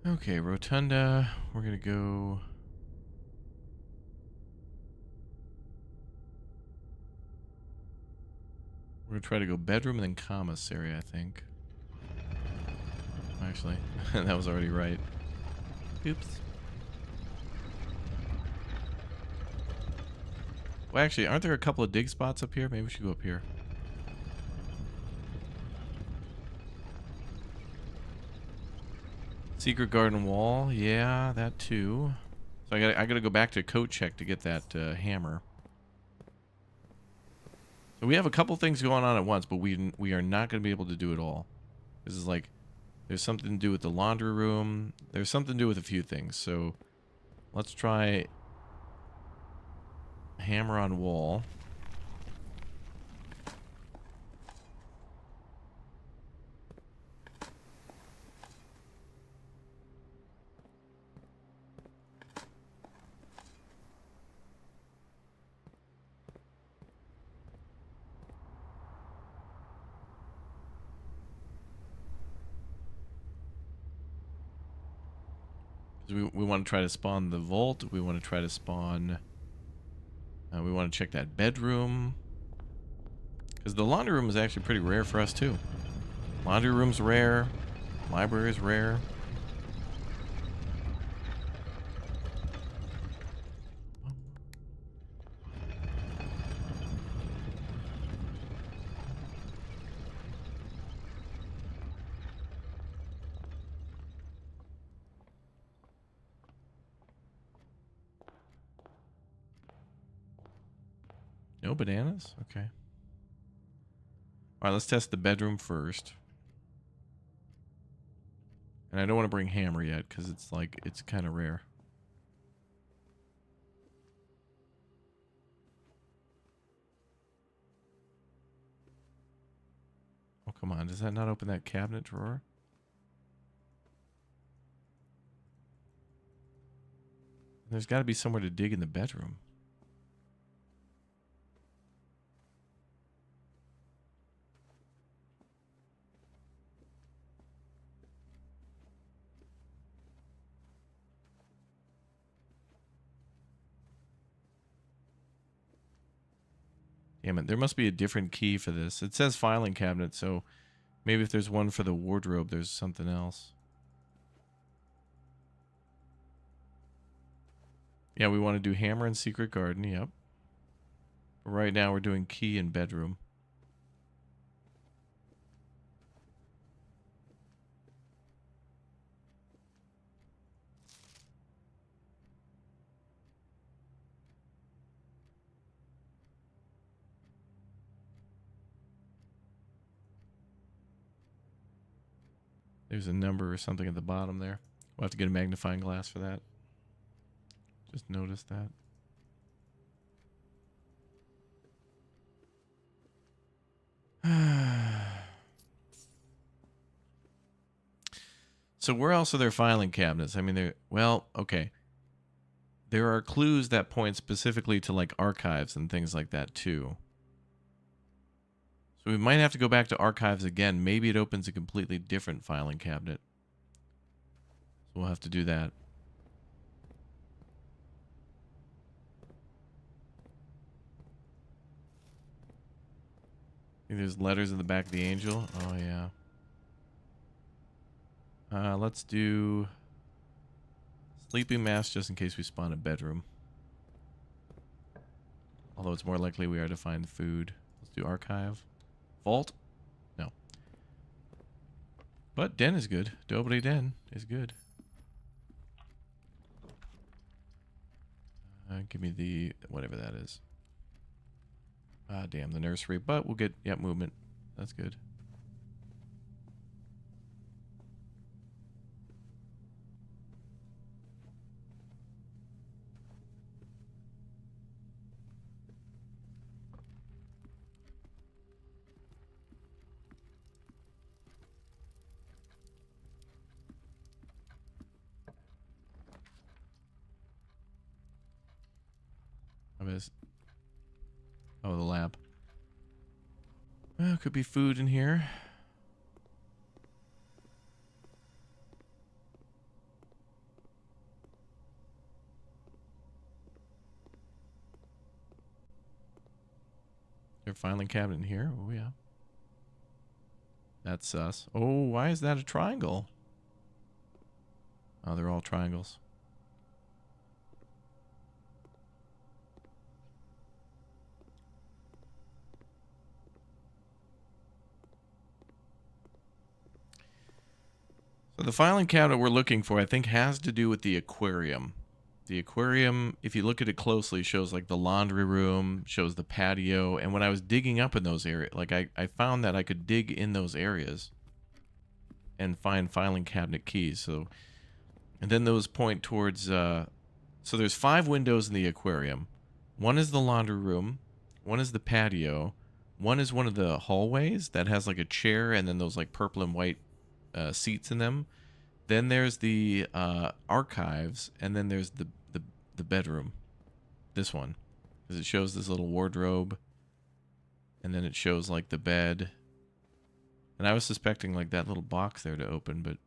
Okay, rotunda. We're gonna go. We're gonna try to go bedroom and then commissary, I think. Actually, that was already right. Oops. Well, actually, aren't there a couple of dig spots up here? Maybe we should go up here. Secret garden wall. Yeah, that too. So I gotta go back to coat check to get that hammer. So we have a couple things going on at once, but we are not going to be able to do it all. This is like, there's something to do with the laundry room. There's something to do with a few things. So let's try hammer on wall. We want to try to spawn the vault. We want to try to spawn... we want to check that bedroom. Because the laundry room is actually pretty rare for us, too. Laundry room's rare. Library's rare. No bananas? Okay. Alright, let's test the bedroom first. And I don't want to bring hammer yet, because it's like, it's kind of rare. Oh, come on. Does that not open that cabinet drawer? There's got to be somewhere to dig in the bedroom. Damn it, there must be a different key for this. It says filing cabinet, so maybe if there's one for the wardrobe, there's something else. Yeah, we want to do hammer and secret garden, yep. Right now we're doing key and bedroom. There's a number or something at the bottom there. We'll have to get a magnifying glass for that. Just noticed that. So where else are there filing cabinets? I mean, there. Well, okay. There are clues that point specifically to like archives and things like that too. So we might have to go back to archives again. Maybe it opens a completely different filing cabinet. So we'll have to do that. I think there's letters in the back of the angel. Oh, yeah. Let's do sleeping mask just in case we spawn a bedroom. Although it's more likely we are to find food. Let's do archive. Vault? No. But den is good. Doubly den is good. Give me the whatever that is. Ah, damn, the nursery. But we'll get, yep, movement. That's good. Oh, the lab. Well, could be food in here. Their filing cabinet in here. Oh, yeah. That's sus. Oh, why is that a triangle? Oh, they're all triangles. So the filing cabinet we're looking for, I think, has to do with the aquarium. The aquarium, if you look at it closely, shows like the laundry room, shows the patio. And when I was digging up in those areas, like I found that I could dig in those areas and find filing cabinet keys. So, and then those point towards, so there's 5 windows in the aquarium. One is the laundry room. One is the patio. One is one of the hallways that has like a chair and then those like purple and white seats in them. Then there's the archives, and then there's the bedroom. This one, because it shows this little wardrobe, and then it shows like the bed. And I was suspecting like that little box there to open, but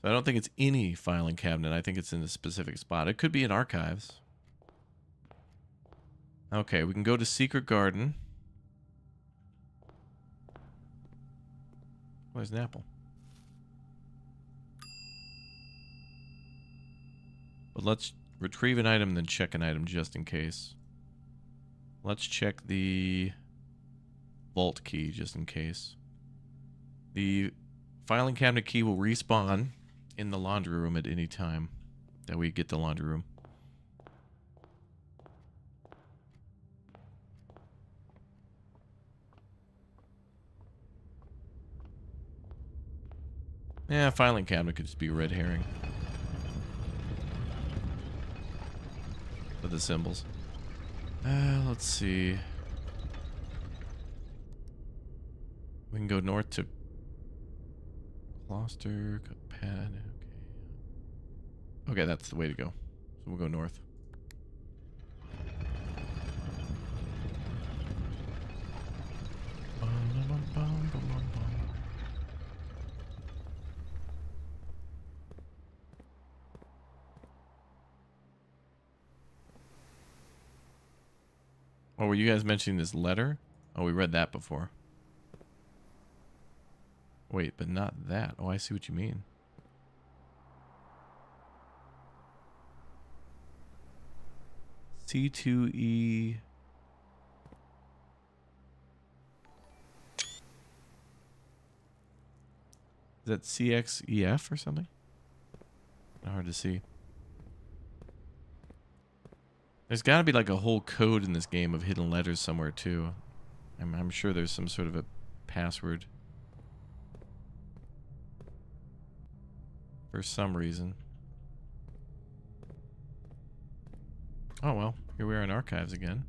so I don't think it's any filing cabinet. I think it's in a specific spot. It could be in archives. Okay, we can go to Secret Garden. Where's an apple? But let's retrieve an item, then check an item just in case. Let's check the vault key just in case. The filing cabinet key will respawn in the laundry room at any time that we get the laundry room. Yeah, filing cabinet could just be a red herring. For the symbols. Let's see. We can go north to Gloucester, Pad. Okay. Okay, that's the way to go. So we'll go north. Oh, were you guys mentioning this letter? Oh, we read that before. Wait, but not that. Oh, I see what you mean. C2E. Is that CXEF or something? Hard to see. There's got to be like a whole code in this game of hidden letters somewhere too. I'm sure there's some sort of a password. For some reason. Oh well, here we are in archives again.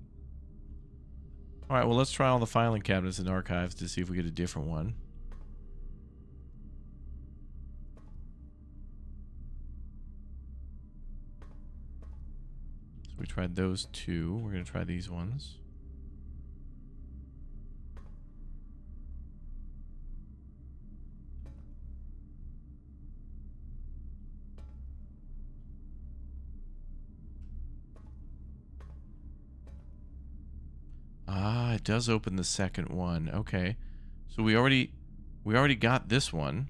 Alright, well let's try all the filing cabinets in archives to see if we get a different one. We tried those 2. We're going to try these ones. Ah, it does open the second one. Okay. So we already got this one.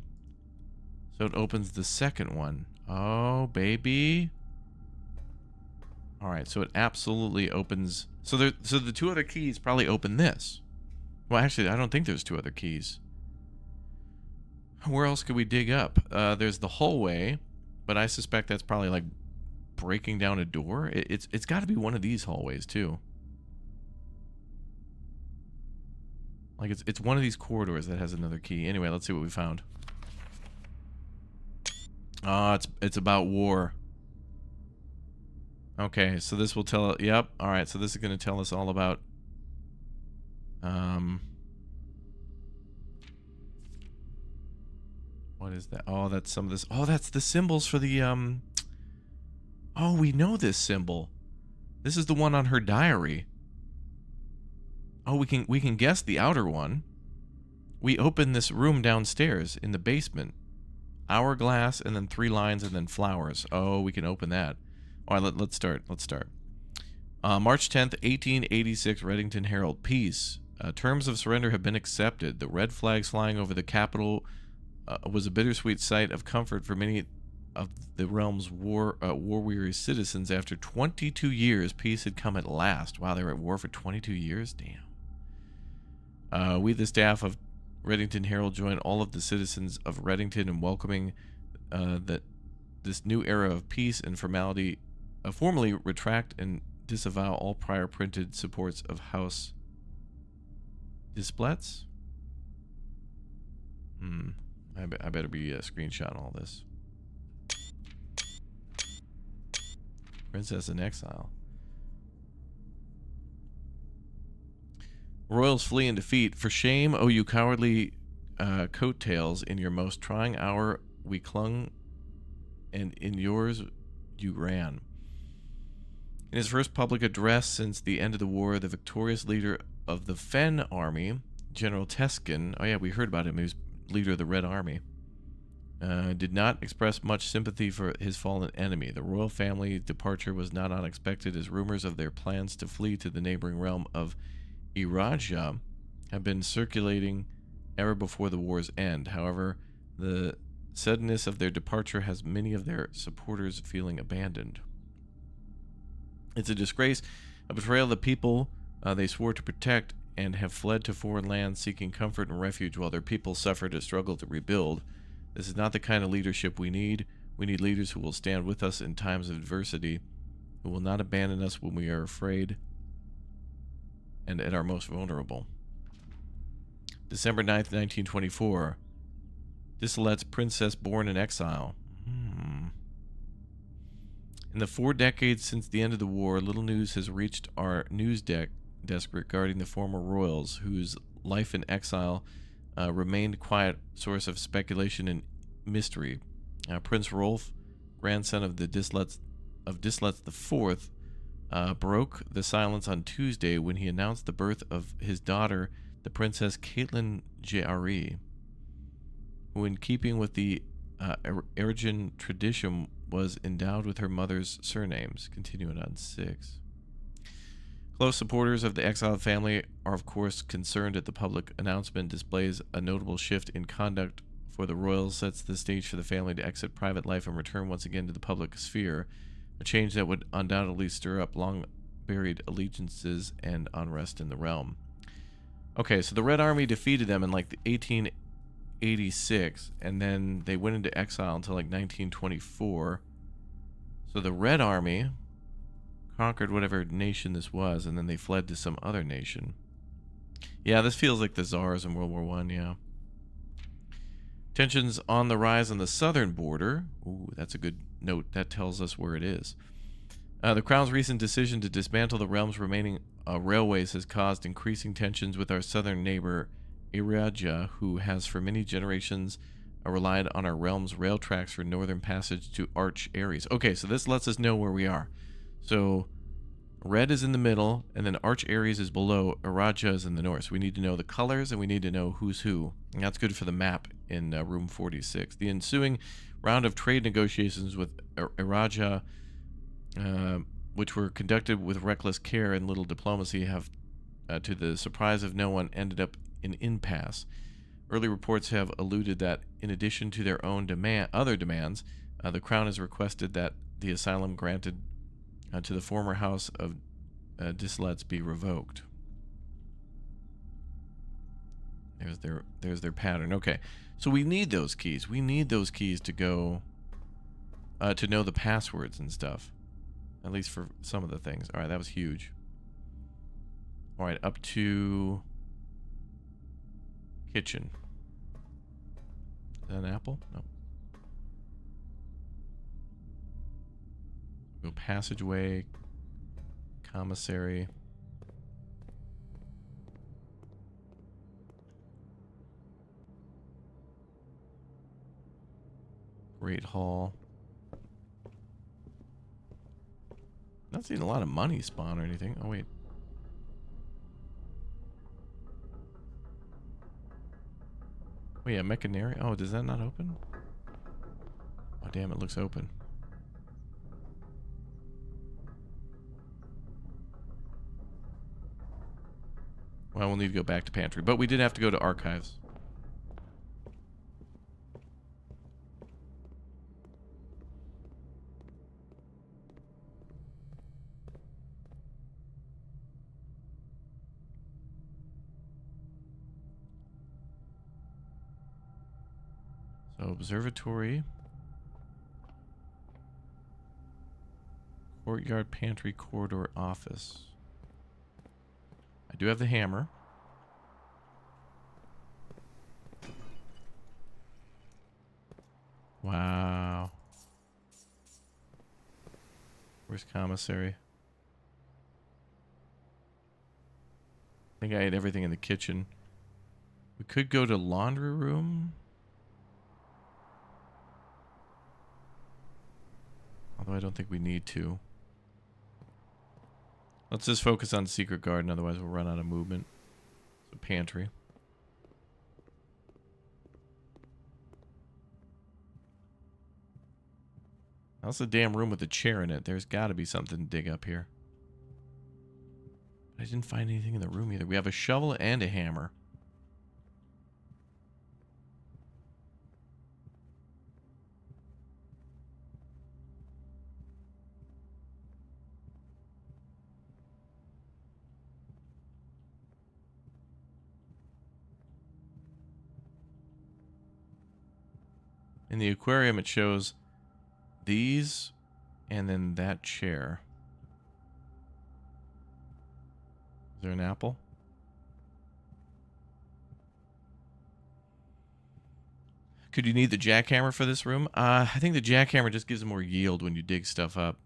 So it opens the second one. Oh, baby. All right, so it absolutely opens. So the 2 other keys probably open this. Well, actually, I don't think there's 2 other keys. Where else could we dig up? There's the hallway, but I suspect that's probably like breaking down a door. It's got to be one of these hallways too. Like it's one of these corridors that has another key. Anyway, let's see what we found. Ah, it's about war. Okay, so this will tell... Yep, alright, so this is going to tell us all about... What is that? Oh, that's some of this... Oh, that's the symbols for the, Oh, we know this symbol. This is the one on her diary. Oh, we can guess the outer one. We opened this room downstairs in the basement. Hourglass, and then 3 lines, and then flowers. Oh, we can open that. All right, let's start. March 10th, 1886, Reddington Herald. Peace. Terms of surrender have been accepted. The red flags flying over the capital was a bittersweet sight of comfort for many of the realm's war-weary citizens. After 22 years, peace had come at last. Wow, they were at war for 22 years? Damn. We, the staff of Reddington Herald, join all of the citizens of Reddington in welcoming this new era of peace and formality. Formally retract and disavow all prior printed supports of House Displets. I better be screenshotting all this. Princess in exile. Royals flee in defeat. For shame, oh you cowardly coattails! In your most trying hour we clung, and in yours you ran. In his first public address since the end of the war, the victorious leader of the Fen Army, General Teskin, oh yeah, we heard about him, he was leader of the Red Army, did not express much sympathy for his fallen enemy. The royal family's departure was not unexpected, as rumors of their plans to flee to the neighboring realm of Iraja have been circulating ever before the war's end. However, the suddenness of their departure has many of their supporters feeling abandoned. It's a disgrace, a betrayal of the people they swore to protect, and have fled to foreign lands seeking comfort and refuge while their people suffered a struggle to rebuild. This is not the kind of leadership we need. We need leaders who will stand with us in times of adversity, who will not abandon us when we are afraid and at our most vulnerable. December 9th, 1924. Dislet's princess born in exile. In the 4 decades since the end of the war, little news has reached our news desk regarding the former royals, whose life in exile remained a quiet source of speculation and mystery. Prince Rolf, grandson of the Dislets IV, broke the silence on Tuesday when he announced the birth of his daughter, the Princess Caitlin Jari, who, in keeping with the Arajan tradition, was endowed with her mother's surnames. Continuing on 6. Close supporters of the exiled family are, of course, concerned that the public announcement displays a notable shift in conduct for the royals, sets the stage for the family to exit private life and return once again to the public sphere, a change that would undoubtedly stir up long-buried allegiances and unrest in the realm. Okay, so the Red Army defeated them in like 1886, and then they went into exile until like 1924. So the Red Army conquered whatever nation this was, and then they fled to some other nation. Yeah, this feels like the Tsars in World War I, yeah. Tensions on the rise on the southern border. Ooh, that's a good note. That tells us where it is. The Crown's recent decision to dismantle the realm's remaining railways has caused increasing tensions with our southern neighbor, Iraja, who has for many generations relied on our realm's rail tracks for northern passage to Arch Aries. Okay, so this lets us know where we are. So red is in the middle, and then Arch Aries is below. Iraja is in the north. So we need to know the colors, and we need to know who's who. And that's good for the map in room 46. The ensuing round of trade negotiations with Iraja, which were conducted with reckless care and little diplomacy, have, to the surprise of no one, ended up in impasse. Early reports have alluded that, in addition to their own other demands, the Crown has requested that the asylum granted to the former house of Dislets be revoked. There's their pattern. Okay, so we need those keys. We need those keys to go to know the passwords and stuff. At least for some of the things. All right, that was huge. All right, up to kitchen. Is that an apple? No. Go passageway, commissary. Great hall. Not seeing a lot of money spawn or anything. Oh, wait. Oh, yeah, Mechanary. Oh, does that not open? damn, it looks open. Well, we'll need to go back to pantry. But we did have to go to archives. So, observatory. Courtyard, pantry, corridor, office. I do have the hammer. Wow. Where's commissary? I think I had everything in the kitchen. We could go to laundry room. Although I don't think we need to. Let's just focus on secret garden, otherwise we'll run out of movement. So pantry. That's a damn room with a chair in it. There's got to be something to dig up here. I didn't find anything in the room either. We have a shovel and a hammer. In the aquarium, it shows these and then that chair. Is there an apple? Could you need the jackhammer for this room? I think the jackhammer just gives more yield when you dig stuff up.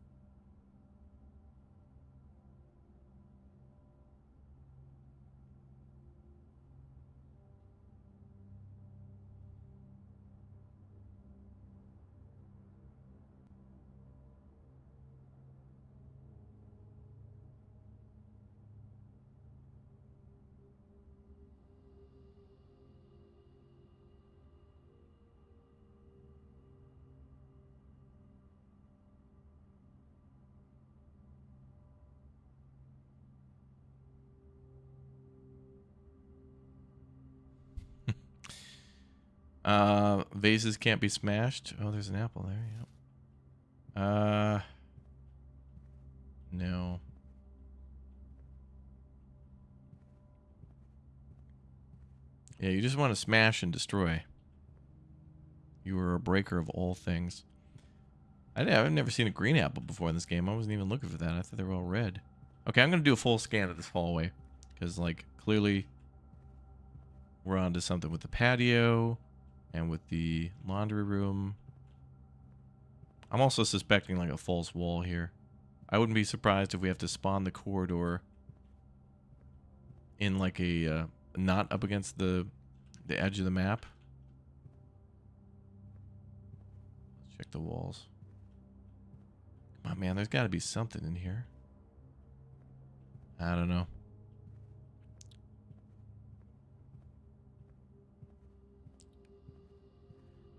Vases can't be smashed. Oh, there's an apple there. Yep. No. Yeah, you just want to smash and destroy. You are a breaker of all things. I've never seen a green apple before in this game. I wasn't even looking for that. I thought they were all red. Okay, I'm going to do a full scan of this hallway. Because, like, clearly we're onto something with the patio and with the laundry room. I'm also suspecting, like, a false wall here. I wouldn't be surprised if we have to spawn the corridor in, like, a not up against the edge of the map. Let's check the walls. Come on, man, there's got to be something in here. I don't know.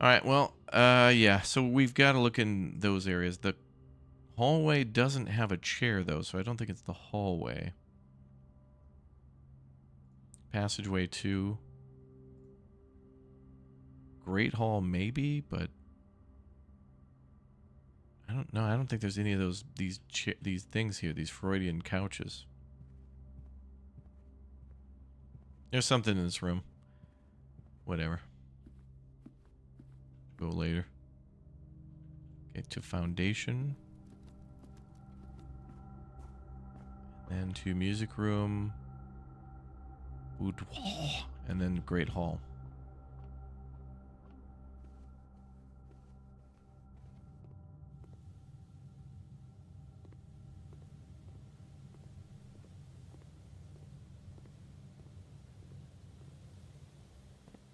Alright, well, yeah, so we've got to look in those areas. The hallway doesn't have a chair, though, so I don't think it's the hallway. Passageway 2. Great Hall, maybe, but I don't know. I don't think there's any of these things here, these Freudian couches. There's something in this room. Whatever. Go later. Okay, to foundation. And to music room. Boudoir. And then Great Hall.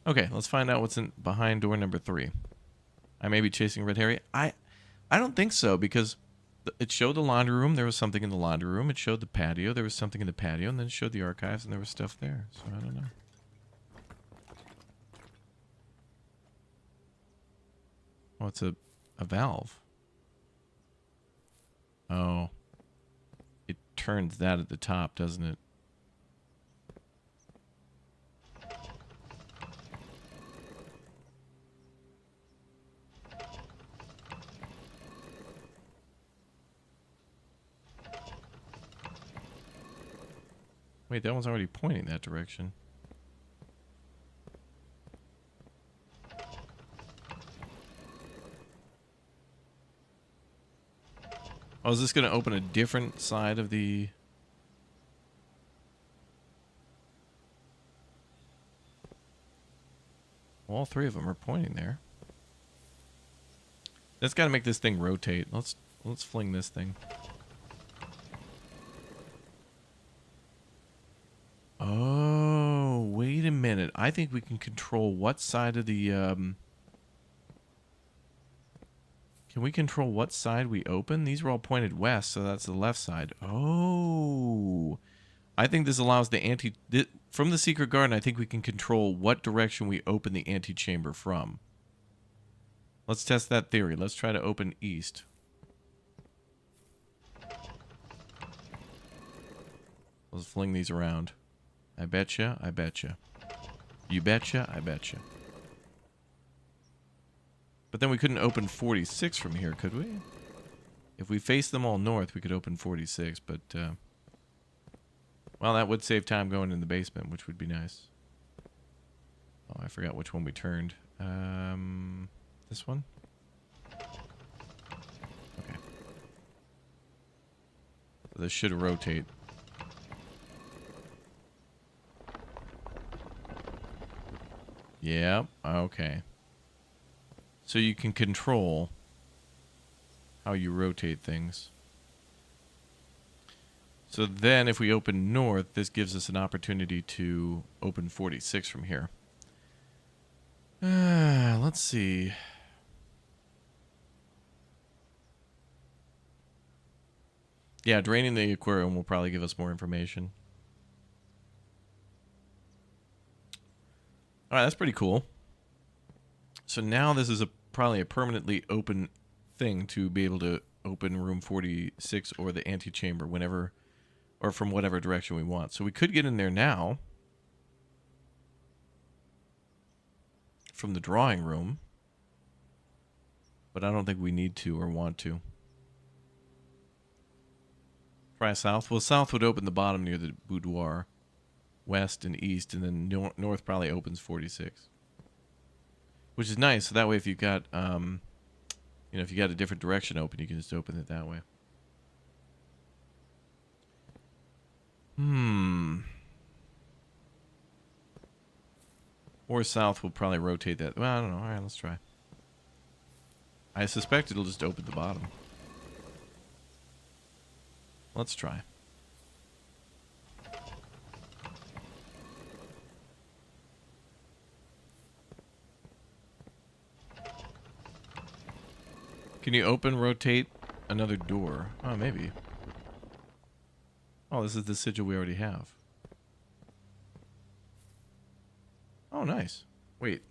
Okay, let's find out what's behind door number 3. I may be chasing Red Harry. I don't think so, because it showed the laundry room. There was something in the laundry room. It showed the patio. There was something in the patio. And then it showed the archives, and there was stuff there. So I don't know. Oh, it's a a valve. Oh. It turns that at the top, doesn't it? Wait, that one's already pointing that direction. Oh, is this going to open a different side of the... All three of them are pointing there. That's got to make this thing rotate. Let's fling this thing. Oh, wait a minute. I think we can control what side of the... Can we control what side we open? These were all pointed west, so that's the left side. Oh. I think this allows the from the secret garden, I think we can control what direction we open the antechamber from. Let's test that theory. Let's try to open east. Let's fling these around. I betcha, I betcha. You betcha, I betcha. But then we couldn't open 46 from here, could we? If we face them all north, we could open 46, but... well, that would save time going in the basement, which would be nice. Oh, I forgot which one we turned. This one? Okay. So this should rotate. Yeah, okay. So you can control how you rotate things. So then if we open north, this gives us an opportunity to open 46 from here. Let's see. Yeah, draining the aquarium will probably give us more information. Alright, that's pretty cool. So now this is probably a permanently open thing to be able to open room 46 or the antechamber whenever, or from whatever direction we want. So we could get in there now from the drawing room, but I don't think we need to or want to. Try south. Well, south would open the bottom near the boudoir. West and east, and then north probably opens 46. Which is nice, so that way if you've got, you know, if you got a different direction open, you can just open it that way. Or south will probably rotate that. Well, I don't know. Alright, let's try. I suspect it'll just open the bottom. Let's try. Can you rotate another door? Oh, maybe. Oh, this is the sigil we already have. Oh, nice. Wait.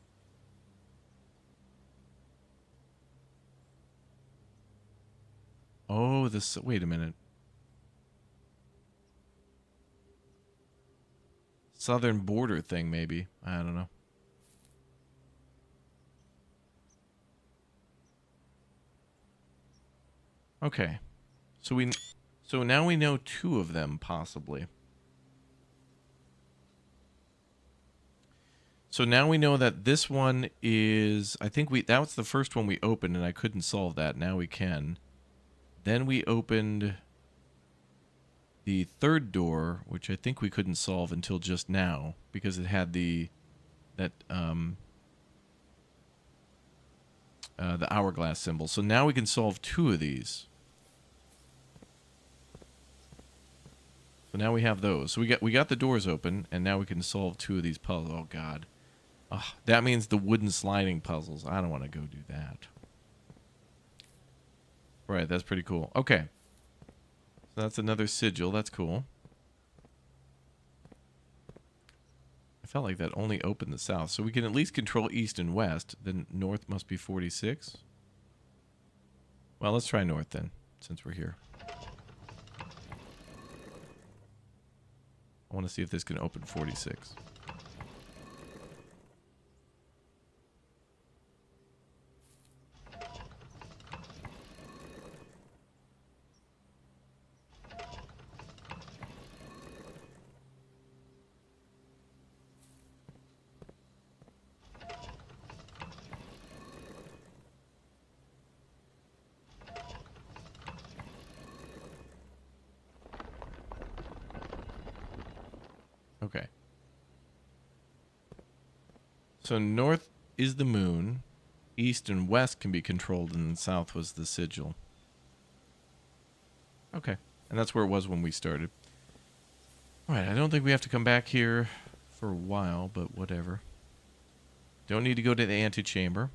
Oh, this... Wait a minute. Southern border thing, maybe. I don't know. Okay. So now we know 2 of them, possibly. So now we know that this one is... I think that was the first one we opened, and I couldn't solve that. Now we can. Then we opened the third door, which I think we couldn't solve until just now, because it had the hourglass symbol. So now we can solve 2 of these. So now we have those. So we got the doors open, and now we can solve 2 of these puzzles. Oh God, that means the wooden sliding puzzles. I don't want to go do that. Right, that's pretty cool. Okay, so that's another sigil. That's cool. I felt like that only opened the south, so we can at least control east and west. Then north must be 46. Well, let's try north then, since we're here. I want to see if this can open 46. Okay. So north is the moon, east and west can be controlled, and then south was the sigil. Okay. And that's where it was when we started. Alright, I don't think we have to come back here for a while, but whatever. Don't need to go to the antechamber.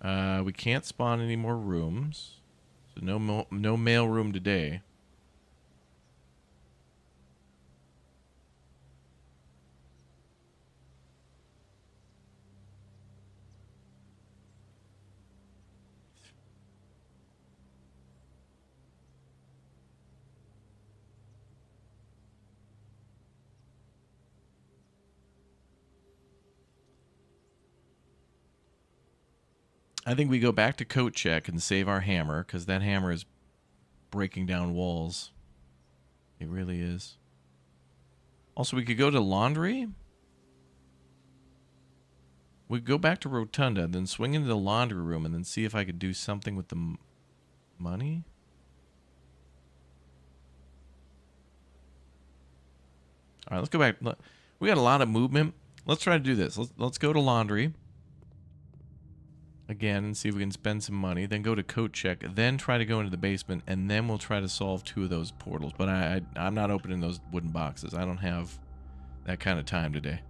We can't spawn any more rooms. So no mail room today. I think we go back to coat check and save our hammer, because that hammer is breaking down walls. It really is. Also, we could go to laundry. We could go back to Rotunda, then swing into the laundry room, and then see if I could do something with the money. All right, let's go back. We got a lot of movement. Let's try to do this. Let's go to laundry again and see if we can spend some money. Then go to coat check. Then try to go into the basement, and then we'll try to solve 2 of those portals. But I'm not opening those wooden boxes. I don't have that kind of time today.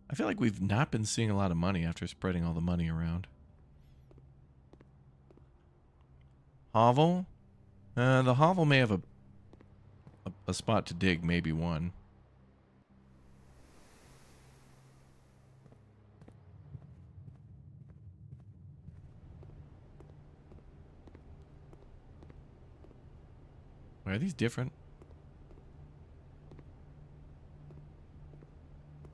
I feel like we've not been seeing a lot of money after spreading all the money around. Hovel? The hovel may have a spot to dig, maybe one. Wait, are these different?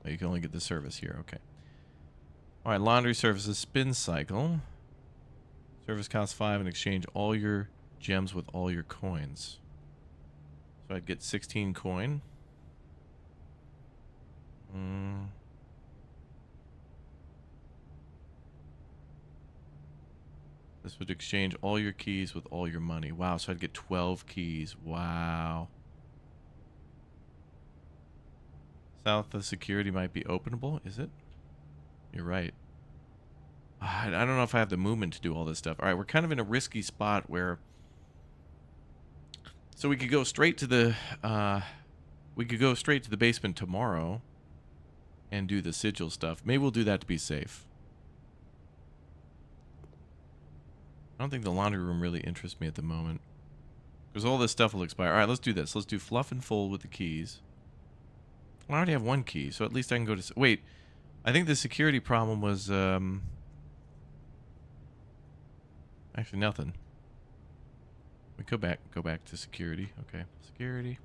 Oh, you can only get the service here, okay. Alright, laundry services, spin cycle. Service costs 5 and exchange all your gems with all your coins. So I'd get 16 coin. This would exchange all your keys with all your money. Wow, so I'd get 12 keys. Wow. South of security might be openable, is it? You're right. I don't know if I have the movement to do all this stuff. All right, we're kind of in a risky spot where... So we could go straight to the... basement tomorrow and do the sigil stuff. Maybe we'll do that to be safe. I don't think the laundry room really interests me at the moment, because all this stuff will expire. All right, let's do this. Let's do fluff and fold with the keys. Well, I already have 1 key, so at least I can go to... Wait, I think the security problem was... Actually, nothing. We go back to security. Okay, security.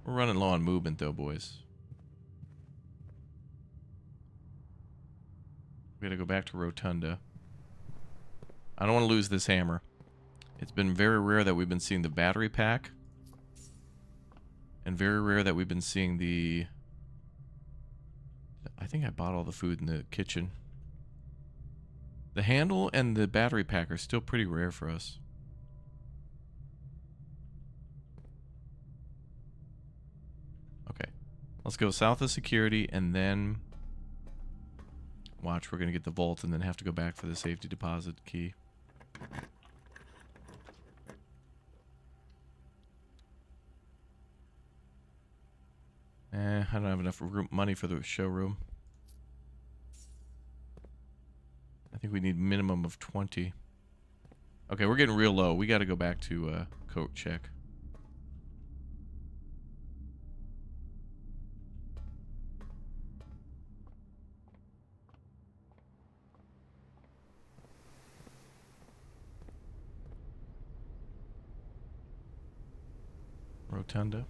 We're running low on movement, though, boys. We gotta go back to Rotunda. I don't want to lose this hammer. It's been very rare that we've been seeing the battery pack. And very rare that we've been seeing the... I think I bought all the food in the kitchen. The handle and the battery pack are still pretty rare for us. Okay. Let's go south of security and then... Watch, we're going to get the vault and then have to go back for the safety deposit key. I don't have enough money for the showroom. I think we need minimum of 20. Okay, we're getting real low. We got to go back to coat check. Rotunda.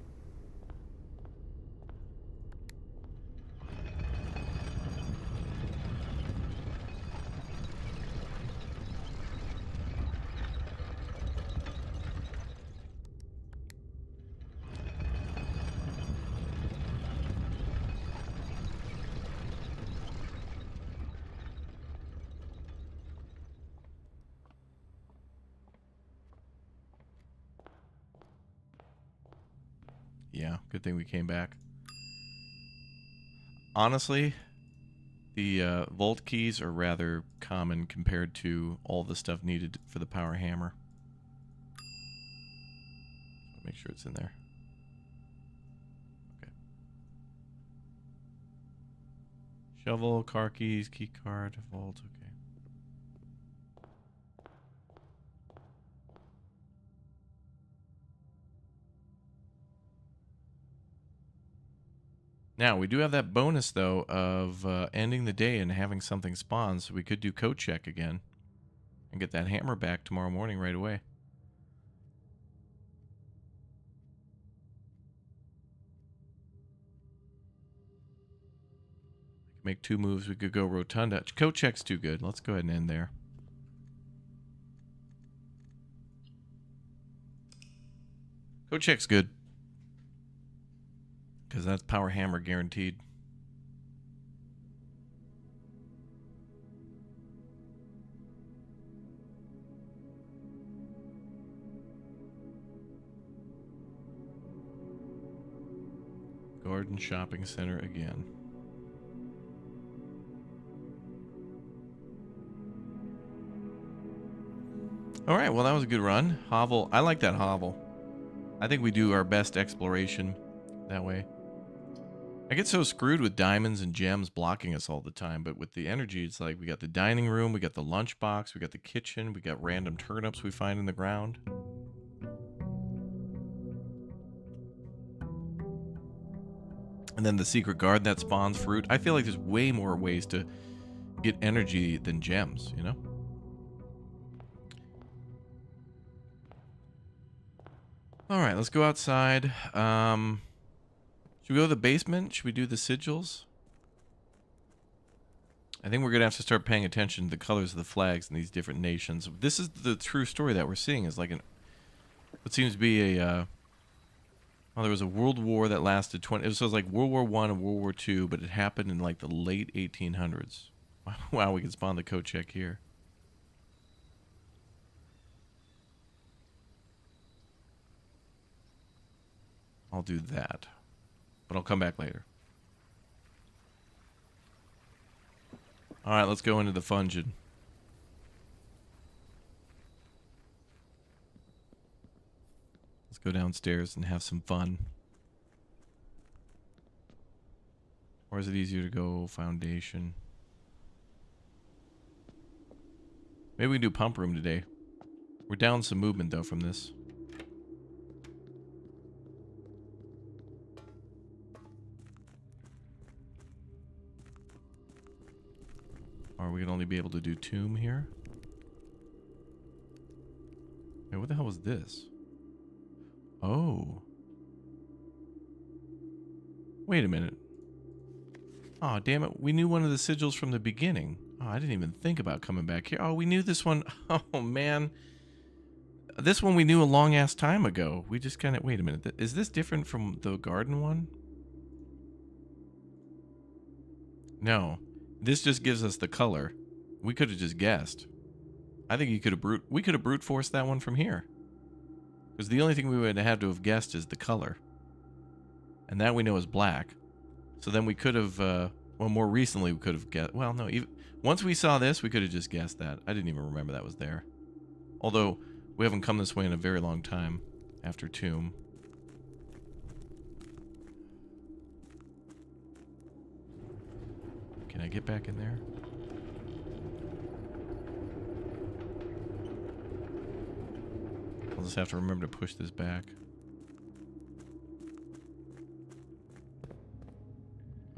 Yeah, good thing we came back. Honestly, the vault keys are rather common compared to all the stuff needed for the power hammer. Make sure it's in there. Okay. Shovel, car keys, key card, vault, okay. Now, we do have that bonus, though, of ending the day and having something spawn, so we could do code check again and get that hammer back tomorrow morning right away. Make 2 moves. We could go Rotunda. Code check's too good. Let's go ahead and end there. Code check's good. Because that's power hammer guaranteed. Garden Shopping Center again. All right, well, that was a good run. Hovel. I like that hovel. I think we do our best exploration that way. I get so screwed with diamonds and gems blocking us all the time, but with the energy, it's like we got the dining room, we got the lunchbox, we got the kitchen, we got random turnips we find in the ground. And then the secret garden that spawns fruit. I feel like there's way more ways to get energy than gems, you know? All right, let's go outside. Should we go to the basement? Should we do the sigils? I think we're going to have to start paying attention to the colors of the flags in these different nations. This is the true story that we're seeing. Is like what seems to be a... well, there was a world war that lasted 20... It was like World War I and World War II, but it happened in like the late 1800s. Wow, we can spawn the code check here. I'll do that. But I'll come back later. Alright, let's go into the Fungin. Let's go downstairs and have some fun. Or is it easier to go Foundation? Maybe we can do Pump Room today. We're down some movement, though, from this. Or we can only be able to do Tomb here. Hey, what the hell was this? Oh. Wait a minute. Oh, damn it. We knew one of the sigils from the beginning. Oh, I didn't even think about coming back here. Oh, we knew this one. Oh, man. This one we knew a long-ass time ago. We just kind of... Wait a minute. Is this different from the garden one? No. This just gives us the color. We could have just guessed. I think we could have brute forced that one from here. Because the only thing we would have to have guessed is the color. And that we know is black. So then we could have, well, more recently we could have guessed. Well, no, once we saw this, we could have just guessed that. I didn't even remember that was there. Although, we haven't come this way in a very long time after Tomb. Can I get back in there? just have to remember to push this back.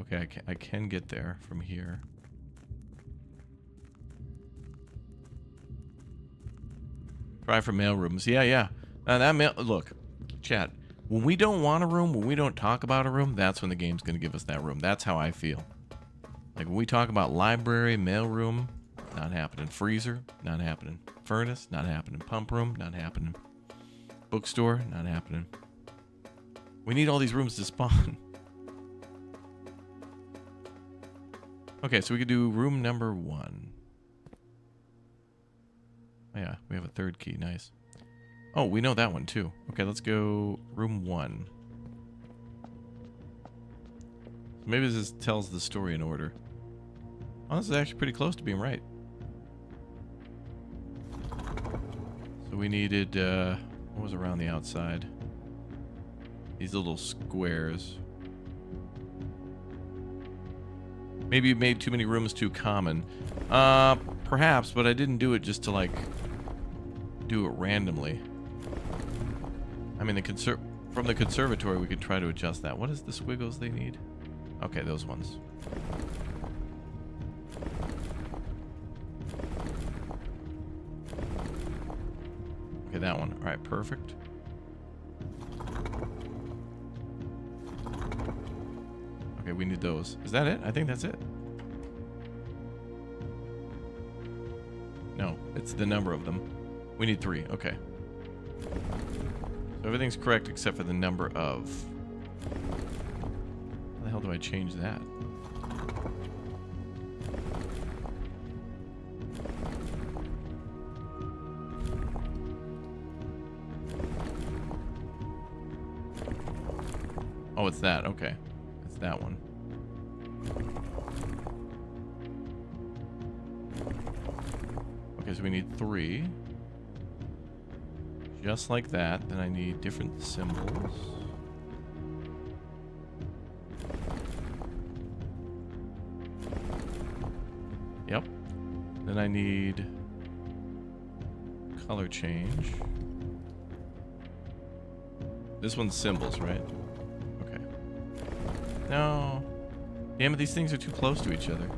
Okay, I can get there from here. Try for mail rooms. Yeah. That mail. Look, chat. When we don't want a room, when we don't talk about a room, that's when the game's going to give us that room. That's how I feel. Like when we talk about library, mail room, not happening. Freezer, not happening. Furnace, not happening. Pump room, not happening. Bookstore, not happening. We need all these rooms to spawn. Okay, so we could do room number 1. Oh, yeah, we have a third key. Nice. Oh, we know that one too. Okay, let's go room 1. Maybe this tells the story in order. Oh, this is actually pretty close to being right. So we needed, what was around the outside? These little squares. Maybe you made too many rooms too common. Perhaps, but I didn't do it just to, like, do it randomly. I mean, from the conservatory, we could try to adjust that. What is the squiggles they need? Okay, those ones. Okay, that one. All right, perfect. Okay, we need those. Is that it? I think that's it. No, it's the number of them. We need 3. Okay. So everything's correct except for the number of. How the hell do I change that? Oh, it's that. Okay. It's that one. Okay, so we need 3. Just like that. Then I need different symbols. Yep. Then I need color change. This one's symbols, right? Okay. No. Damn it, these things are too close to each other.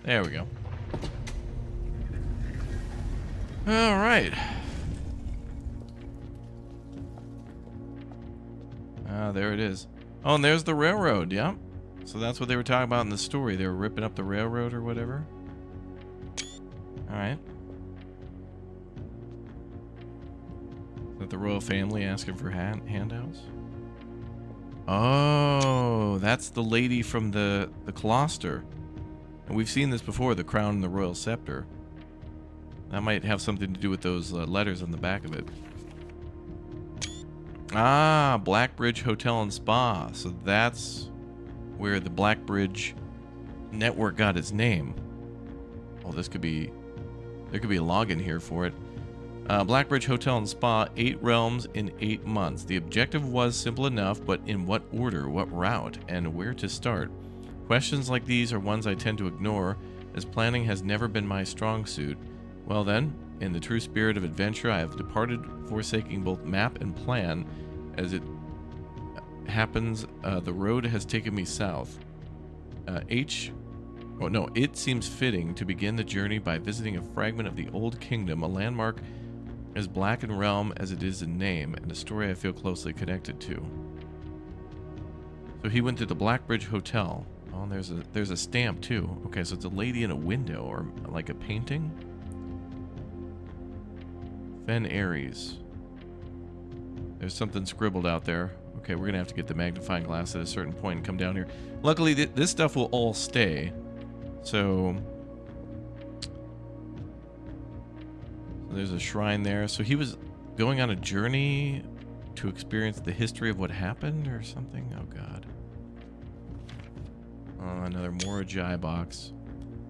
There we go. All right. Ah, there it is. Oh, and there's the railroad. Yep. So that's what they were talking about in the story. They were ripping up the railroad or whatever. All right. Is that the royal family asking for handouts? Oh, that's the lady from the cloister. And we've seen this before, the crown and the royal scepter. That might have something to do with those letters on the back of it. Ah, Blackbridge Hotel and Spa. So that's where the Blackbridge network got its name. Oh, this could be... There could be a login here for it. Blackbridge Hotel and Spa, 8 realms in 8 months. The objective was simple enough, but in what order, what route, and where to start? Questions like these are ones I tend to ignore, as planning has never been my strong suit. Well then, in the true spirit of adventure, I have departed, forsaking both map and plan. As it happens, the road has taken me south. It seems fitting to begin the journey by visiting a fragment of the Old Kingdom, a landmark as black in realm as it is in name, and a story I feel closely connected to. So he went to the Blackbridge Hotel. Oh, and there's a stamp too. Okay, so it's a lady in a window, or like a painting. Fen Aries. There's something scribbled out there. Okay, we're gonna have to get the magnifying glass at a certain point and come down here. Luckily, this stuff will all stay. So there's a shrine there. So he was going on a journey to experience the history of what happened or something. Oh god. Another Moraji box.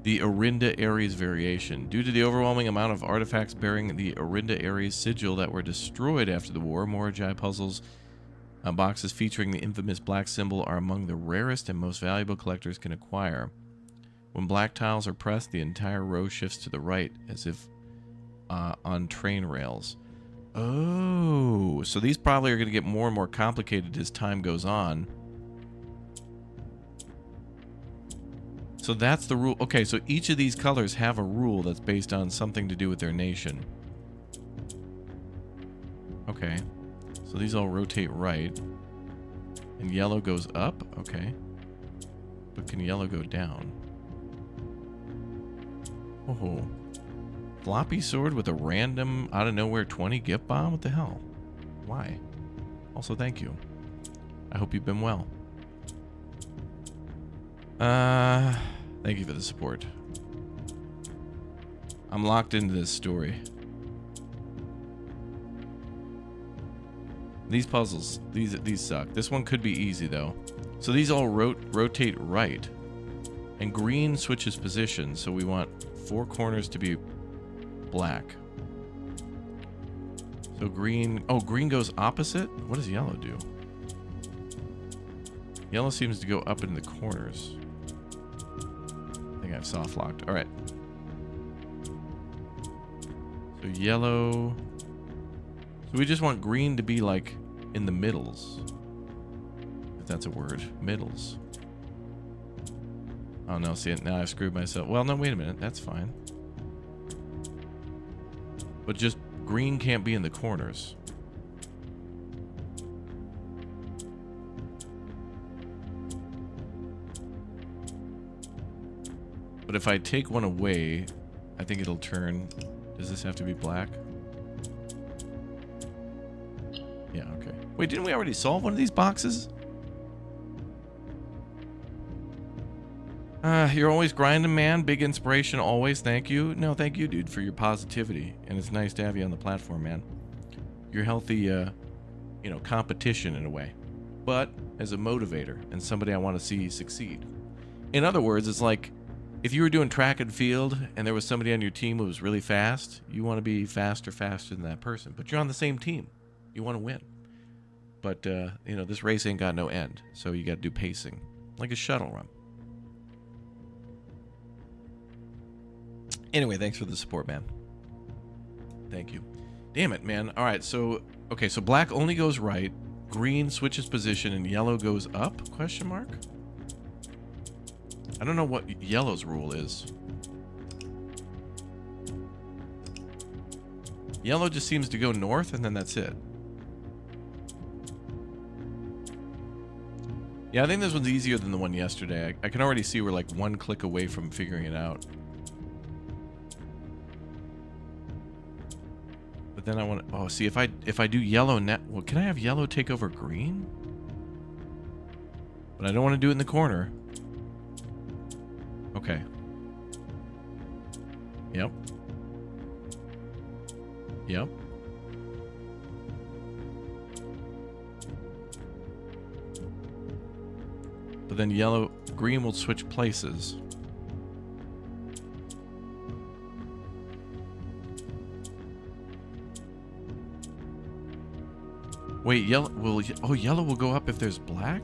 The Orinda Ares variation. Due to the overwhelming amount of artifacts bearing the Orinda Ares sigil that were destroyed after the war, Moraji puzzles boxes featuring the infamous black symbol are among the rarest and most valuable collectors can acquire. When black tiles are pressed, the entire row shifts to the right, as if on train rails. Oh, so these probably are going to get more and more complicated as time goes on. So that's the rule. Okay, so each of these colors have a rule that's based on something to do with their nation. Okay. So these all rotate right. And yellow goes up. Okay. But can yellow go down? Oh. Floppy sword with a random, out of nowhere 20 gift bomb? What the hell? Why? Also, thank you. I hope you've been well. Thank you for the support. I'm locked into this story. These puzzles, these suck. This one could be easy though. So these all rotate right. And green switches position, so we want 4 corners to be black. So green, oh, green goes opposite? What does yellow do? Yellow seems to go up in the corners. I think I've soft locked. All right. So yellow. So we just want green to be like in the middles. If that's a word. Middles. Oh no, see it now I've screwed myself. Well, no, wait a minute. That's fine. But just green can't be in the corners. But if I take one away, I think it'll turn. Does this have to be black? Yeah, okay. Wait, didn't we already solve one of these boxes? You're always grinding, man. Big inspiration always. Thank you. No, thank you, dude, for your positivity. And it's nice to have you on the platform, man. You're healthy, you know, competition in a way. But as a motivator and somebody I want to see succeed. In other words, it's like if you were doing track and field and there was somebody on your team who was really fast, you want to be faster than that person. But you're on the same team. You want to win. But, you know, this race ain't got no end. So you got to do pacing. Like a shuttle run. Anyway, thanks for the support, man. Thank you. Damn it, man. All right, so, okay, so black only goes right, green switches position, and yellow goes up, question mark? I don't know what yellow's rule is. Yellow just seems to go north, and then that's it. Yeah, I think this one's easier than the one yesterday. I can already see we're like one click away from figuring it out. But then I want to, oh, see, if I do yellow net, well, can I have yellow take over green? But I don't want to do it in the corner. Okay. Yep. Yep. But then green will switch places. Wait, yellow will, oh, yellow will go up if there's black?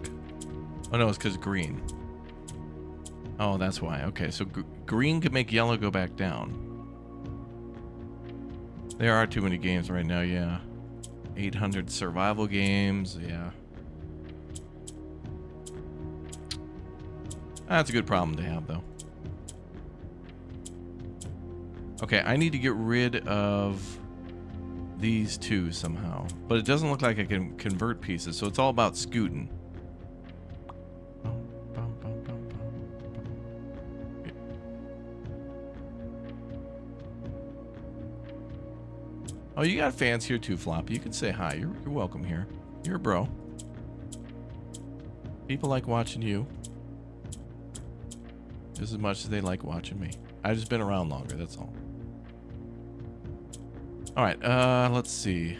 Oh no, it's because green. Oh, that's why. Okay, so green could make yellow go back down. There are too many games right now, yeah. 800 survival games, yeah. That's a good problem to have, though. Okay, I need to get rid of these two somehow. But it doesn't look like I can convert pieces, so it's all about scooting. Oh, you got fans here too, Floppy. You can say hi. You're welcome here. You're a bro. People like watching you. just as much as they like watching me. I've just been around longer, that's all. Alright, let's see.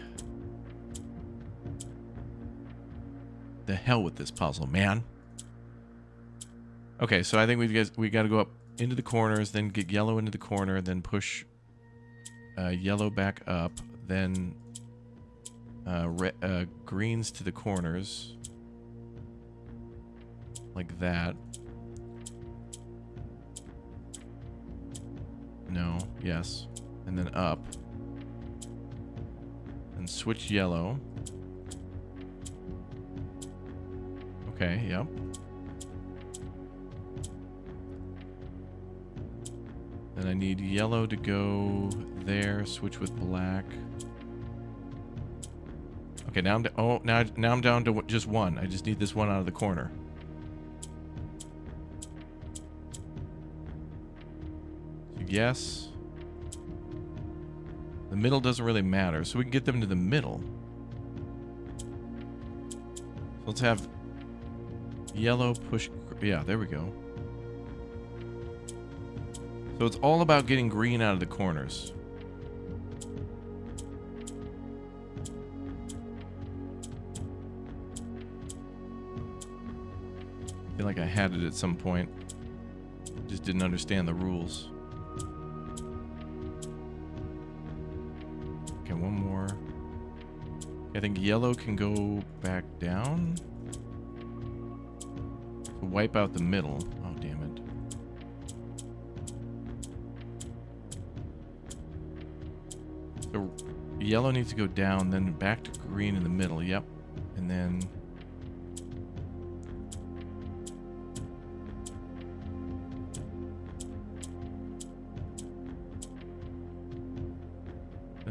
The hell with this puzzle, man. Okay, so I think we got to go up into the corners, then get yellow into the corner, then push yellow back up, then greens to the corners. Like that. No, yes. And then up. And switch yellow. Okay, yep. Then I need yellow to go there, switch with black. Okay, now I'm down to just one. I just need this one out of the corner. So yes. The middle doesn't really matter, so we can get them to the middle. So let's have yellow push. Yeah, there we go. So it's all about getting green out of the corners. I feel like I had it at some point. Just didn't understand the rules. Okay, one more. I think yellow can go back down. To wipe out the middle. Oh, damn it. So yellow needs to go down, then back to green in the middle. Yep. And then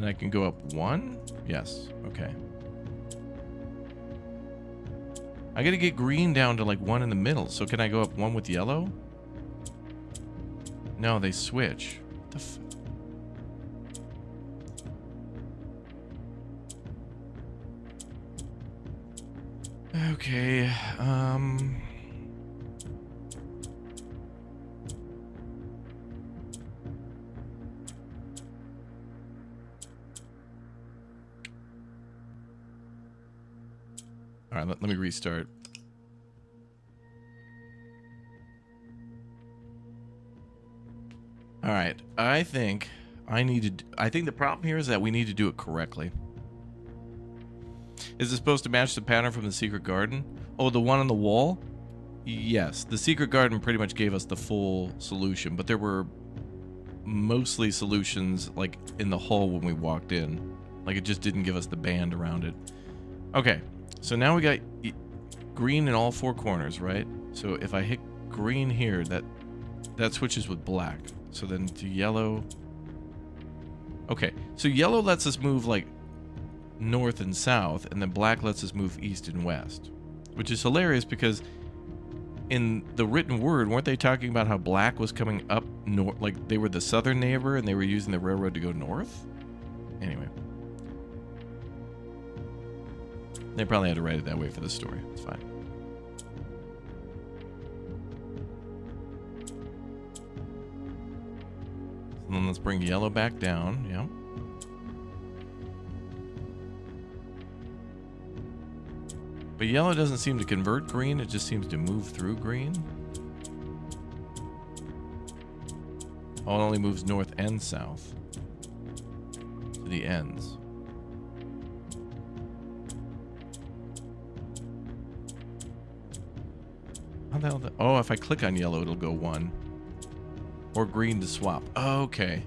I can go up one? Yes. Okay. I gotta get green down to like one in the middle. So can I go up one with yellow? No, they switch. What the f... Okay, all right, let me restart. All right, I think the problem here is that we need to do it correctly. Is it supposed to match the pattern from the secret garden? Oh, the one on the wall? Yes, the secret garden pretty much gave us the full solution, but there were mostly solutions like in the hall when we walked in. Like it just didn't give us the band around it. Okay, so now we got green in all four corners, right? So if I hit green here, that switches with black. So then to yellow. Okay, so yellow lets us move like north and south, and then black lets us move east and west, which is hilarious because in the written word, weren't they talking about how black was coming up north, like they were the southern neighbor and they were using the railroad to go north? Anyway, they probably had to write it that way for the story. It's fine. And then let's bring yellow back down. Yeah. But yellow doesn't seem to convert green, it just seems to move through green. Oh, it only moves north and south. To the ends. How the hell oh, if I click on yellow, it'll go one. Or green to swap. Oh, okay.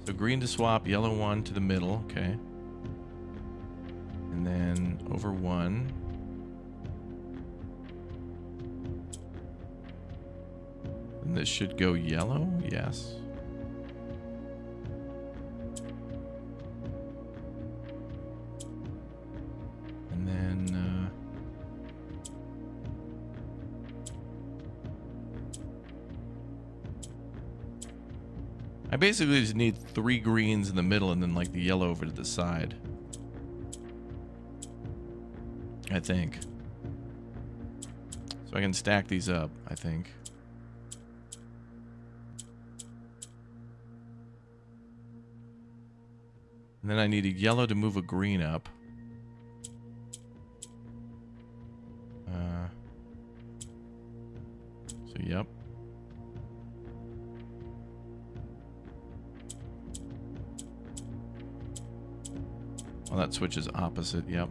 So green to swap, yellow one to the middle, okay. And then over one. And this should go yellow, yes. And then I basically just need 3 greens in the middle and then like the yellow over to the side. I think. So I can stack these up, I think. And then I need a yellow to move a green up. So, yep. Well, that switch is opposite, yep.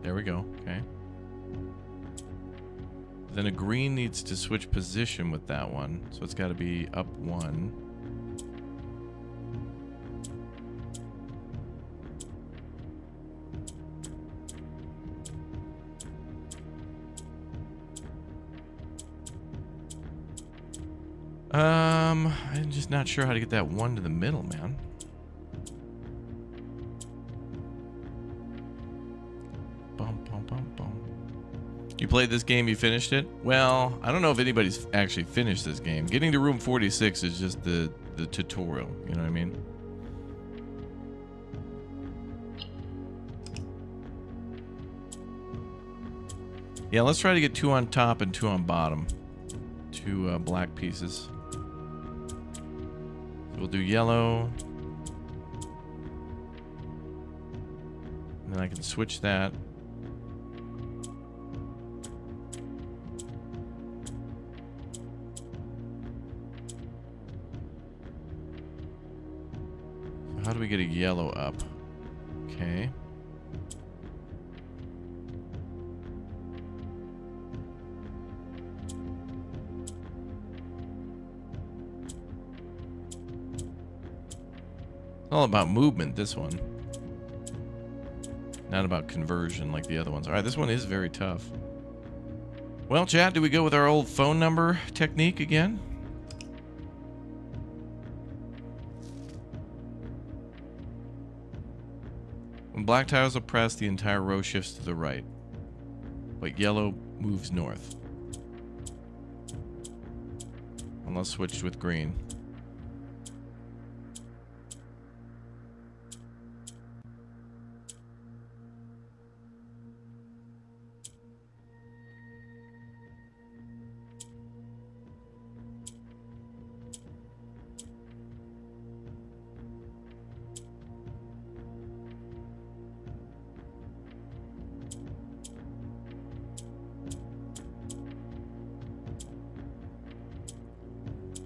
There we go, okay. Then a green needs to switch position with that one, so it's got to be up one. I'm just not sure how to get that one to the middle, man. You played this game, you finished it? Well, I don't know if anybody's actually finished this game. Getting to room 46 is just the tutorial, you know what I mean? Yeah, let's try to get 2 on top and 2 on bottom. 2 black pieces. So we'll do yellow. And then I can switch that. How do we get a yellow up? Okay. It's all about movement, this one. Not about conversion like the other ones. Alright, this one is very tough. Well, chat, do we go with our old phone number technique again? When black tiles are pressed, the entire row shifts to the right, but yellow moves north. Unless switched with green.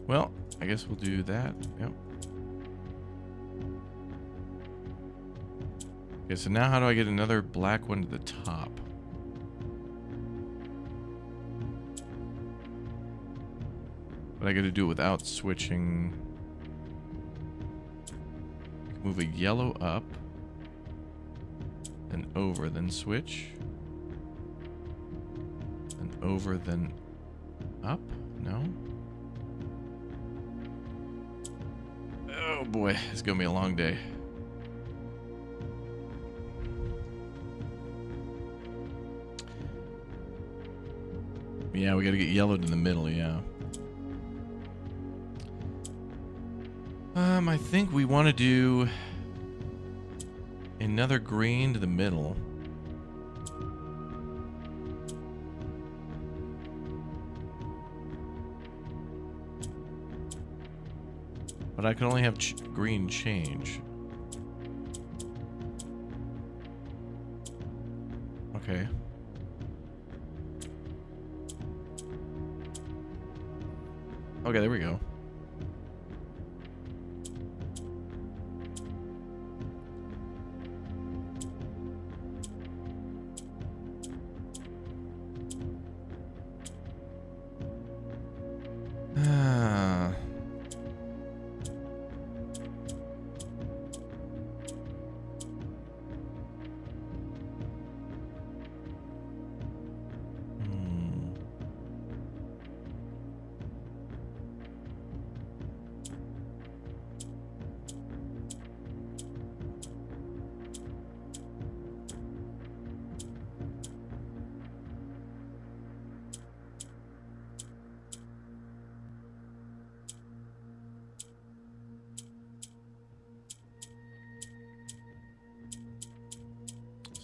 Well, I guess we'll do that. Yep. Okay, so now how do I get another black one to the top? But I gotta do it without switching. Move a yellow up. Then over, then switch. Then over, then up? No? Oh boy, it's gonna be a long day. Yeah, we gotta get yellow to the middle, yeah. I think we want to do another green to the middle. But I can only have green change. Okay. Okay, there we go.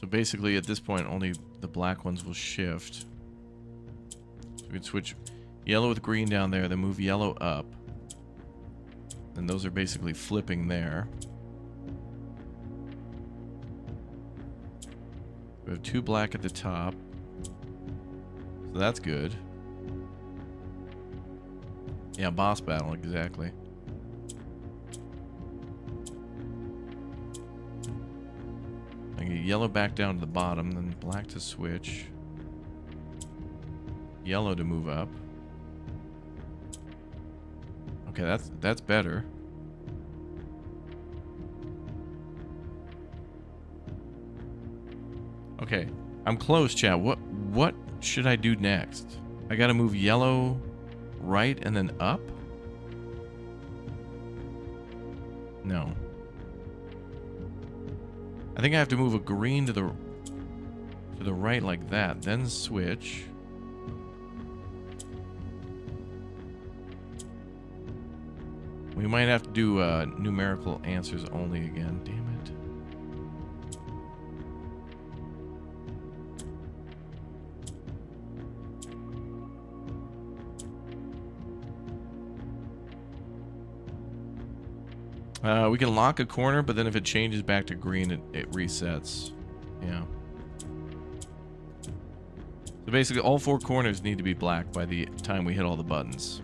So basically, at this point, only the black ones will shift. So we can switch yellow with green down there, then move yellow up. And those are basically flipping there. We have 2 black at the top. So that's good. Yeah, boss battle, exactly. I get yellow back down to the bottom, then black to switch. Yellow to move up. Okay, that's better. Okay, I'm close, chat. What should I do next? I gotta move yellow right and then up? No. I think I have to move a green to the right like that, then switch. We might have to do numerical answers only again. Damn it. We can lock a corner, but then if it changes back to green, it resets. Yeah. So basically, all 4 corners need to be black by the time we hit all the buttons.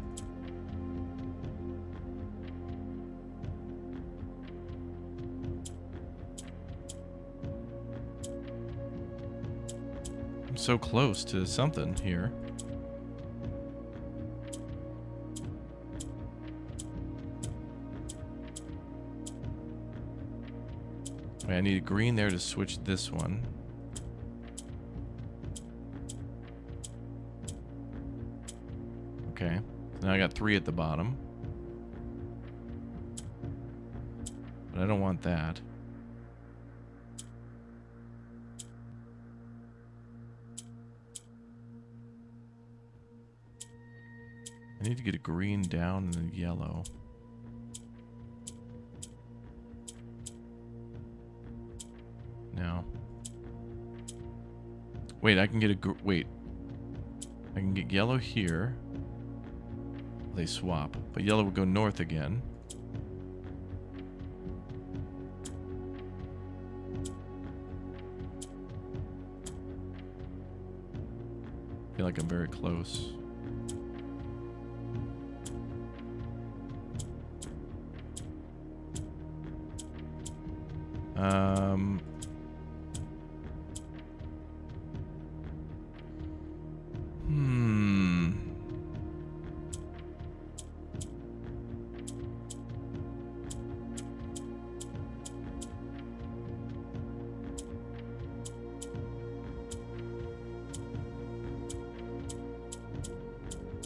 I'm so close to something here. I need a green there to switch this one. Okay. So now I got 3 at the bottom. But I don't want that. I need to get a green down and a yellow. No. Wait, I can get wait. I can get yellow here. They swap, but yellow will go north again. I feel like I'm very close.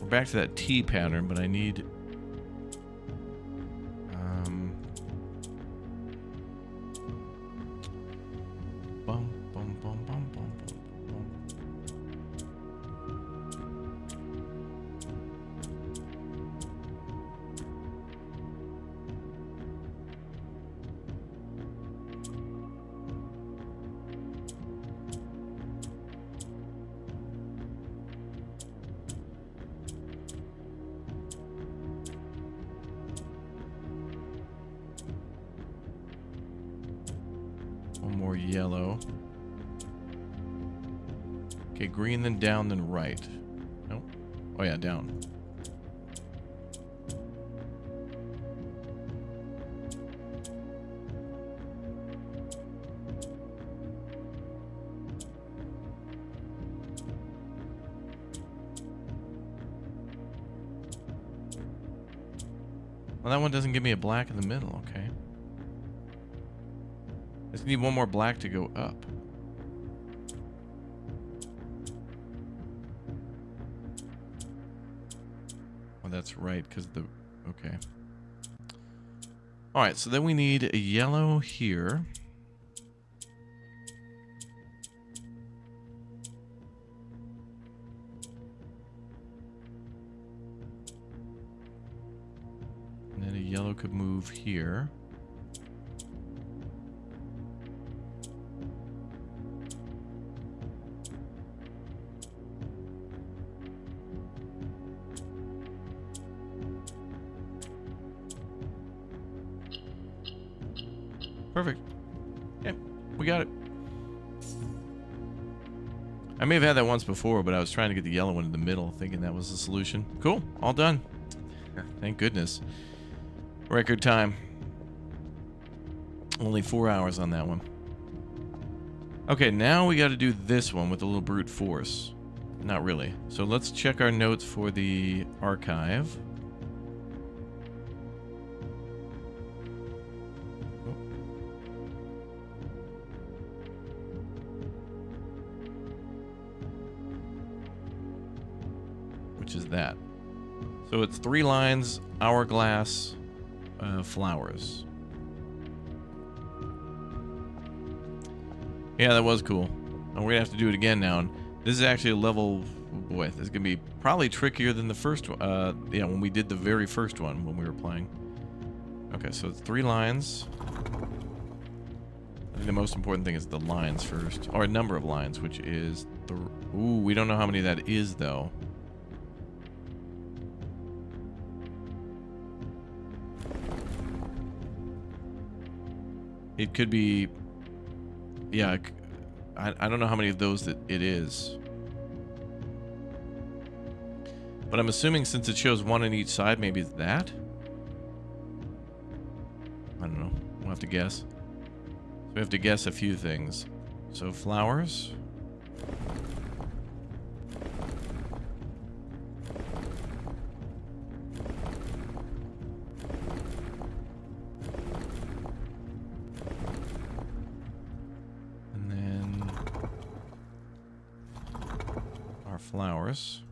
We're back to that T pattern, but I need one more yellow. Okay, green, then down, then right. Nope. Oh yeah, down. Well, that one doesn't give me a black in the middle, okay. I just need one more black to go up. Oh, that's right, because the... Okay. Alright, so then we need a yellow here. And then a yellow could move here. Perfect. Yeah, we got it. I may have had that once before, but I was trying to get the yellow one in the middle, thinking that was the solution. Cool. All done. Thank goodness. Record time. Only 4 hours on that one. Okay, now we got to do this one with a little brute force. Not really. So let's check our notes for the archive. Which is that. So it's 3 lines, hourglass, flowers. Yeah, that was cool. And we're gonna have to do it again now. And this is actually a level. Oh boy, this is gonna be probably trickier than the first one. Yeah, when we did the very first one when we were playing. Okay, so it's 3 lines. I think the most important thing is the lines first, or a number of lines, which is the. Ooh, we don't know how many that is though. It could be. Yeah, I don't know how many of those that it is. But I'm assuming since it shows 1 on each side, maybe it's that? I don't know. We'll have to guess. So we have to guess a few things. So flowers. Flowers.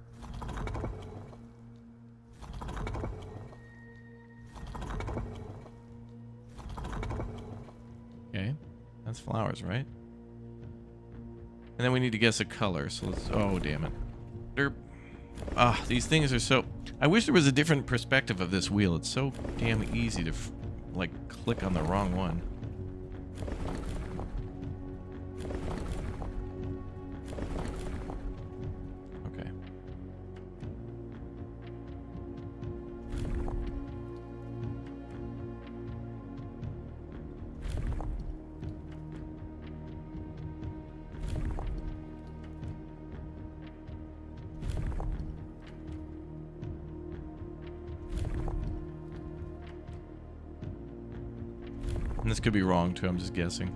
Okay, that's flowers, right? And then we need to guess a color. So let's. Oh, damn it! These things are so. I wish there was a different perspective of this wheel. It's so damn easy to like click on the wrong one. And this could be wrong too, I'm just guessing.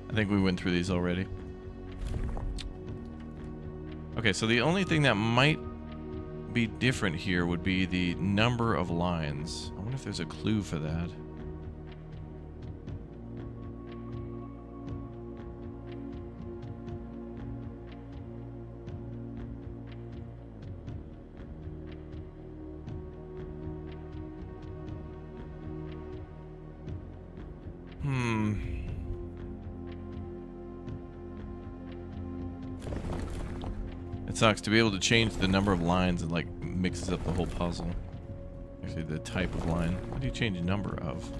I think we went through these already. Okay, so the only thing that might be different here would be the number of lines. I wonder if there's a clue for that. It sucks to be able to change the number of lines and like mixes up the whole puzzle. Actually, the type of line. What do you change number of?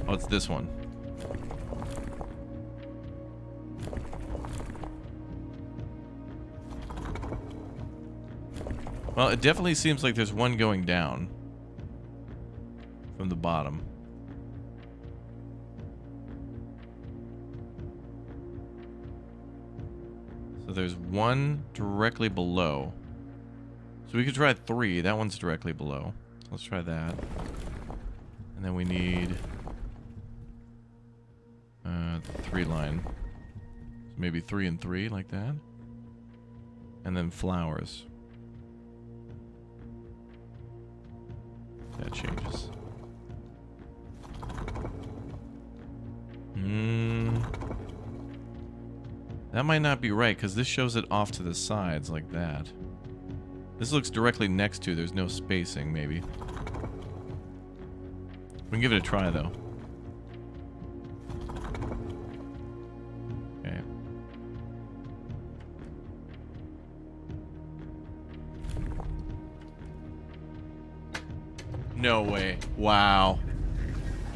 Oh, it's this one. Well, it definitely seems like there's one going down from the bottom. So there's one directly below. So we could try 3. That one's directly below. Let's try that. And then we need 3 line. So maybe 3 and 3 like that. And then flowers. That changes. That might not be right, because this shows it off to the sides like that. This looks directly next to, there's no spacing, maybe. We can give it a try, though. Okay. No way. Wow.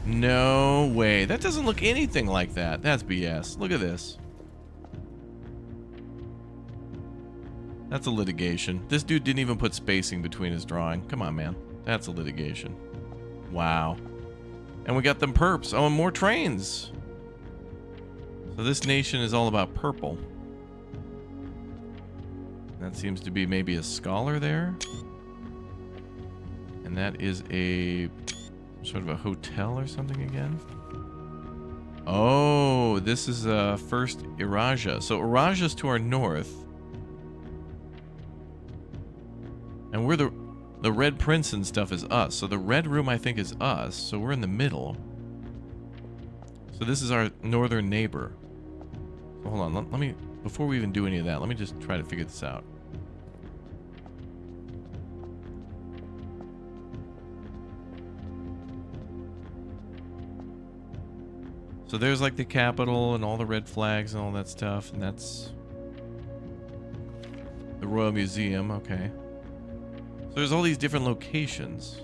No way. That doesn't look anything like that. That's BS. Look at this. That's a litigation. This dude didn't even put spacing between his drawing. Come on, man. That's a litigation. Wow. And we got them perps. Oh, and more trains. So this nation is all about purple. That seems to be maybe a scholar there. And that is a sort of a hotel or something again. Oh, this is first Iraja. So Iraja's to our north. And we're the Red Prince and stuff is us. So the red room I think is us. So we're in the middle. So this is our northern neighbor. So hold on, let me, before we even do any of that, let me just try to figure this out. So there's like the capital and all the red flags and all that stuff, and that's the Royal Museum, okay. So there's all these different locations.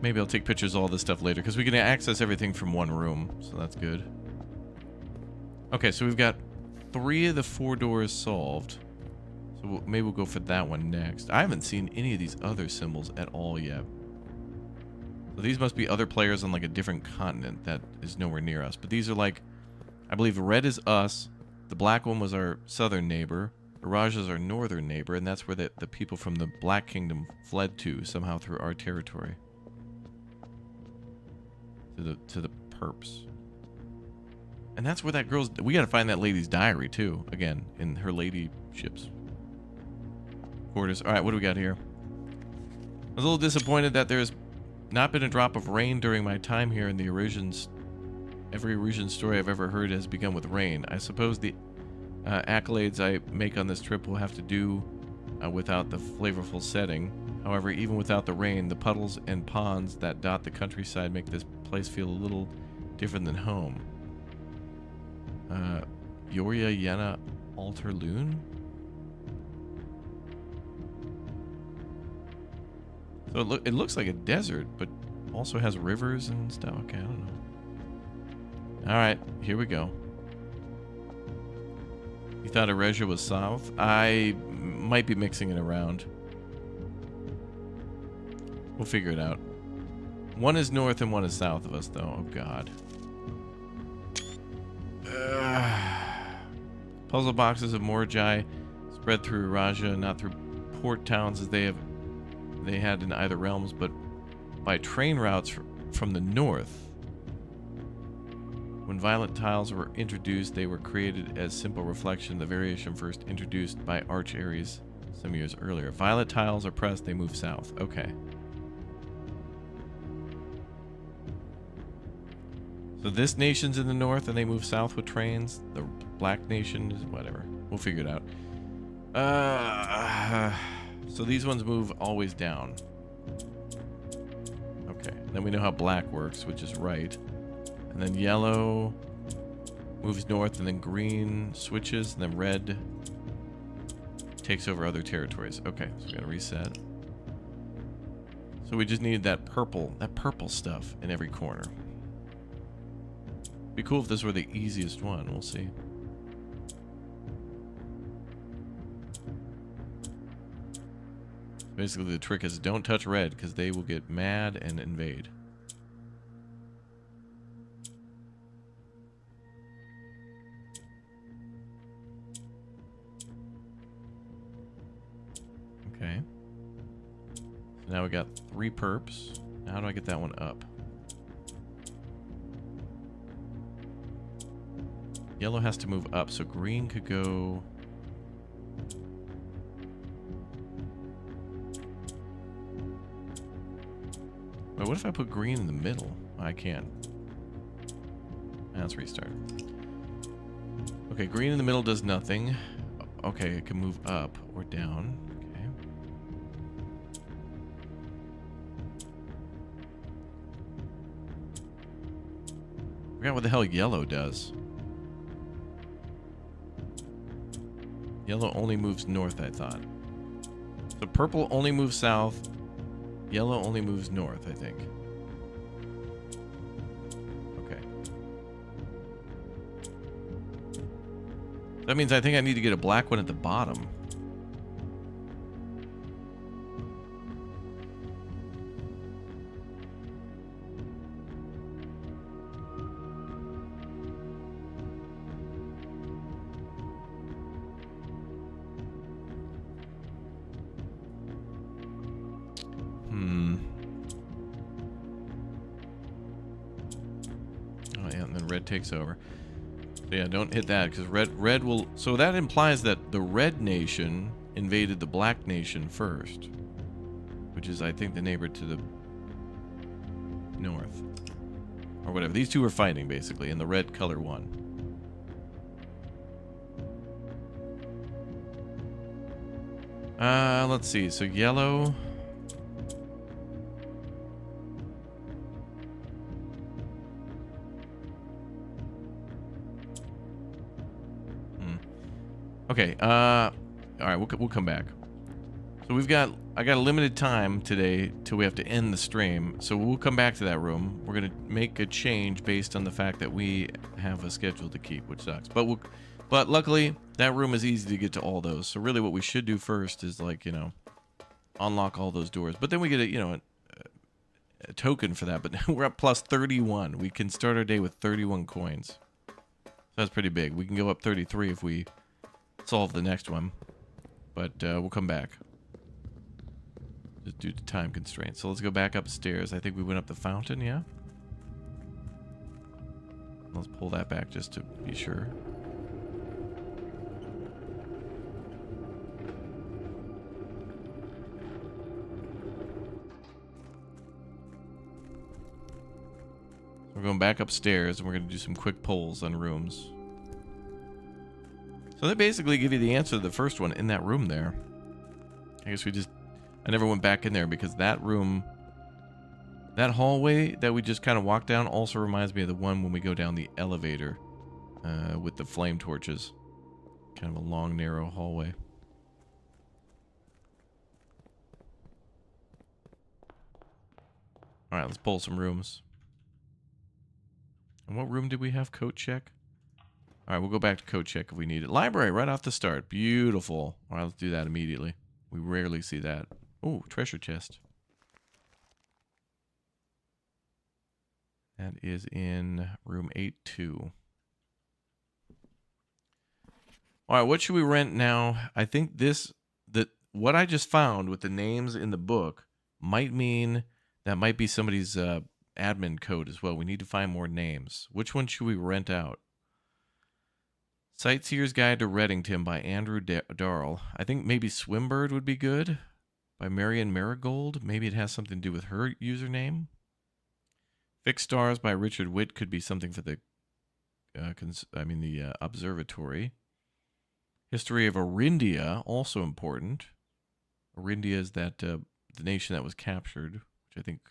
Maybe I'll take pictures of all this stuff later, because we can access everything from one room, so that's good. Okay, so we've got 3 of the 4 doors solved. So maybe we'll go for that one next. I haven't seen any of these other symbols at all yet. So these must be other players on like a different continent that is nowhere near us. But these are like, I believe red is us. The black one was our southern neighbor. Iraja is our northern neighbor, and that's where the people from the Black Kingdom fled to somehow through our territory. To the perps. And that's where that girl's... We gotta find that lady's diary, too. Again, in her ladyship's quarters. Alright, what do we got here? I was a little disappointed that there's not been a drop of rain during my time here in the Erusians. Every Erusian story I've ever heard has begun with rain. I suppose the accolades I make on this trip will have to do without the flavorful setting. However, even without the rain, the puddles and ponds that dot the countryside make this place feel a little different than home. Yoria Yena Alterloon? So it looks like a desert, but also has rivers and stuff. Okay, I don't know. Alright, here we go. You thought Eregia was south? I might be mixing it around. We'll figure it out. One is north and one is south of us, though. Oh, God. Puzzle boxes of Moraji spread through Raja, not through port towns as they had in either realms, but by train routes from the north. When violet tiles were introduced, they were created as simple reflection of the variation first introduced by Arch Ares some years earlier. Violet tiles are pressed, they move south. Okay. So this nation's in the north and they move south with trains. The black nation is whatever. We'll figure it out. So these ones move always down. Okay. Then we know how black works, which is right. And then yellow moves north, and then green switches, and then red takes over other territories. Okay, so we gotta reset. So we just need that purple stuff in every corner. Be cool if this were the easiest one. We'll see. Basically, the trick is don't touch red, because they will get mad and invade. Okay. So now we got 3 perps. Now how do I get that one up? Yellow has to move up, so green could go... Wait, what if I put green in the middle? I can't. Let's restart. Okay, green in the middle does nothing. Okay, it can move up or down. Okay. I forgot what the hell yellow does. Yellow only moves north, I thought. The purple only moves south. Yellow only moves north, I think. Okay. That means I think I need to get a black one at the bottom. Oh yeah, and then red takes over. So yeah, don't hit that because red will. So that implies that the red nation invaded the black nation first, which is I think the neighbor to the north or whatever. These two are fighting basically, and the red color won. Let's see. So yellow. Okay, all right, we'll come back. So I got a limited time today till we have to end the stream, so we'll come back to that room. We're gonna make a change based on the fact that we have a schedule to keep, which sucks. But luckily, that room is easy to get to all those. So really what we should do first is like, unlock all those doors. But then we get a token for that, but we're up plus 31. We can start our day with 31 coins. So that's pretty big. We can go up 33 if we solve the next one, but we'll come back just due to time constraints. So let's go back upstairs. I think we went up the fountain, yeah? Let's pull that back just to be sure. We're going back upstairs and we're going to do some quick polls on rooms. So they basically give you the answer to the first one in that room there. I guess I never went back in there because that room, that hallway that we just kind of walked down also reminds me of the one when we go down the elevator with the flame torches. Kind of a long, narrow hallway. All right, let's pull some rooms. And what room did we have? Coat check? All right, we'll go back to coat check if we need it. Library right off the start. Beautiful. All right, let's do that immediately. We rarely see that. Oh, treasure chest. That is in room 8-2. All right, what should we rent now? I think what I just found with the names in the book might mean that might be somebody's admin code as well. We need to find more names. Which one should we rent out? Sightseer's Guide to Reddington by Andrew Darrell. I think maybe Swimbird would be good. By Marion Marigold. Maybe it has something to do with her username. Fixed Stars by Richard Witt could be something for the observatory. History of Orindia, also important. Orindia is that the nation that was captured, which I think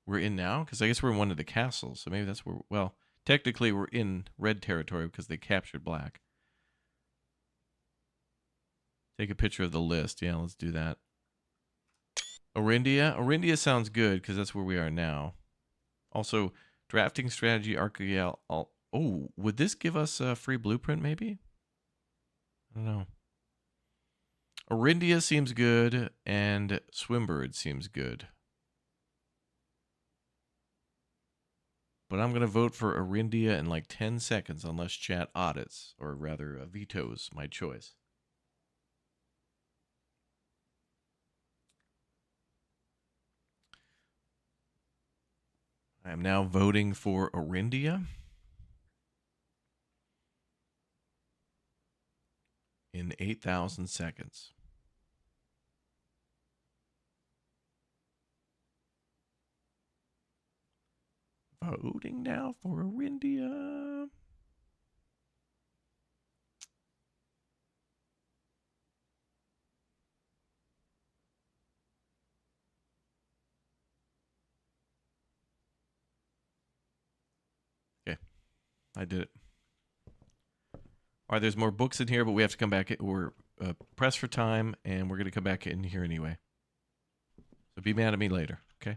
we're in now, because I guess we're in one of the castles, so maybe that's where, well, technically we're in red territory because they captured black. Take a picture of the list. Yeah, let's do that. Orindia. Orindia sounds good because that's where we are now. Also, drafting strategy, archaeal. Oh, would this give us a free blueprint maybe? I don't know. Orindia seems good, and Swimbird seems good. But I'm going to vote for Orindia in like 10 seconds unless chat audits, or rather vetoes my choice. I am now voting for Orindia. In 8,000 seconds. Voting now for Orindia. Okay, I did it. All right, there's more books in here, but we have to come back. We're pressed for time, and we're going to come back in here anyway. So be mad at me later, okay?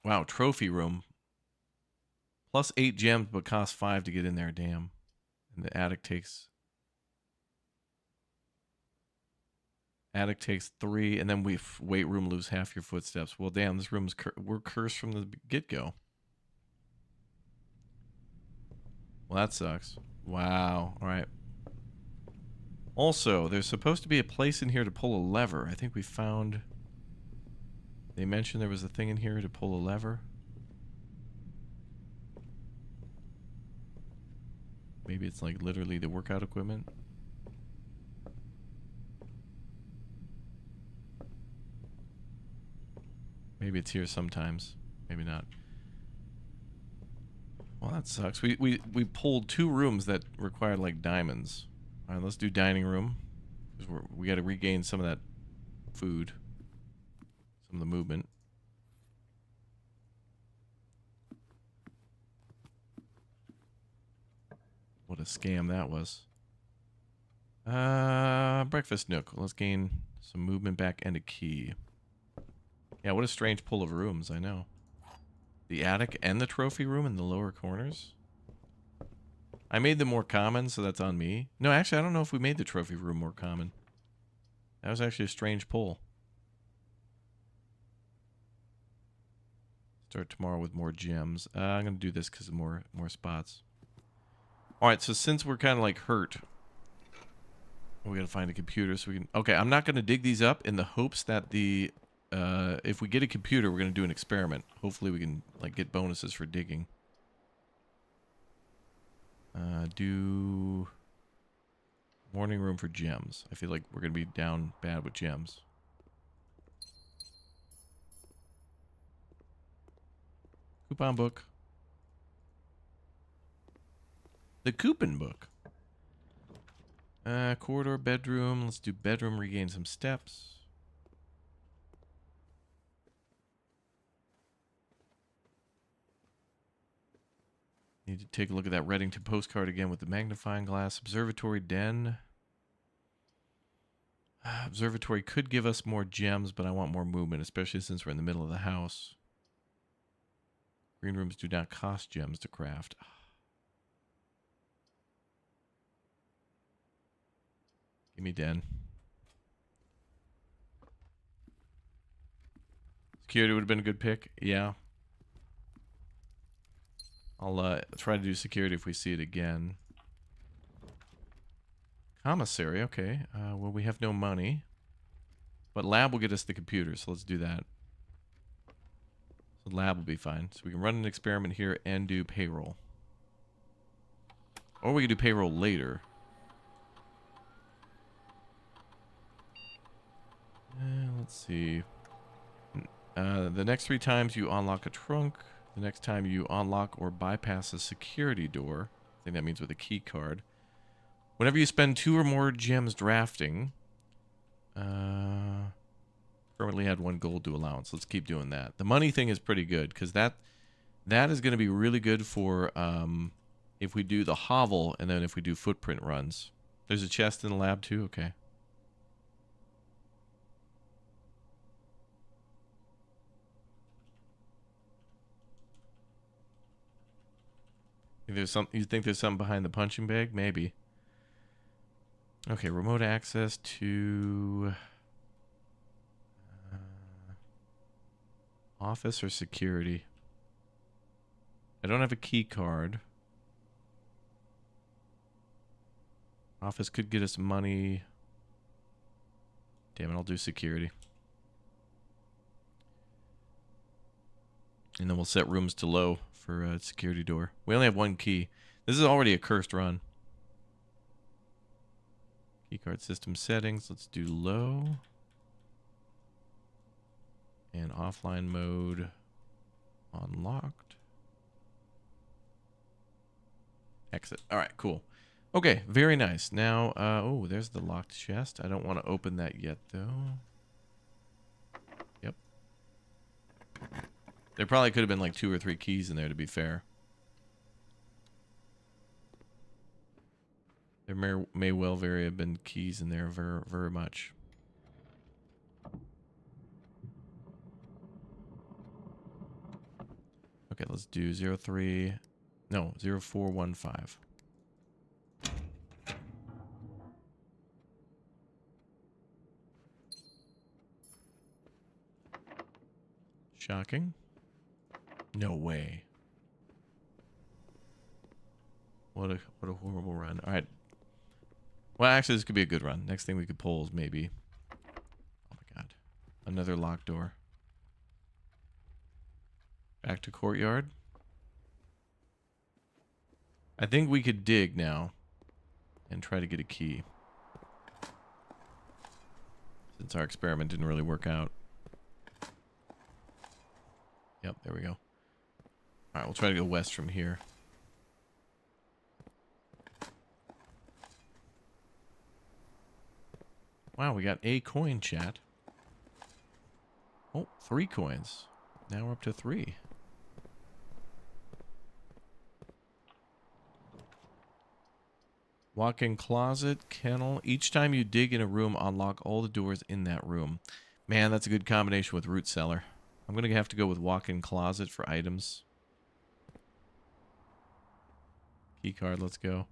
Wow, trophy room. Plus 8 gems, but costs 5 to get in there, damn. And the attic takes 3, and then weight room lose half your footsteps. Well, damn, this room's we're cursed from the get-go. Well, that sucks. Wow. All right. Also, there's supposed to be a place in here to pull a lever. I think we found... They mentioned there was a thing in here to pull a lever. Maybe it's like literally the workout equipment. Maybe it's here sometimes. Maybe not. Well, that sucks. We pulled 2 rooms that required like diamonds. All right, let's do dining room. Because we got to regain some of that food. Some of the movement. What a scam that was. Breakfast nook. Let's gain some movement back and a key. Yeah, what a strange pull of rooms, I know. The attic and the trophy room in the lower corners. I made them more common, so that's on me. No, actually, I don't know if we made the trophy room more common. That was actually a strange pull. Start tomorrow with more gems. I'm going to do this because of more spots. Alright, so since we're kind of like hurt, we got to find a computer so we can... Okay, I'm not going to dig these up in the hopes that the... if we get a computer, we're going to do an experiment. Hopefully we can like get bonuses for digging. Do morning room for gems. I feel like we're going to be down bad with gems. Coupon book. The coupon book. Corridor, bedroom. Let's do bedroom, regain some steps. Need to take a look at that Reddington postcard again with the magnifying glass. Observatory den. Observatory could give us more gems, but I want more movement, especially since we're in the middle of the house. Green rooms do not cost gems to craft. Give me den. Security would have been a good pick. Yeah. I'll try to do security if we see it again. Commissary, okay. Well, we have no money. But lab will get us the computer, so let's do that. So lab will be fine. So we can run an experiment here and do payroll. Or we can do payroll later. Let's see. The next 3 times you unlock a trunk. The next time you unlock or bypass a security door. I think that means with a key card. Whenever you spend 2 or more gems drafting. Permanently add 1 gold to allowance. Let's keep doing that. The money thing is pretty good. Because that is going to be really good for if we do the hovel. And then if we do footprint runs. There's a chest in the lab too? Okay. You think there's something behind the punching bag? Maybe. Okay, remote access to office or security. I don't have a key card. Office could get us money. Damn it, I'll do security. And then we'll set rooms to low for security door. We only have 1 key. This is already a cursed run. Keycard system settings. Let's do low. And offline mode unlocked. Exit. All right, cool. Okay, very nice. Now, oh, there's the locked chest. I don't want to open that yet, though. Yep. There probably could have been like 2 or 3 keys in there, to be fair. There may well very have been keys in there, very, very much. Okay, let's do 03, no, 0415. Shocking. No way. What a horrible run. All right. Well, actually, this could be a good run. Next thing we could pull is maybe... Oh my god. Another locked door. Back to courtyard. I think we could dig now and try to get a key. Since our experiment didn't really work out. Yep, there we go. Alright, we'll try to go west from here. Wow, we got a coin, chat. Oh, 3 coins. Now we're up to 3. Walk-in closet, kennel. Each time you dig in a room, unlock all the doors in that room. Man, that's a good combination with root cellar. I'm going to have to go with walk-in closet for items. Key card, let's go.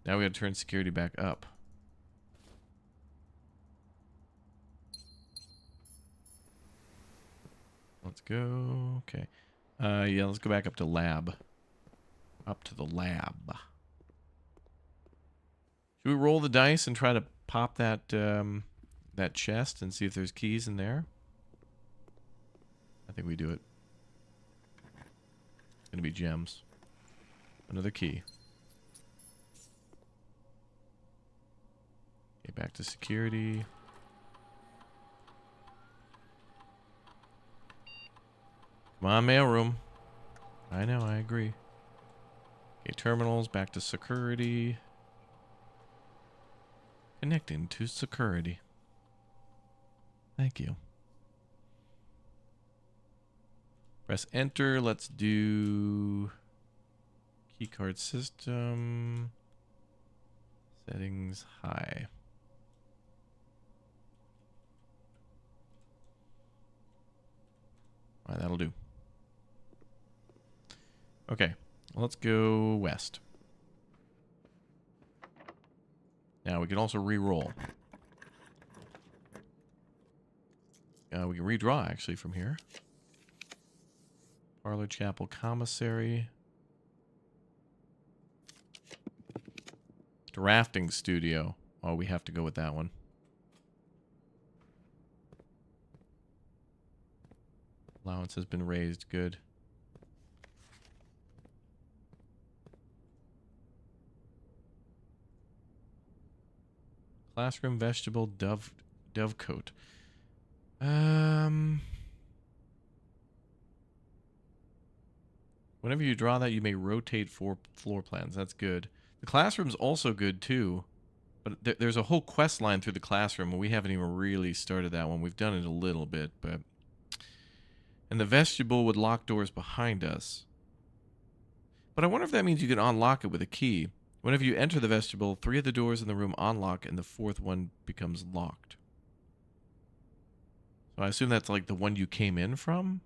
Now we got to turn security back up. Let's go. Okay. Yeah, let's go back up to lab. Up to the lab. Should we roll the dice and try to pop that that chest and see if there's keys in there? I think we do it. It's gonna be gems. Another key. Okay, back to security. Come on, mailroom. I know, I agree. Okay, terminals, back to security. Connecting to security. Thank you. Press enter. Let's do keycard system. Settings high. All right, that'll do. Okay, let's go west. Now we can also re-roll. We can redraw actually from here. Parlor, chapel, commissary. Drafting studio. Oh, we have to go with that one. Allowance has been raised. Good. Classroom, vegetable, dovecote. Whenever you draw that, you may rotate 4 floor plans. That's good. The classroom's also good, too. But there's a whole quest line through the classroom, and we haven't even really started that one. We've done it a little bit, but... And the vestibule would lock doors behind us. But I wonder if that means you can unlock it with a key. Whenever you enter the vestibule, 3 of the doors in the room unlock, and the 4th one becomes locked. So I assume that's like the one you came in from?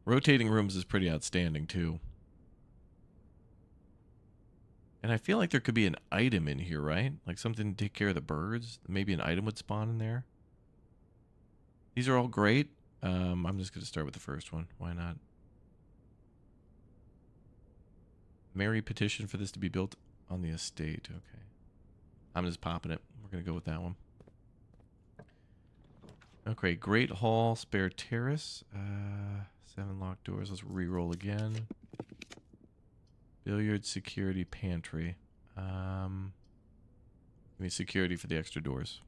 Rotating rooms is pretty outstanding, too. And I feel like there could be an item in here, right? Like something to take care of the birds. Maybe an item would spawn in there. These are all great. I'm just going to start with the first one. Why not? Mary petitioned for this to be built on the estate. Okay. I'm just popping it. We're going to go with that one. Okay, Great Hall, Spare Terrace. 7 locked doors. Let's re-roll again. Billiard, security, pantry. Give me security for the extra doors.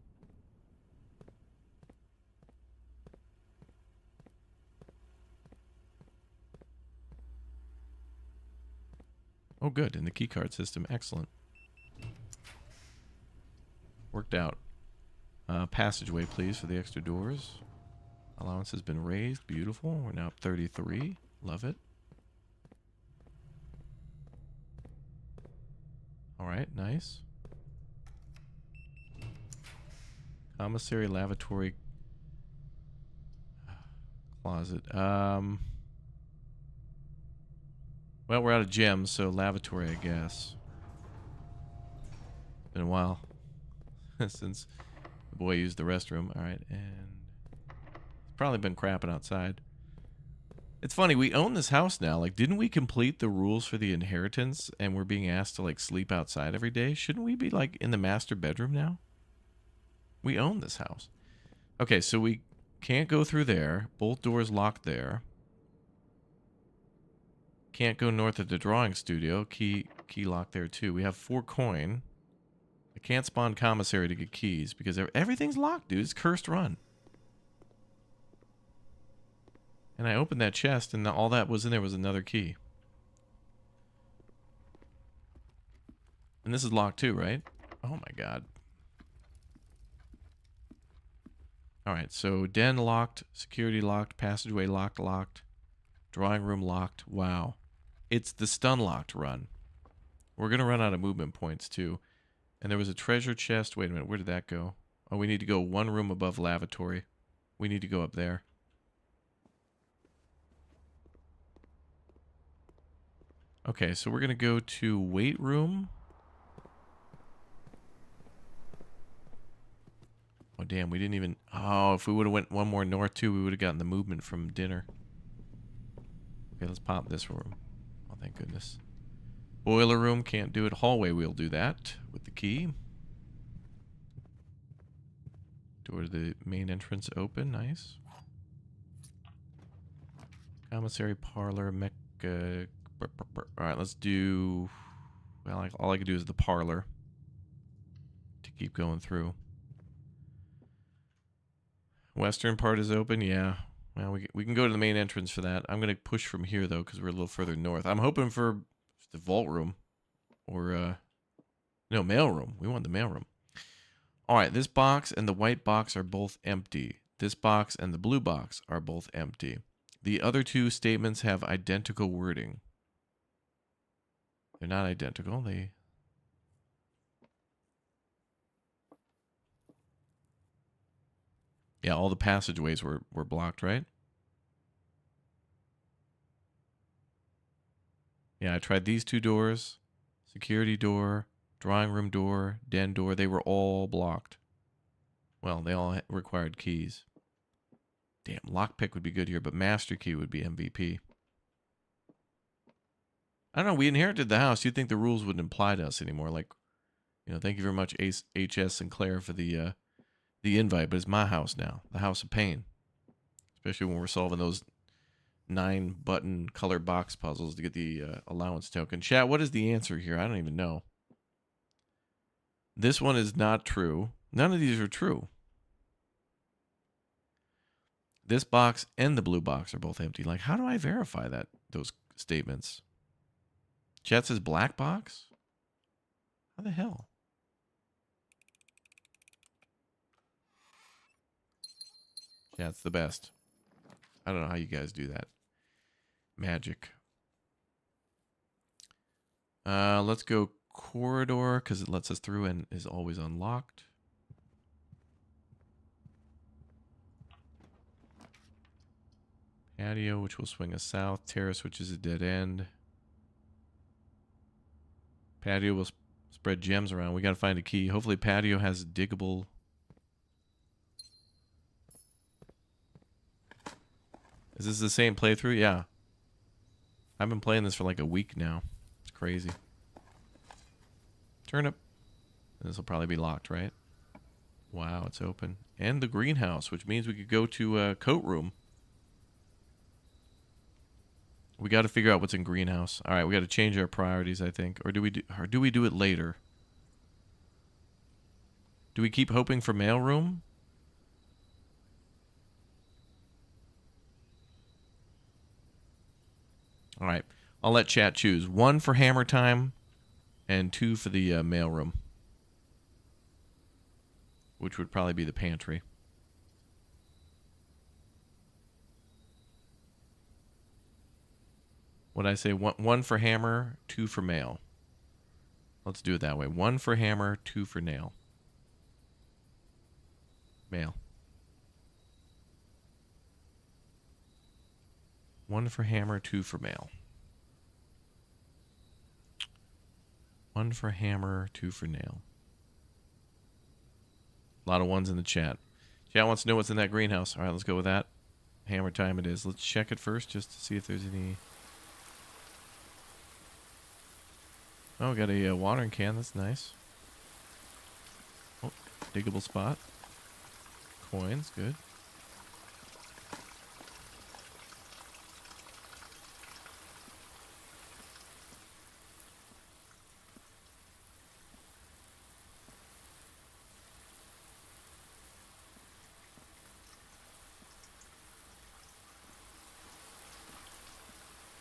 Oh, good. In the keycard system. Excellent. Worked out. Passageway, please, for the extra doors. Allowance has been raised. Beautiful. We're now up 33. Love it. All right, nice. Commissary, lavatory, closet. Well, we're out of gems, so lavatory, I guess. Been a while since the boy used the restroom. All right, and he's probably been crapping outside. It's funny, we own this house now. Like, didn't we complete the rules for the inheritance and we're being asked to, like, sleep outside every day? Shouldn't we be, like, in the master bedroom now? We own this house. Okay, so we can't go through there. Both doors locked there. Can't go north of the drawing studio. Key locked there, too. We have 4 coin. I can't spawn commissary to get keys because everything's locked, dude. It's cursed run. And I opened that chest, and all that was in there was another key. And this is locked too, right? Oh my god. Alright, so den locked, security locked, passageway locked, drawing room locked. Wow. It's the stun locked run. We're going to run out of movement points too. And there was a treasure chest. Wait a minute, where did that go? Oh, we need to go 1 room above lavatory. We need to go up there. Okay, so we're going to go to weight room. Oh, damn, we didn't even... Oh, if we would have went 1 more north, too, we would have gotten the movement from dinner. Okay, let's pop this room. Oh, thank goodness. Boiler room, can't do it. Hallway, we'll do that with the key. Door to the main entrance open, nice. Commissary, parlor, mecha... Alright, let's do... Well, all I can do is the parlor to keep going through. Western part is open, yeah. Well, we can go to the main entrance for that. I'm going to push from here, though, because we're a little further north. I'm hoping for the vault room. Or, no, mail room. We want the mail room. Alright, this box and the white box are both empty. This box and the blue box are both empty. The other 2 statements have identical wording. They're not identical. Yeah, all the passageways were blocked, right? Yeah, I tried these 2 doors. Security door, drawing room door, den door. They were all blocked. Well, they all required keys. Damn, lockpick would be good here, but master key would be MVP. I don't know, we inherited the house. You'd think the rules wouldn't apply to us anymore. Like, you know, thank you very much, H.S. Sinclair, for the invite, but it's my house now. The house of pain. Especially when we're solving those 9-button color box puzzles to get the allowance token. Chat, what is the answer here? I don't even know. This one is not true. None of these are true. This box and the blue box are both empty. Like, how do I verify those statements? Chat says black box? How the hell? Chat's the best. I don't know how you guys do that. Magic. Let's go corridor because it lets us through and is always unlocked. Patio, which will swing us south. Terrace, which is a dead end. Patio will spread gems around. We got to find a key. Hopefully patio has diggable... Is this the same playthrough? Yeah. I've been playing this for like a week now. It's crazy. Turnip. This will probably be locked, right? Wow, it's open. And the greenhouse, which means we could go to coat room. We got to figure out what's in greenhouse. All right, we got to change our priorities, I think. Or do we do it later? Do we keep hoping for mailroom? All right, I'll let chat choose. 1 for hammer time and 2 for the mailroom, which would probably be the pantry. What'd I say? 1 for hammer, 2 for mail. Let's do it that way. 1 for hammer, 2 for nail. Mail. 1 for hammer, 2 for mail. 1 for hammer, 2 for nail. A lot of ones in the chat. Chat wants to know what's in that greenhouse. All right, let's go with that. Hammer time it is. Let's check it first just to see if there's any... Oh, we got a watering can. That's nice. Oh, diggable spot. Coins, good.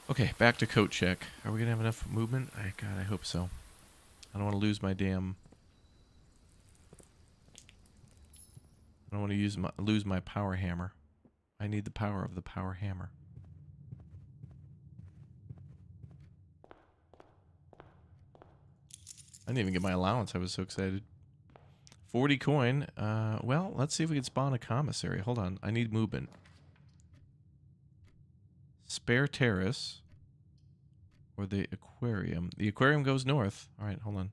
Okay, back to coat check. Are we gonna have enough movement? God, I hope so. I don't want to lose my damn... I don't want to lose my power hammer. I need the power of the power hammer. I didn't even get my allowance. I was so excited. 40 coin. Well, let's see if we can spawn a commissary. Hold on. I need movement. Spare terrace. Or the aquarium. The aquarium goes north. Alright, hold on.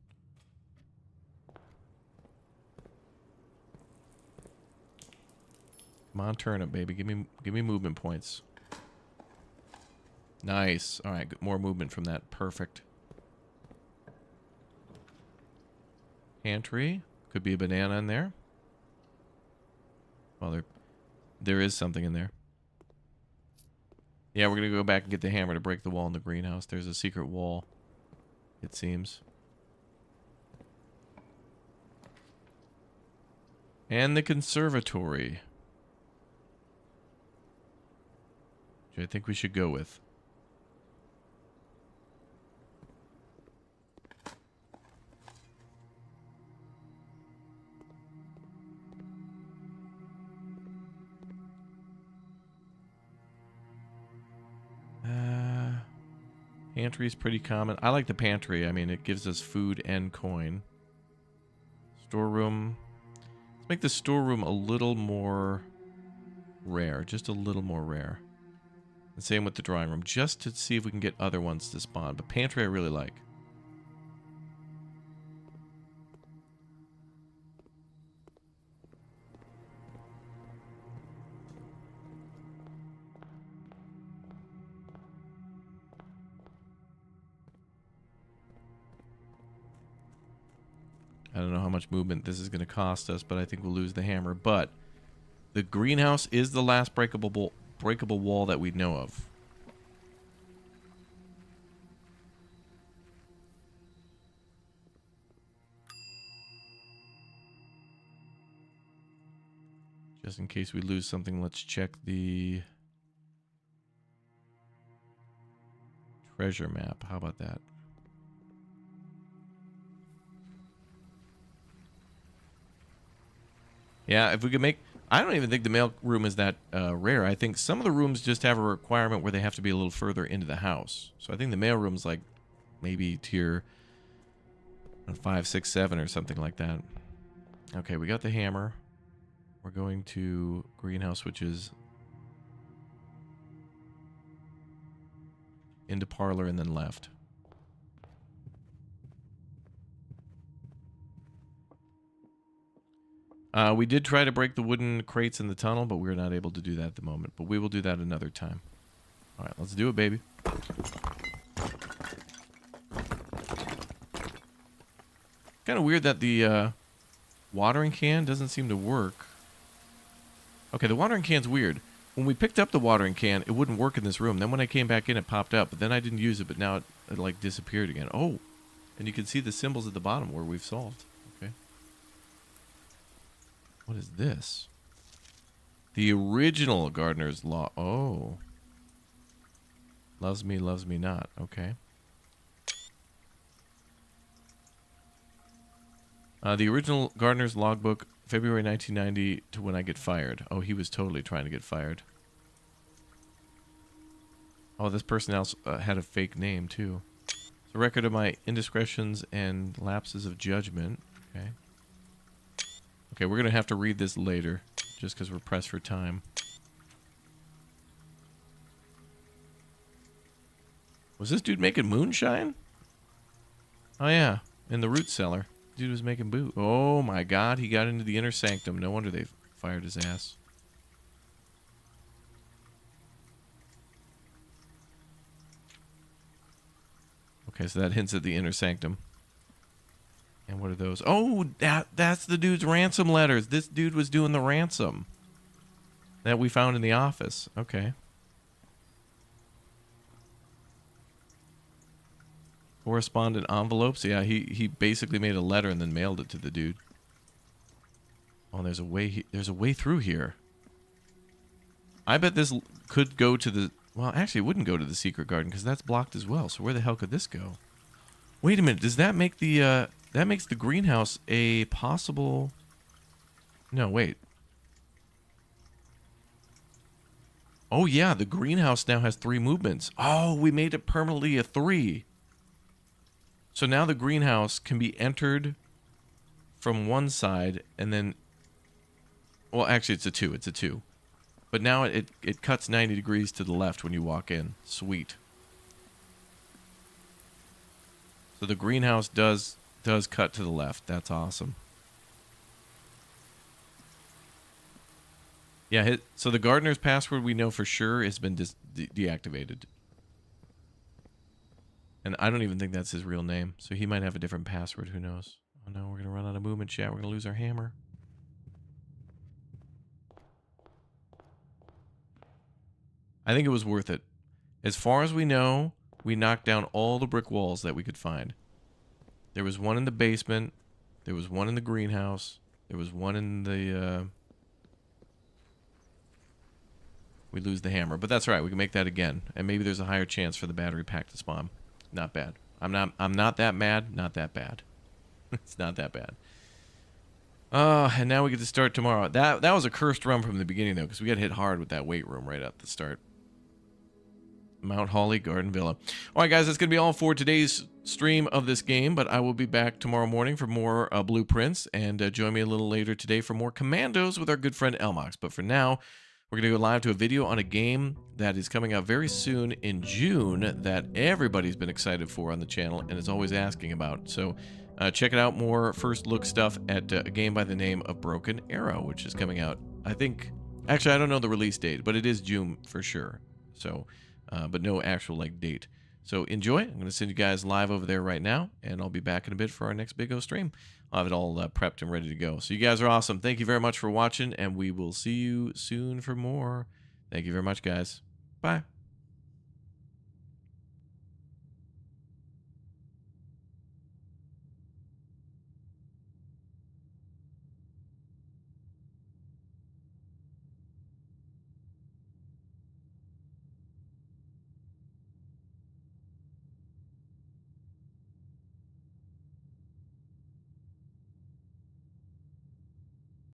Come on, turnip, baby. Give me movement points. Nice. Alright, more movement from that. Perfect. Pantry. Could be a banana in there. Well, there is something in there. Yeah, we're going to go back and get the hammer to break the wall in the greenhouse. There's a secret wall, it seems. And the conservatory. Which I think we should go with. Pantry is pretty common. I like the pantry. I mean, it gives us food and coin. Storeroom. Let's make the storeroom a little more rare. Just a little more rare. The same with the drawing room. Just to see if we can get other ones to spawn. But pantry I really like. I don't know how much movement this is going to cost us, but I think we'll lose the hammer. But the greenhouse is the last breakable wall that we know of. Just in case we lose something, let's check the treasure map. How about that? Yeah, if we could make... I don't even think the mail room is that rare. I think some of the rooms just have a requirement where they have to be a little further into the house. So I think the mail room's like maybe tier 5, 6, 7 or something like that. Okay, we got the hammer. We're going to greenhouse, which is into parlor and then left. We did try to break the wooden crates in the tunnel, but we're not able to do that at the moment. But we will do that another time. All right, let's do it, baby. Kind of weird that the watering can doesn't seem to work. Okay, the watering can's weird. When we picked up the watering can, it wouldn't work in this room. Then when I came back in, it popped up. But then I didn't use it, but now it like disappeared again. Oh, and you can see the symbols at the bottom where we've solved. Okay. What is this? The original gardener's law. Oh. Loves me not. Okay. The original gardener's logbook, February 1990 to when I get fired. Oh, he was totally trying to get fired. Oh, this person else had a fake name, too. The record of my indiscretions and lapses of judgment. Okay. Okay, we're going to have to read this later, just because we're pressed for time. Was this dude making moonshine? Oh, yeah. In the root cellar. Dude was making boo. Oh, my God. He got into the inner sanctum. No wonder they fired his ass. Okay, so that hints at the inner sanctum. And what are those? Oh, that's the dude's ransom letters. This dude was doing the ransom that we found in the office. Okay. Correspondent envelopes. Yeah, he basically made a letter and then mailed it to the dude. Oh, there's a way through here. I bet this could go to the... Well, actually, it wouldn't go to the secret garden because that's blocked as well. So where the hell could this go? Wait a minute. Does that make the... that makes the greenhouse a possible... No, wait. Oh, yeah. The greenhouse now has 3 movements. Oh, we made it permanently a 3. So now the greenhouse can be entered from one side and then... Well, actually, it's a 2. It's a 2. But now it cuts 90 degrees to the left when you walk in. Sweet. So the greenhouse does cut to the left. That's awesome. Yeah, so the gardener's password we know for sure has been deactivated. And I don't even think that's his real name. So he might have a different password. Who knows? Oh no, we're going to run out of movement chat. We're going to lose our hammer. I think it was worth it. As far as we know, we knocked down all the brick walls that we could find. There was one in the basement. There was one in the greenhouse. There was one in the... We lose the hammer. But that's all right. We can make that again. And maybe there's a higher chance for the battery pack to spawn. Not bad. I'm not that mad. Not that bad. It's not that bad. And now we get to start tomorrow. That was a cursed run from the beginning, though, because we got hit hard with that weight room right at the start. Mount Holly Garden Villa. All right, guys, that's going to be all for today's stream of this game, but I will be back tomorrow morning for more blueprints, and join me a little later today for more commandos with our good friend Elmox. But for now, we're going to go live to a video on a game that is coming out very soon in June that everybody's been excited for on the channel and is always asking about. So check it out, more first look stuff at a game by the name of Broken Arrow, which is coming out, I think, actually, I don't know the release date, but it is June for sure. So... but no actual date. So enjoy. I'm going to send you guys live over there right now, and I'll be back in a bit for our next Big O stream. I'll have it all prepped and ready to go. So you guys are awesome. Thank you very much for watching, and we will see you soon for more. Thank you very much, guys. Bye.